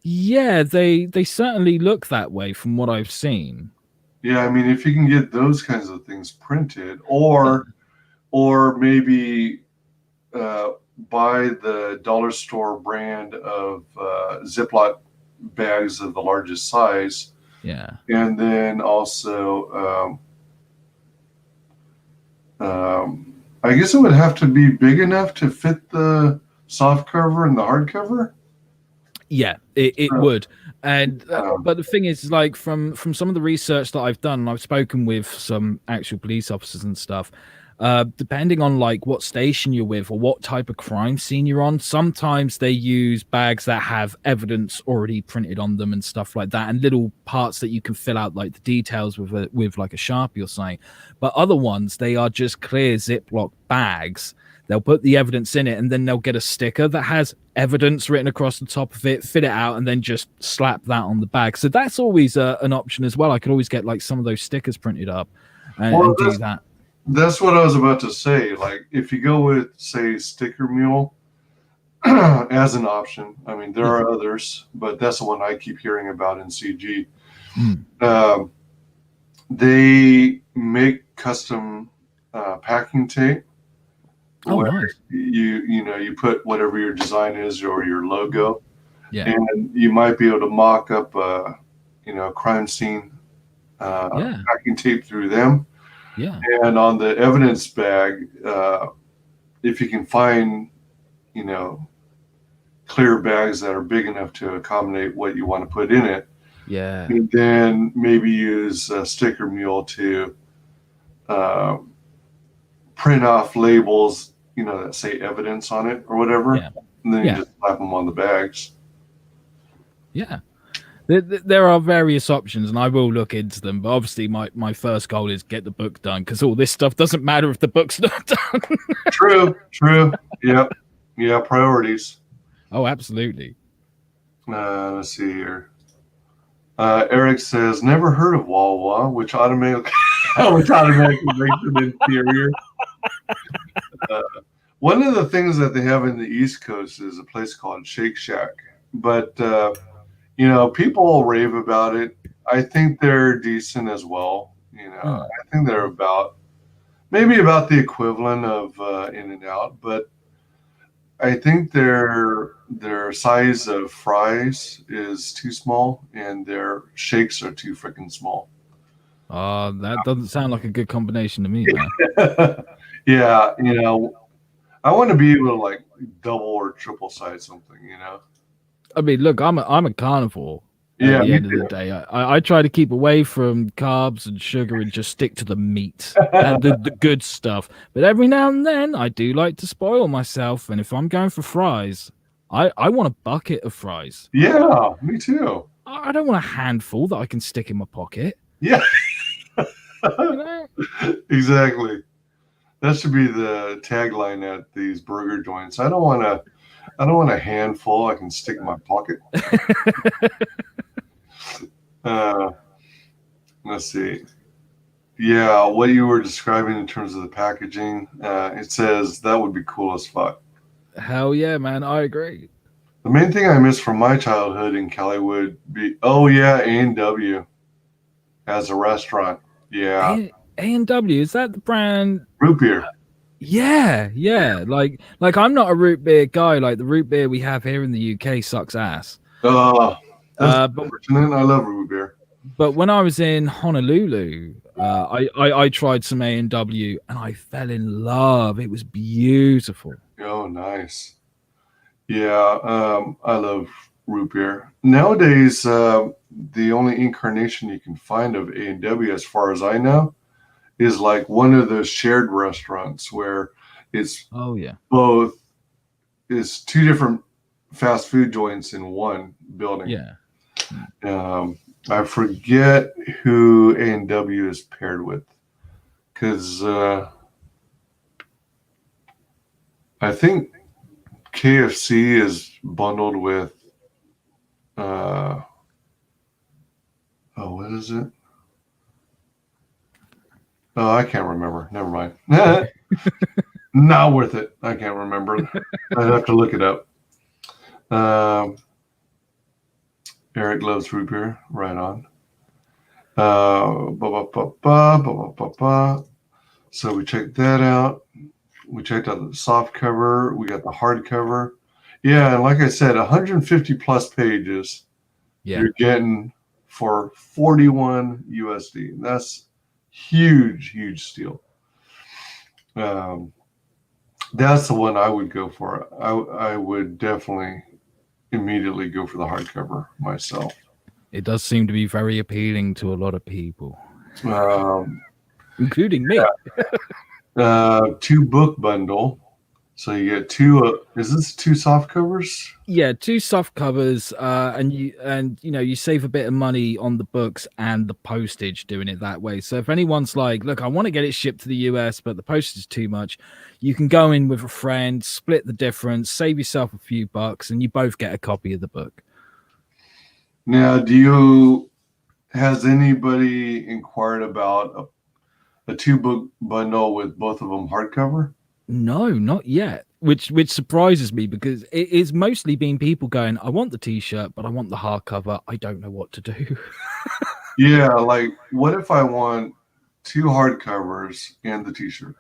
Yeah, they certainly look that way from what I've seen. Yeah, I mean, if you can get those kinds of things printed, or maybe buy the dollar store brand of Ziploc bags of the largest size. Yeah, and then also, I guess it would have to be big enough to fit the soft cover and the hard cover. Yeah, it Uh, would. And um, but the thing is, like from some of the research that I've done, and I've spoken with some actual police officers and stuff. Depending on like what station you're with or what type of crime scene you're on, sometimes they use bags that have evidence already printed on them and stuff like that, and little parts that you can fill out like the details with like a Sharpie or something. But other ones, they are just clear Ziploc bags. They'll put the evidence in it, and then they'll get a sticker that has evidence written across the top of it, fit it out, and then just slap that on the bag. So that's always an option as well. I could always get like some of those stickers printed up and do that. That's what I was about to say. Like, if you go with, say, Sticker Mule as an option, I mean, there are others, but that's the one I keep hearing about in CG. They make custom packing tape. Oh, nice. You put whatever your design is or your logo, Yeah. and you might be able to mock up a crime scene packing tape through them. Yeah. And on the evidence bag, if you can find, clear bags that are big enough to accommodate what you want to put in it, Yeah. and then maybe use a Sticker Mule to print off labels, that say evidence on it or whatever. Yeah. And then you just slap them on the bags. Yeah. There are various options, and I will look into them. But obviously, my first goal is get the book done, because all this stuff doesn't matter if the book's not done. True. Yep. Yeah, priorities. Oh, absolutely. Let's see here. Eric says, never heard of Wawa, which automatically makes an inferior. One of the things that they have in the East Coast is a place called Shake Shack. But, people rave about it. I think they're decent as well. I think they're maybe about the equivalent of In-N-Out, but I think their size of fries is too small and their shakes are too freaking small. That doesn't sound like a good combination to me, man. Yeah, I want to be able to like double or triple size something, I mean, look, I'm a carnivore. Yeah, At the end of the day, I try to keep away from carbs and sugar and just stick to the meat and the good stuff. But every now and then, I do like to spoil myself. And if I'm going for fries, I want a bucket of fries. Yeah, me too. I don't want a handful that I can stick in my pocket. Yeah, exactly. That should be the tagline at these burger joints. I don't want a handful I can stick in my pocket. Let's see. Yeah, what you were describing in terms of the packaging, it says that would be cool as fuck. Hell yeah, man. I agree. The main thing I miss from my childhood in Cali would be, A&W as a restaurant. Yeah. A&W, is that the brand? Root beer. Yeah. Like I'm not a root beer guy. Like the root beer we have here in the UK sucks ass. That's But I love root beer. But when I was in Honolulu, I tried some A&W and I fell in love. It was beautiful. Oh, nice. Yeah, I love root beer. Nowadays, the only incarnation you can find of A&W, as far as I know, is like one of those shared restaurants where it's both. It's two different fast food joints in one building. Yeah. I forget who A&W is paired with, because I think KFC is bundled with what is it? Oh, I can't remember. Never mind. Not worth it. I can't remember. I'd have to look it up. Eric loves root beer. Right on. So we checked that out. We checked out the soft cover. We got the hard cover. Yeah, and like I said, 150 plus pages you're getting for 41 USD. That's huge steal. That's the one I would go for. I would definitely immediately go for the hardcover myself. It does seem to be very appealing to a lot of people, Um, including me. 2-book bundle. So you get two. Is this 2 soft covers? Yeah, 2 soft covers, and you save a bit of money on the books and the postage doing it that way. So if anyone's like, look, I want to get it shipped to the US, but the postage is too much, you can go in with a friend, split the difference, save yourself a few bucks, and you both get a copy of the book. Now, has anybody inquired about a 2-book bundle with both of them hardcover? No, not yet. Which surprises me, because it is mostly been people going, I want the t-shirt, but I want the hardcover. I don't know what to do. Yeah, like what if I want 2 hardcovers and the t-shirt?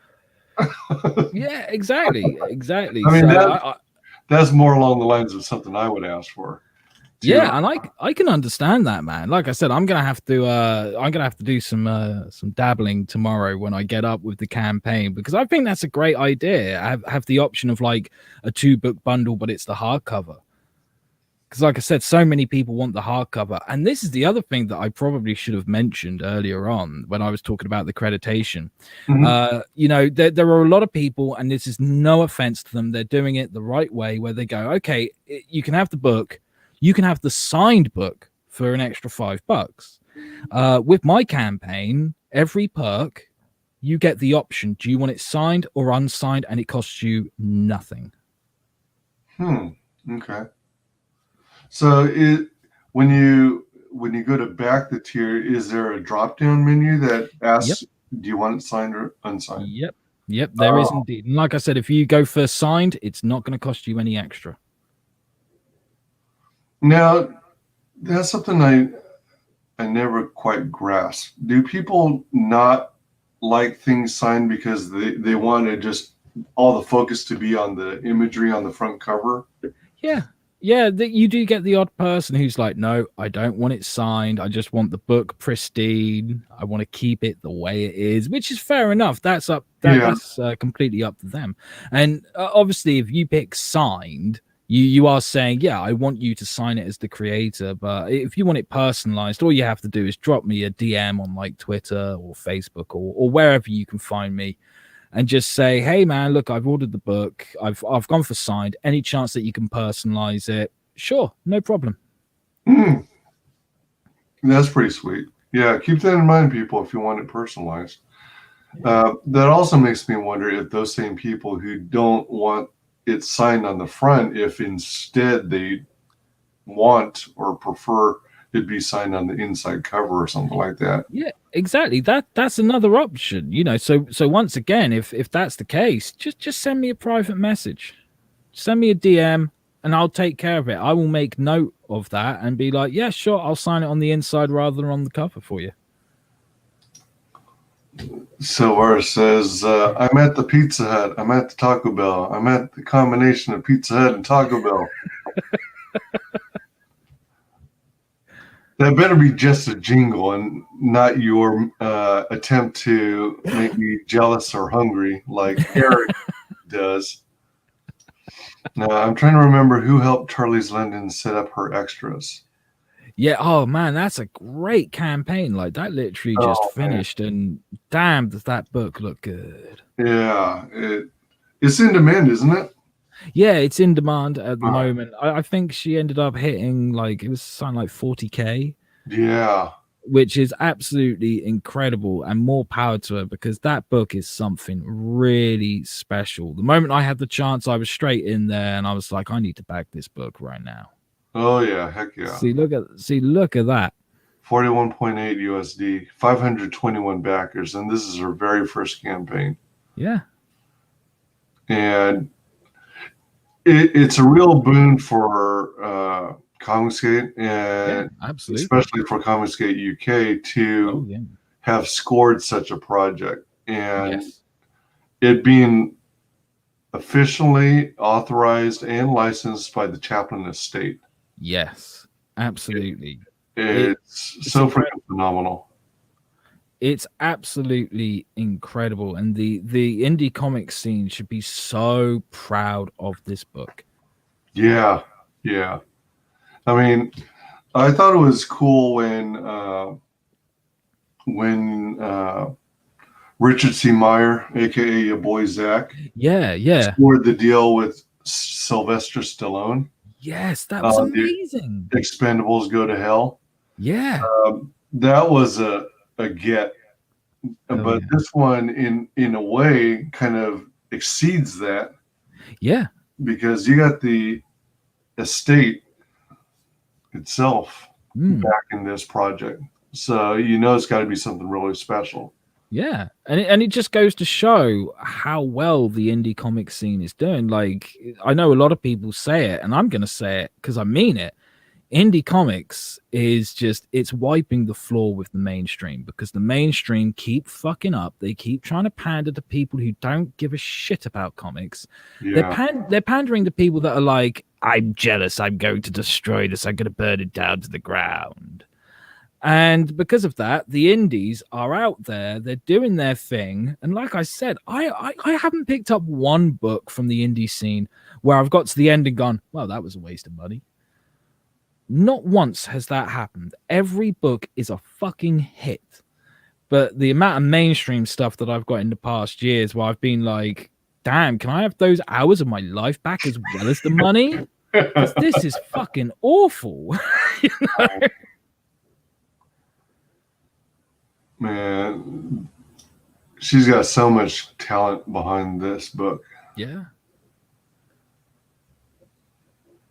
Yeah, exactly. I mean, that's more along the lines of something I would ask for. Yeah, and I can understand that, man. Like I said, I'm gonna have to do some dabbling tomorrow when I get up with the campaign, because I think that's a great idea. Have the option of like a 2-book bundle, but it's the hardcover. Because like I said, so many people want the hardcover, and this is the other thing that I probably should have mentioned earlier on when I was talking about the accreditation. Mm-hmm. There are a lot of people, and this is no offense to them, they're doing it the right way, where they go, okay, you can have the book. You can have the signed book for an extra $5. With my campaign, every perk, you get the option. Do you want it signed or unsigned? And it costs you nothing. Okay. So when you go to back the tier, is there a drop-down menu that asks, do you want it signed or unsigned? Yep, there is indeed. And like I said, if you go for signed, it's not going to cost you any extra. Now, that's something I never quite grasped. Do people not like things signed because they want to just all the focus to be on the imagery on the front cover? Yeah, you do get the odd person who's like, no, I don't want it signed. I just want the book pristine. I want to keep it the way it is, which is fair enough. That's completely up to them. And obviously, if you pick signed, you are saying, yeah, I want you to sign it as the creator. But if you want it personalized, all you have to do is drop me a DM on like Twitter or Facebook or wherever you can find me, and just say, hey man, look, I've ordered the book. I've gone for signed. Any chance that you can personalize it? Sure, no problem. That's pretty sweet. Yeah, keep that in mind, people, if you want it personalized. That also makes me wonder if those same people who don't want it signed on the front, if instead they want or prefer it be signed on the inside cover or something like that. Yeah, exactly. That's another option, So once again, if that's the case, just send me a private message, send me a DM, and I'll take care of it. I will make note of that and be like, yeah, sure, I'll sign it on the inside rather than on the cover for you. Silver says, I'm at the Pizza Hut. I'm at the Taco Bell. I'm at the combination of Pizza Hut and Taco Bell. That better be just a jingle and not your attempt to make me jealous or hungry like Eric does. Now, I'm trying to remember who helped Charlie's London set up her extras. Yeah, oh man, that's a great campaign. Like that literally just finished, and damn, does that book look good. Yeah, it's in demand, isn't it? Yeah, it's in demand at the moment. I think she ended up hitting it was something like 40K. Yeah. Which is absolutely incredible, and more power to her, because that book is something really special. The moment I had the chance, I was straight in there and I was like, I need to back this book right now. Oh yeah, heck yeah. See, look at that. 41.8 USD, 521 backers, and this is her very first campaign. Yeah. And it's a real boon for ComicsGate, and absolutely, especially for ComicsGate UK to have scored such a project, and it being officially authorized and licensed by the Chaplin Estate. Yes, absolutely. It's so freaking phenomenal. It's absolutely incredible, and the indie comic scene should be so proud of this book. Yeah. I mean, I thought it was cool when Richard C. Meyer, aka your boy Zach, Yeah. scored the deal with Sylvester Stallone. Yes, that was The amazing. Expendables Go to Hell. Yeah. That was a get, but yeah. this one, in a way, kind of exceeds that Yeah. because you got the estate itself back in this project, so it's got to be something really special. Yeah, and it just goes to show how well the indie comic scene is doing. Like, I know a lot of people say it, and I'm going to say it because I mean it. Indie comics is just, it's wiping the floor with the mainstream because the mainstream keep fucking up. They keep trying to pander to people who don't give a shit about comics. Yeah. They're pandering to people that are like, I'm jealous, I'm going to destroy this, I'm going to burn it down to the ground. And because of that, the indies are out there, they're doing their thing. And like I said, I haven't picked up one book from the indie scene where I've got to the end and gone, well, that was a waste of money. Not once has that happened. Every book is a fucking hit. But the amount of mainstream stuff that I've got in the past years where I've been like, damn, can I have those hours of my life back as well as the money? Because this is fucking awful. You know? Man, she's got so much talent behind this book. Yeah.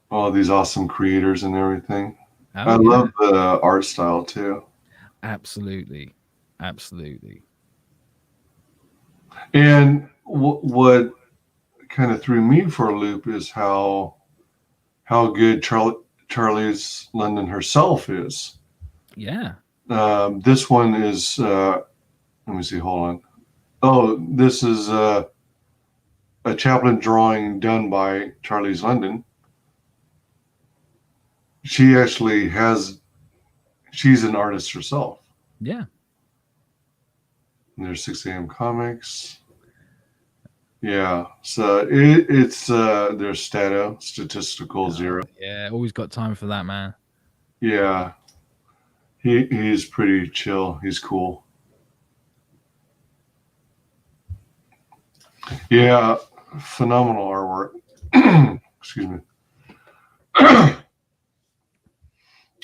All these awesome creators and everything. I Oh, love the art style too. Absolutely. And what kind of threw me for a loop is how good Charlie's London herself is. Yeah. This one is let me see, hold on. Oh, this is a Chaplin drawing done by Charlie's London. She actually she's an artist herself. Yeah. And there's 6 a.m. Comics. Yeah, so it's there's statistical zero. Yeah, always got time for that, man. Yeah, he's pretty chill. He's cool. Yeah, phenomenal artwork. Excuse me.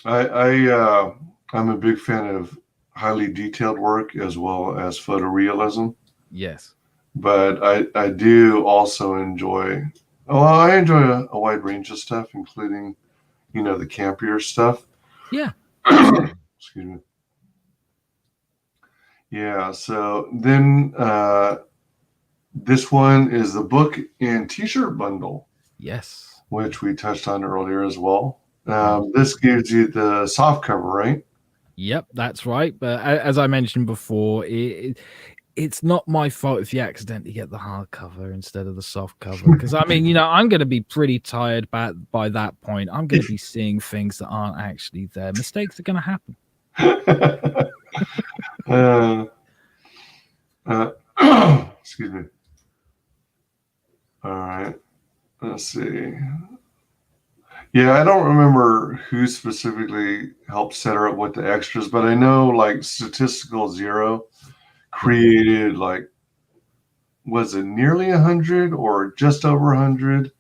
I'm a big fan of highly detailed work as well as photorealism. Yes. But I do also enjoy, I enjoy a wide range of stuff, including, the campier stuff. Yeah. Excuse me. Yeah, so then this one is the book and t-shirt bundle. Yes. Which we touched on earlier as well. This gives you the soft cover, right? Yep, that's right. But as I mentioned before, it's not my fault if you accidentally get the hardcover instead of the soft cover. Because, I mean, I'm going to be pretty tired by that point. I'm going to be seeing things that aren't actually there. Mistakes are going to happen. Excuse me. All right. Let's see. Yeah, I don't remember who specifically helped set her up with the extras, but I know like Statistical Zero created was it nearly 100 or just over 100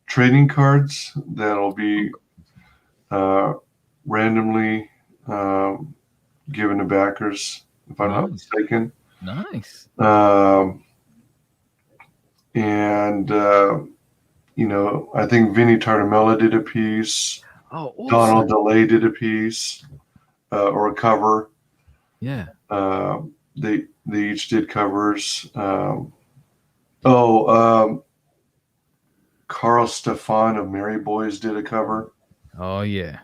trading cards that'll be randomly given to backers, if I'm not mistaken. Nice. And I think Vinny Tartamella did a piece. Oh, awesome. Donald DeLay did a piece or a cover. Yeah. They each did covers. Carl Stefan of Merry Boys did a cover. Oh, yeah.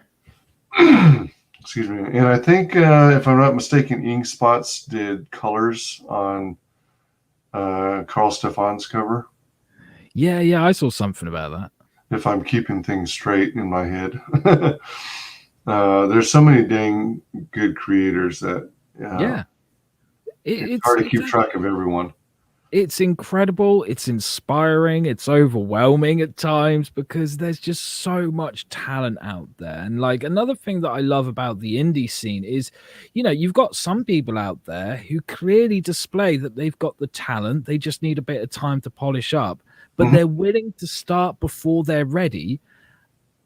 Excuse me. And I think, if I'm not mistaken, Ink Spots did colors on Carl Stefan's cover. Yeah, I saw something about that. If I'm keeping things straight in my head. There's so many dang good creators that it's hard to keep track of everyone. It's incredible, it's inspiring, it's overwhelming at times because there's just so much talent out there. And like another thing that I love about the indie scene is, you've got some people out there who clearly display that they've got the talent, they just need a bit of time to polish up, but they're willing to start before they're ready.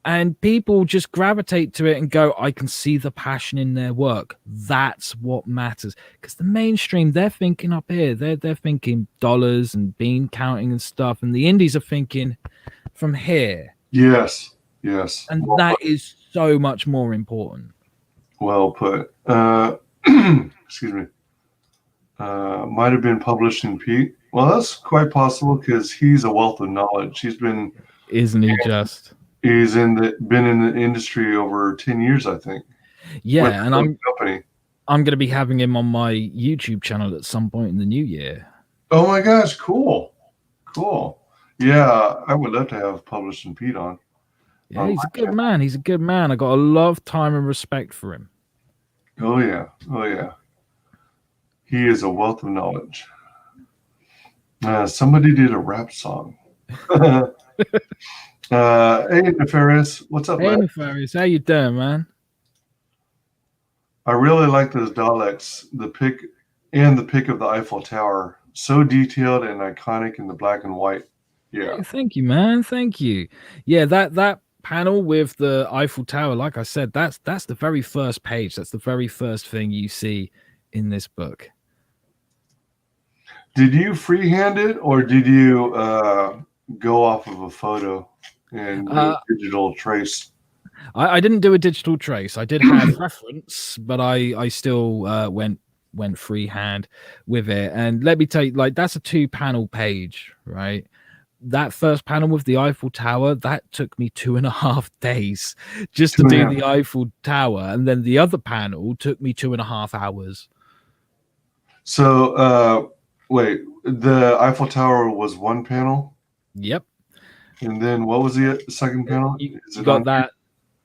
And people just gravitate to it and go, I can see the passion in their work. That's what matters. Because the mainstream, they're thinking up here. They're thinking dollars and bean counting and stuff. And the indies are thinking from here. Yes. Yes. And Well that put. is so much more important. Well put. Excuse me. Might have been published in Pete. Well, that's quite possible because he's a wealth of knowledge. Isn't he just? He's been in the industry over 10 years, I think. Yeah, and I'm going to be having him on my YouTube channel at some point in the new year. Oh my gosh, cool. Yeah, I would love to have Published in Pete on. Yeah, he's a good man. He's a good man. I got a lot of time and respect for him. Oh yeah. He is a wealth of knowledge. Somebody did a rap song. Hey, Nefarious, what's up, Hey, man? Nefarious, how you doing, man? I really like those Daleks, the pic of the Eiffel Tower. So detailed and iconic in the black and white. Yeah. Hey, thank you, man. Thank you. Yeah, that panel with the Eiffel Tower, like I said, that's the very first page. That's the very first thing you see in this book. Did you freehand it or did you go off of a photo and do a digital trace? I didn't do a digital trace. I did have reference, but I still went freehand with it. And let me tell you, like, that's a 2-panel page, right? That first panel with the Eiffel Tower, that took me 2.5 days just to do the Eiffel Tower. And then the other panel took me 2.5 hours. So, wait, the Eiffel Tower was 1 panel? Yep. And then what was the second panel? You got that.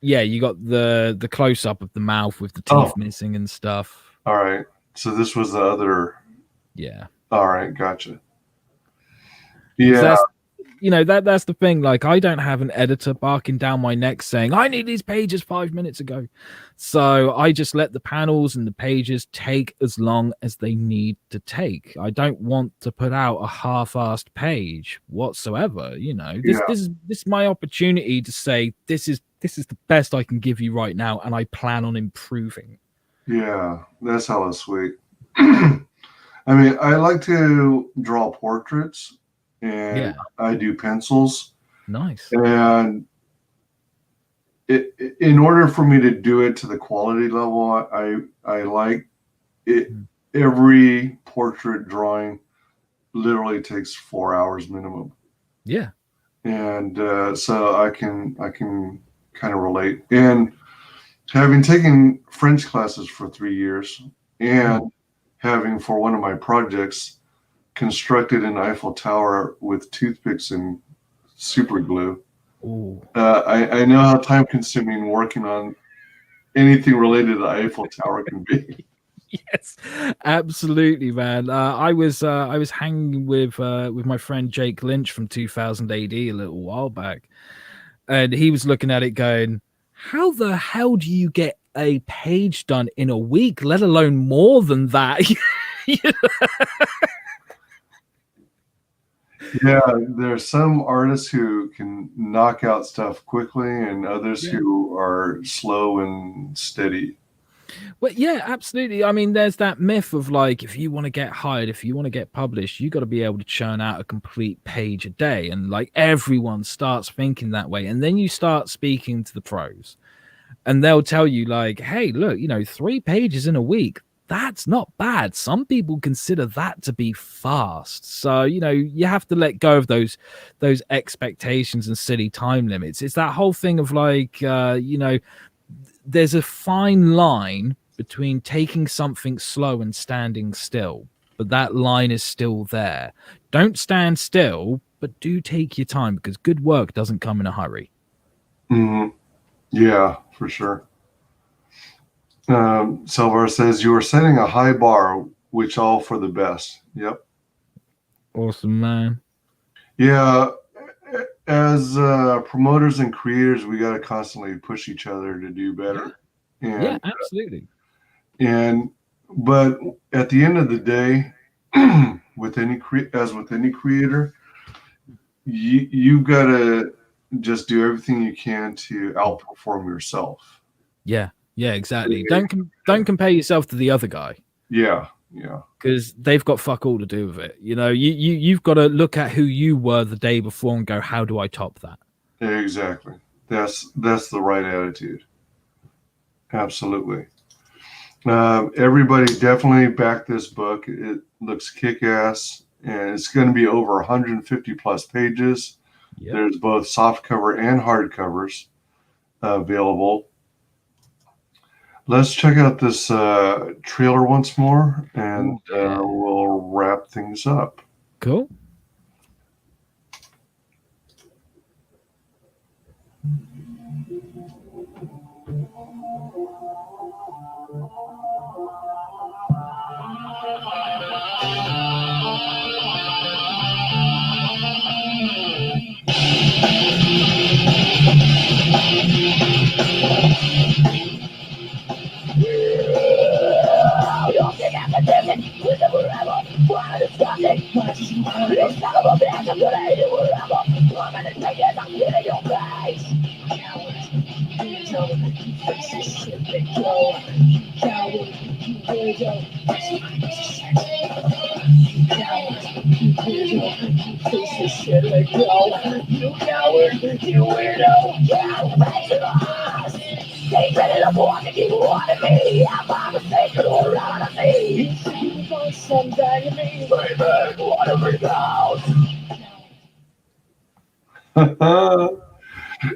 Yeah, you got the close up of the mouth with the teeth missing and stuff. All right. So this was the other. Yeah. All right. Gotcha. Yeah. That's the thing. Like, I don't have an editor barking down my neck saying, I need these pages 5 minutes ago. So I just let the panels and the pages take as long as they need to take. I don't want to put out a half-assed page whatsoever. This is my opportunity to say, this is the best I can give you right now, and I plan on improving. Yeah, that's hella sweet. I mean, I like to draw portraits. And I do pencils. Nice. And in order for me to do it to the quality level, I like it. Every portrait drawing literally takes 4 hours minimum. Yeah. And so I can kind of relate. And having taken French classes for 3 years and having for one of my projects constructed an Eiffel Tower with toothpicks and super glue. I know how time consuming working on anything related to the Eiffel Tower can be. Yes, absolutely, man. I was hanging with my friend Jake Lynch from 2000 AD a little while back, and he was looking at it going, how the hell do you get a page done in a week, let alone more than that? Yeah, there's some artists who can knock out stuff quickly and others who are slow and steady. Well, yeah, absolutely. I mean, there's that myth of like, if you want to get hired, if you want to get published, you got to be able to churn out a complete page a day. And like everyone starts thinking that way. And then you start speaking to the pros and they'll tell you like, hey, look, 3 pages in a week. That's not bad. Some people consider that to be fast. So, you have to let go of those expectations and silly time limits. It's that whole thing of like, there's a fine line between taking something slow and standing still, but that line is still there. Don't stand still, but do take your time because good work doesn't come in a hurry. Mm-hmm. Yeah, for sure. Salvar says you are setting a high bar, which all for the best. Yep. Awesome, man. Yeah, as promoters and creators, we got to constantly push each other to do better. Yeah, And absolutely. But at the end of the day, with any creator, you've got to just do everything you can to outperform yourself. Yeah, exactly. Don't compare yourself to the other guy. Yeah, because they've got fuck all to do with it. You've got to look at who you were the day before and go, how do I top that? Exactly. That's the right attitude. Absolutely. Everybody definitely back this book. It looks kick-ass, and it's going to be over 150 plus pages. Yep. There's both soft cover and hard covers available. Let's check out this trailer once more, and we'll wrap things up. Cool.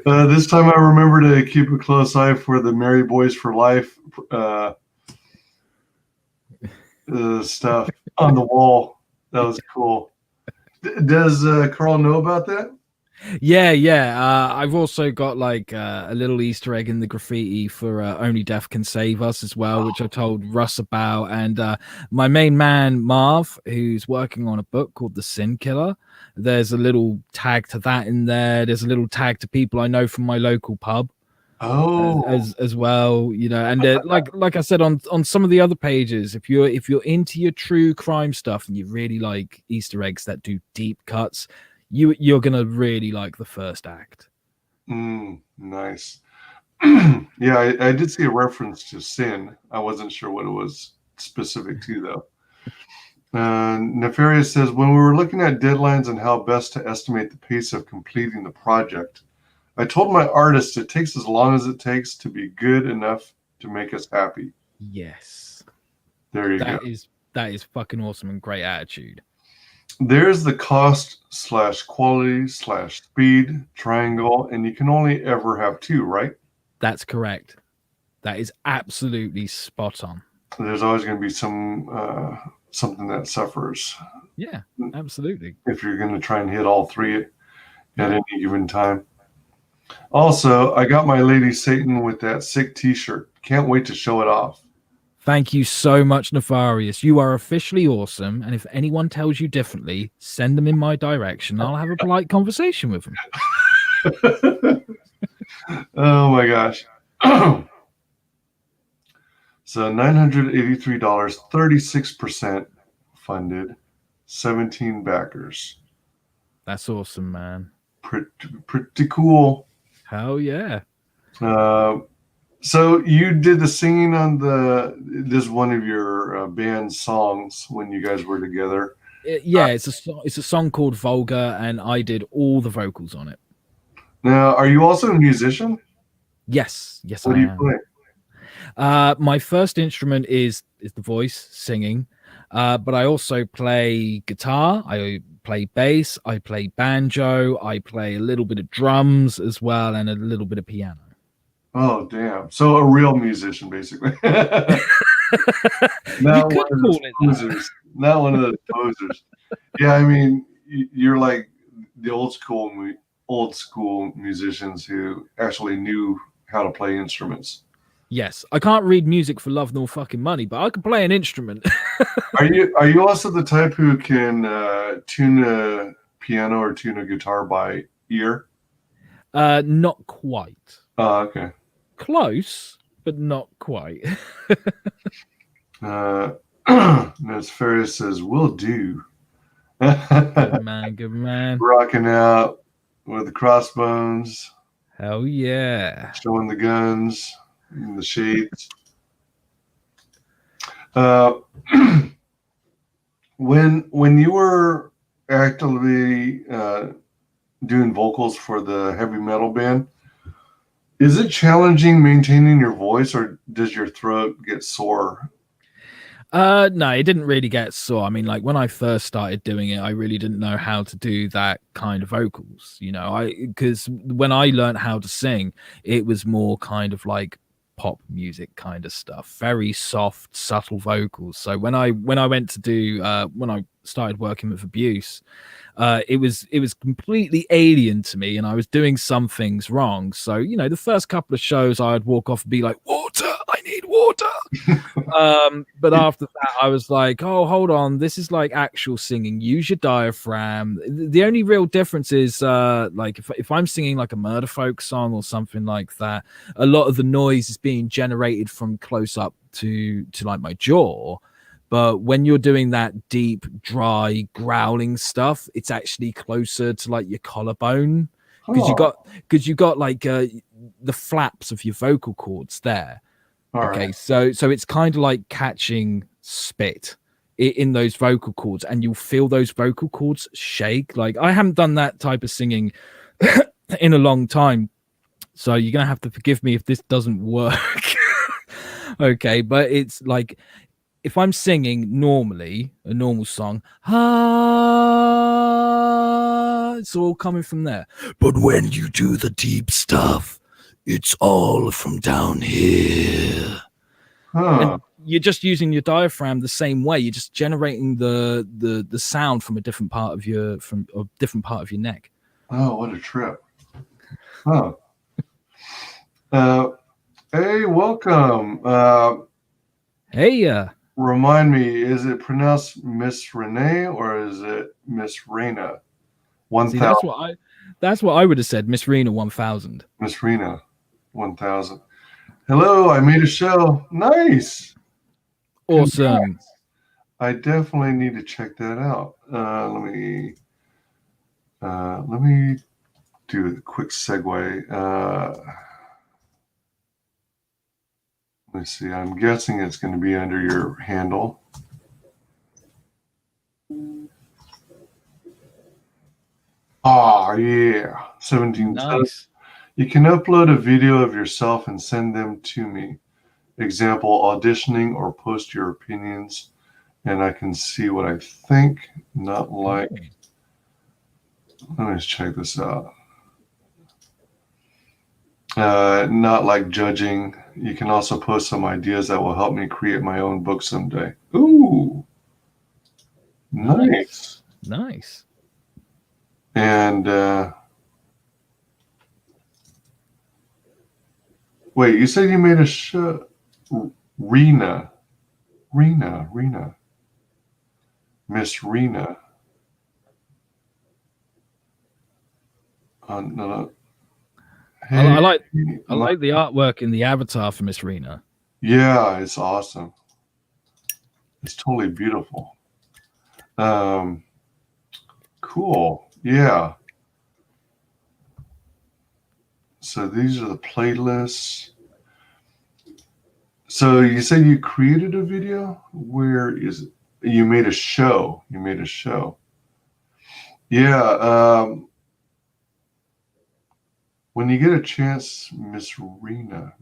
This time I remember to keep a close eye for the Merry Boys for Life stuff on the wall. That was cool. Does Carl know about that? Yeah. I've also got like a little Easter egg in the graffiti for Only Death Can Save Us as well, which I told Russ about. And my main man, Marv, who's working on a book called The Sin Killer, there's a little tag to that in there. There's a little tag to people I know from my local pub. As well, and like I said on some of the other pages, if you're into your true crime stuff and you really like Easter eggs that do deep cuts, you're gonna really like the first act. Nice. Yeah, I did see a reference to Sin. I wasn't sure what it was specific to though. Nefarious says, when we were looking at deadlines and how best to estimate the pace of completing the project, I told my artist it takes as long as it takes to be good enough to make us happy. Yes. There you go. That is fucking awesome and great attitude. There's the cost/quality/speed triangle, and you can only ever have two, right? That's correct. That is absolutely spot on. There's always going to be something that suffers. Yeah, absolutely. If you're going to try and hit all three at any given time. Also, I got my Lady Satan with that sick t-shirt. Can't wait to show it off. Thank you so much, Nefarious. You are officially awesome. And if anyone tells you differently, send them in my direction. I'll have a polite conversation with them. Oh my gosh. So $983, 36% funded, 17 backers. That's awesome, man. Pretty cool. Hell yeah. So you did the singing on this one of your band's songs when you guys were together. It's a song called Vulgar, and I did all the vocals on it. Now, are you also a musician? Yes, what I do you am. play? My first instrument is the voice, singing, but I also play guitar. I play bass. I play banjo. I play a little bit of drums as well, and a little bit of piano. Oh, damn. So a real musician, basically. Not one of those posers. Not one of those posers. Yeah, I mean, you're like the old school musicians who actually knew how to play instruments. Yes, I can't read music for love nor fucking money, but I can play an instrument. Are you also the type who can tune a piano or tune a guitar by ear? Not quite. Oh, okay. Close, but not quite. Nesfarious says, "Will do." Good man, good man. Rocking out with the crossbones, Hell yeah. showing the guns and the shades. Uh, when you were actively doing vocals for the heavy metal band, is it challenging maintaining your voice, or does your throat get sore? No, it didn't really get sore. I mean, like when I first started doing it, I really didn't know how to do that kind of vocals, you know, because when I learned how to sing, it was more kind of like pop music kind of stuff, very soft, subtle vocals. So when I went to do when I started working with Abuse, it was completely alien to me, and I was doing some things wrong. So, you know, the first couple of shows I'd walk off and be like, water, I need water. But after that, I was like, oh, hold on, this is like actual singing. Use your diaphragm. The only real difference is like if I'm singing like a murder folk song or something like that, a lot of the noise is being generated from close up to like my jaw. But when you're doing that deep, dry, growling stuff, it's actually closer to like your collarbone, because you got like the flaps of your vocal cords there. Okay, Right. so it's kind of like catching spit in those vocal cords, and you'll feel those vocal cords shake. Like I haven't done that type of singing in a long time, so you're gonna have to forgive me if this doesn't work. Okay, but it's like, if I'm singing normally a normal song, it's all coming from there. But when you do the deep stuff, it's all from down here. And you're just using your diaphragm the same way. You're just generating the sound from a different part of your neck. Oh, what a trip. Hey, welcome. Hey, Remind me, is it pronounced Miss Renee or is it Miss Rena? 1000. That's what I would have said, Miss Rena 1000. Miss Rena 1000. Hello, I made a show. Nice. Awesome. Congrats. I definitely need to check that out. Let me do a quick segue. Let me see. I'm guessing it's going to be under your handle. Ah, yeah. 17. Nice. You can upload a video of yourself and send them to me. Example, auditioning, or post your opinions, and I can see what I think. Not like. Let me just check this out. Not like judging. You can also post some ideas that will help me create my own book someday. Ooh, nice. And wait, you said you made a show, Rena, Miss Rena. No. Hey, I like the artwork in the avatar for Miss Rena. Yeah, it's awesome. It's totally beautiful. Cool. Yeah. So these are the playlists. So you said you created a video? Where is it? You made a show. Yeah. When you get a chance, Miss Rena.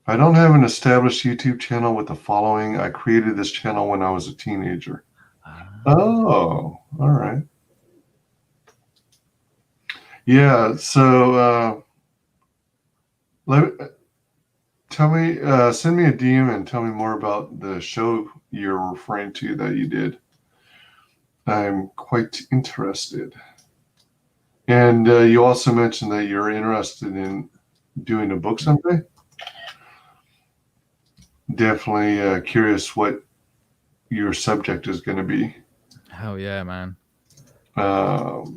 I don't have an established YouTube channel with a following. I created this channel when I was a teenager. Oh, all right. Yeah, so tell me, send me a DM and tell me more about the show you're referring to that you did. I'm quite interested. And you also mentioned that you're interested in doing a book someday. Definitely curious what your subject is going to be. Hell yeah, man.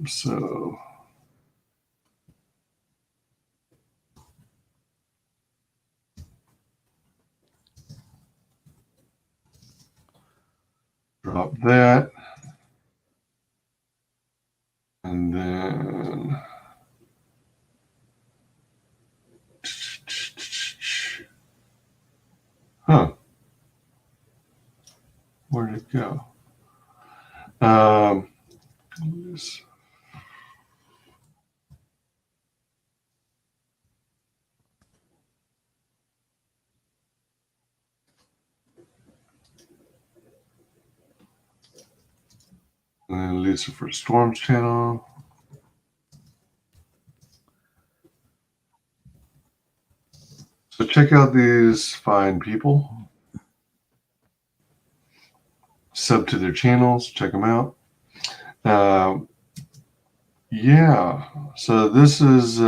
So drop that. And then where'd it go? And then LuciferStorm's channel. So check out these fine people. Sub to their channels. Check them out. Yeah. So this is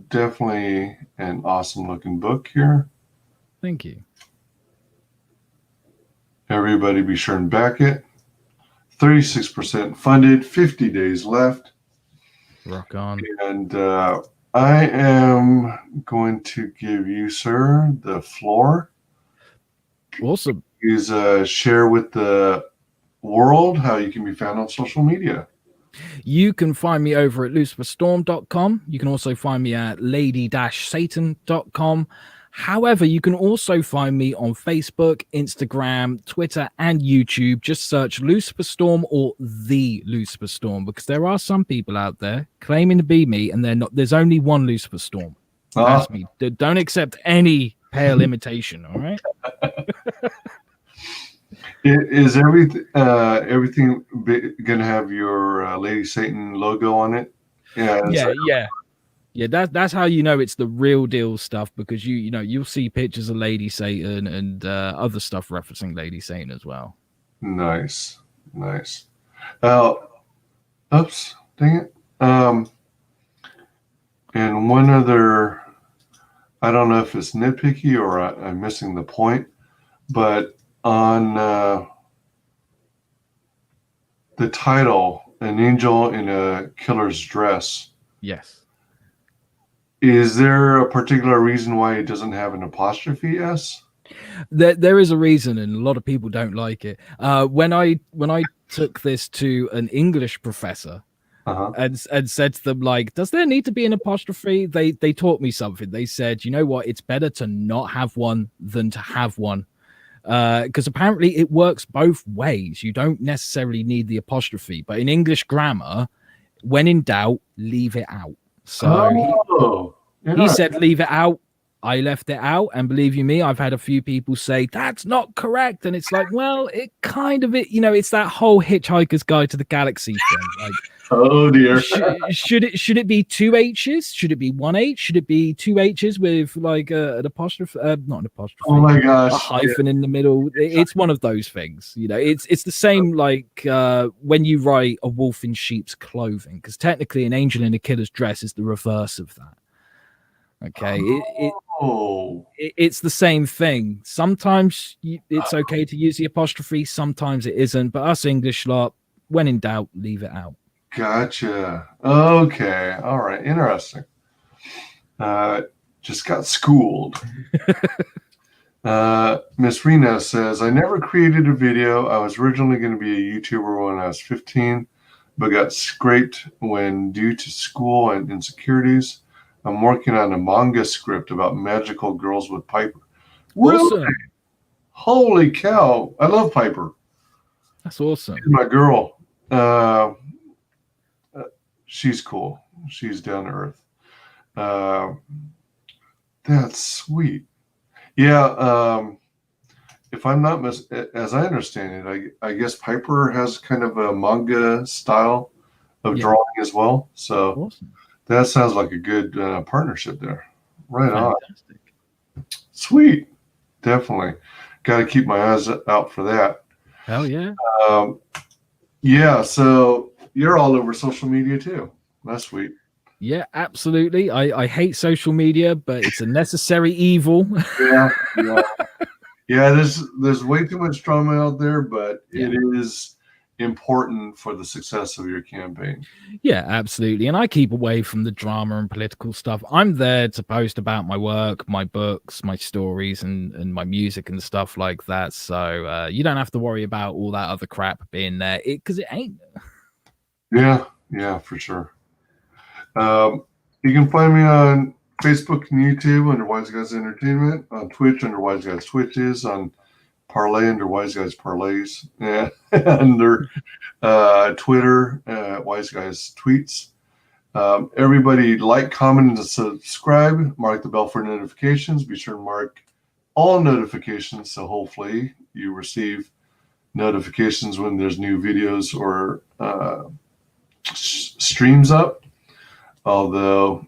definitely an awesome looking book here. Thank you. Everybody be sure and back it. 36% funded, 50 days left. Rock on. And I am going to give you, sir, the floor. Awesome. Please share with the world how you can be found on social media. You can find me over at LuciferStorm.com. You can also find me at lady-satan.com. However, you can also find me on Facebook, Instagram, Twitter, and YouTube. Just search LuciferStorm or The LuciferStorm, because there are some people out there claiming to be me, and they're not. There's only one LuciferStorm. That's me. Don't accept any pale imitation, all right? Is everything going to have your Lady Satan logo on it? Yeah, that's how you know it's the real deal stuff, because you'll see pictures of Lady Satan and other stuff referencing Lady Satan as well. Nice. Oops, dang it. And one other, I don't know if it's nitpicky or I'm missing the point, but on the title, An Angel in a Killer's Dress. Yes. Is there a particular reason why it doesn't have an apostrophe S? There is a reason, and a lot of people don't like it. When I took this to an English professor and said to them, like, does there need to be an apostrophe? They taught me something. They said, you know what, it's better to not have one than to have one. Because apparently it works both ways. You don't necessarily need the apostrophe, but in English grammar, when in doubt, leave it out. So he said leave it out. I left it out, and believe you me, I've had a few people say that's not correct, and it's like, well, it kind of it's that whole Hitchhiker's Guide to the Galaxy thing. Like, oh dear, should it be two H's? Should it be one H? Should it be two H's with like an apostrophe? Not an apostrophe. Oh my gosh, a hyphen in the middle. It's one of those things. It's the same like when you write a wolf in sheep's clothing, because technically an angel in a killer's dress is the reverse of that. Okay, it's the same thing. Sometimes it's okay to use the apostrophe, sometimes it isn't. But us English lot, when in doubt, leave it out. Gotcha. Okay, all right, interesting. Just got schooled. Miss Rena says, I never created a video. I was originally going to be a YouTuber when I was 15, but got scraped when due to school and insecurities. I'm working on a manga script about magical girls with Piper. Awesome. Really? Holy cow. I love Piper. That's awesome. She's my girl. She's cool. She's down to earth. That's sweet. Yeah. If I'm not as I understand it, I guess Piper has kind of a manga style of drawing as well. So awesome. That sounds like a good partnership there. Right. Fantastic. On. Sweet. Definitely. Got to keep my eyes out for that. Hell yeah. Yeah. So you're all over social media too. That's sweet. Yeah, absolutely. I hate social media, but it's a necessary evil. Yeah, yeah. There's way too much drama out there, but it is important for the success of your campaign. Yeah, absolutely. And I keep away from the drama and political stuff. I'm there to post about my work, my books, my stories, and my music and stuff like that. So you don't have to worry about all that other crap being there, because it ain't. Yeah, for sure. You can find me on Facebook and YouTube under WyzGyz Entertainment, on Twitch under WyzGyz Twitches, on Parlay under WyzGyz Parlays, under Twitter, WyzGyz Tweets. Everybody like, comment, and subscribe. Mark the bell for notifications. Be sure to mark all notifications so hopefully you receive notifications when there's new videos or streams up. Although,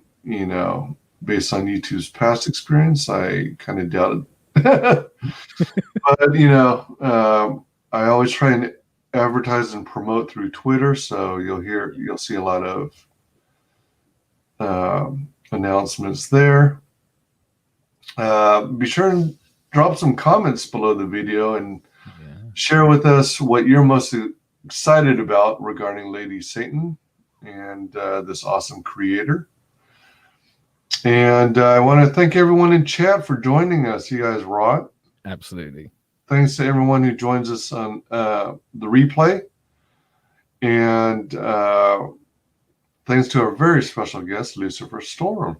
based on YouTube's past experience, I kind of doubt it. But, I always try and advertise and promote through Twitter, so you'll see a lot of announcements there. Be sure and drop some comments below the video and share with us what you're most excited about regarding Lady Satan and this awesome creator. And I want to thank everyone in chat for joining us. You guys rock. Absolutely. Thanks to everyone who joins us on the replay. And thanks to our very special guest, LuciferStorm.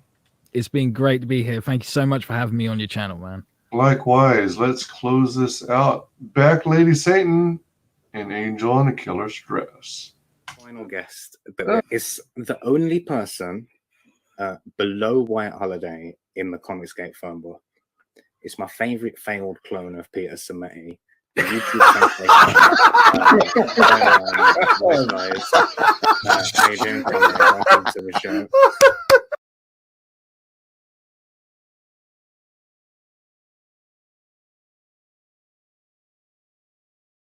It's been great to be here. Thank you so much for having me on your channel, man. Likewise. Let's close this out. Back, Lady Satan, an angel in a killer's dress. Final guest that is the only person below White Holiday in the ComicsGate phone book. It's my favorite failed clone of Peter Sameti. The YouTube sensation. How you doing, Connie? Welcome to the show.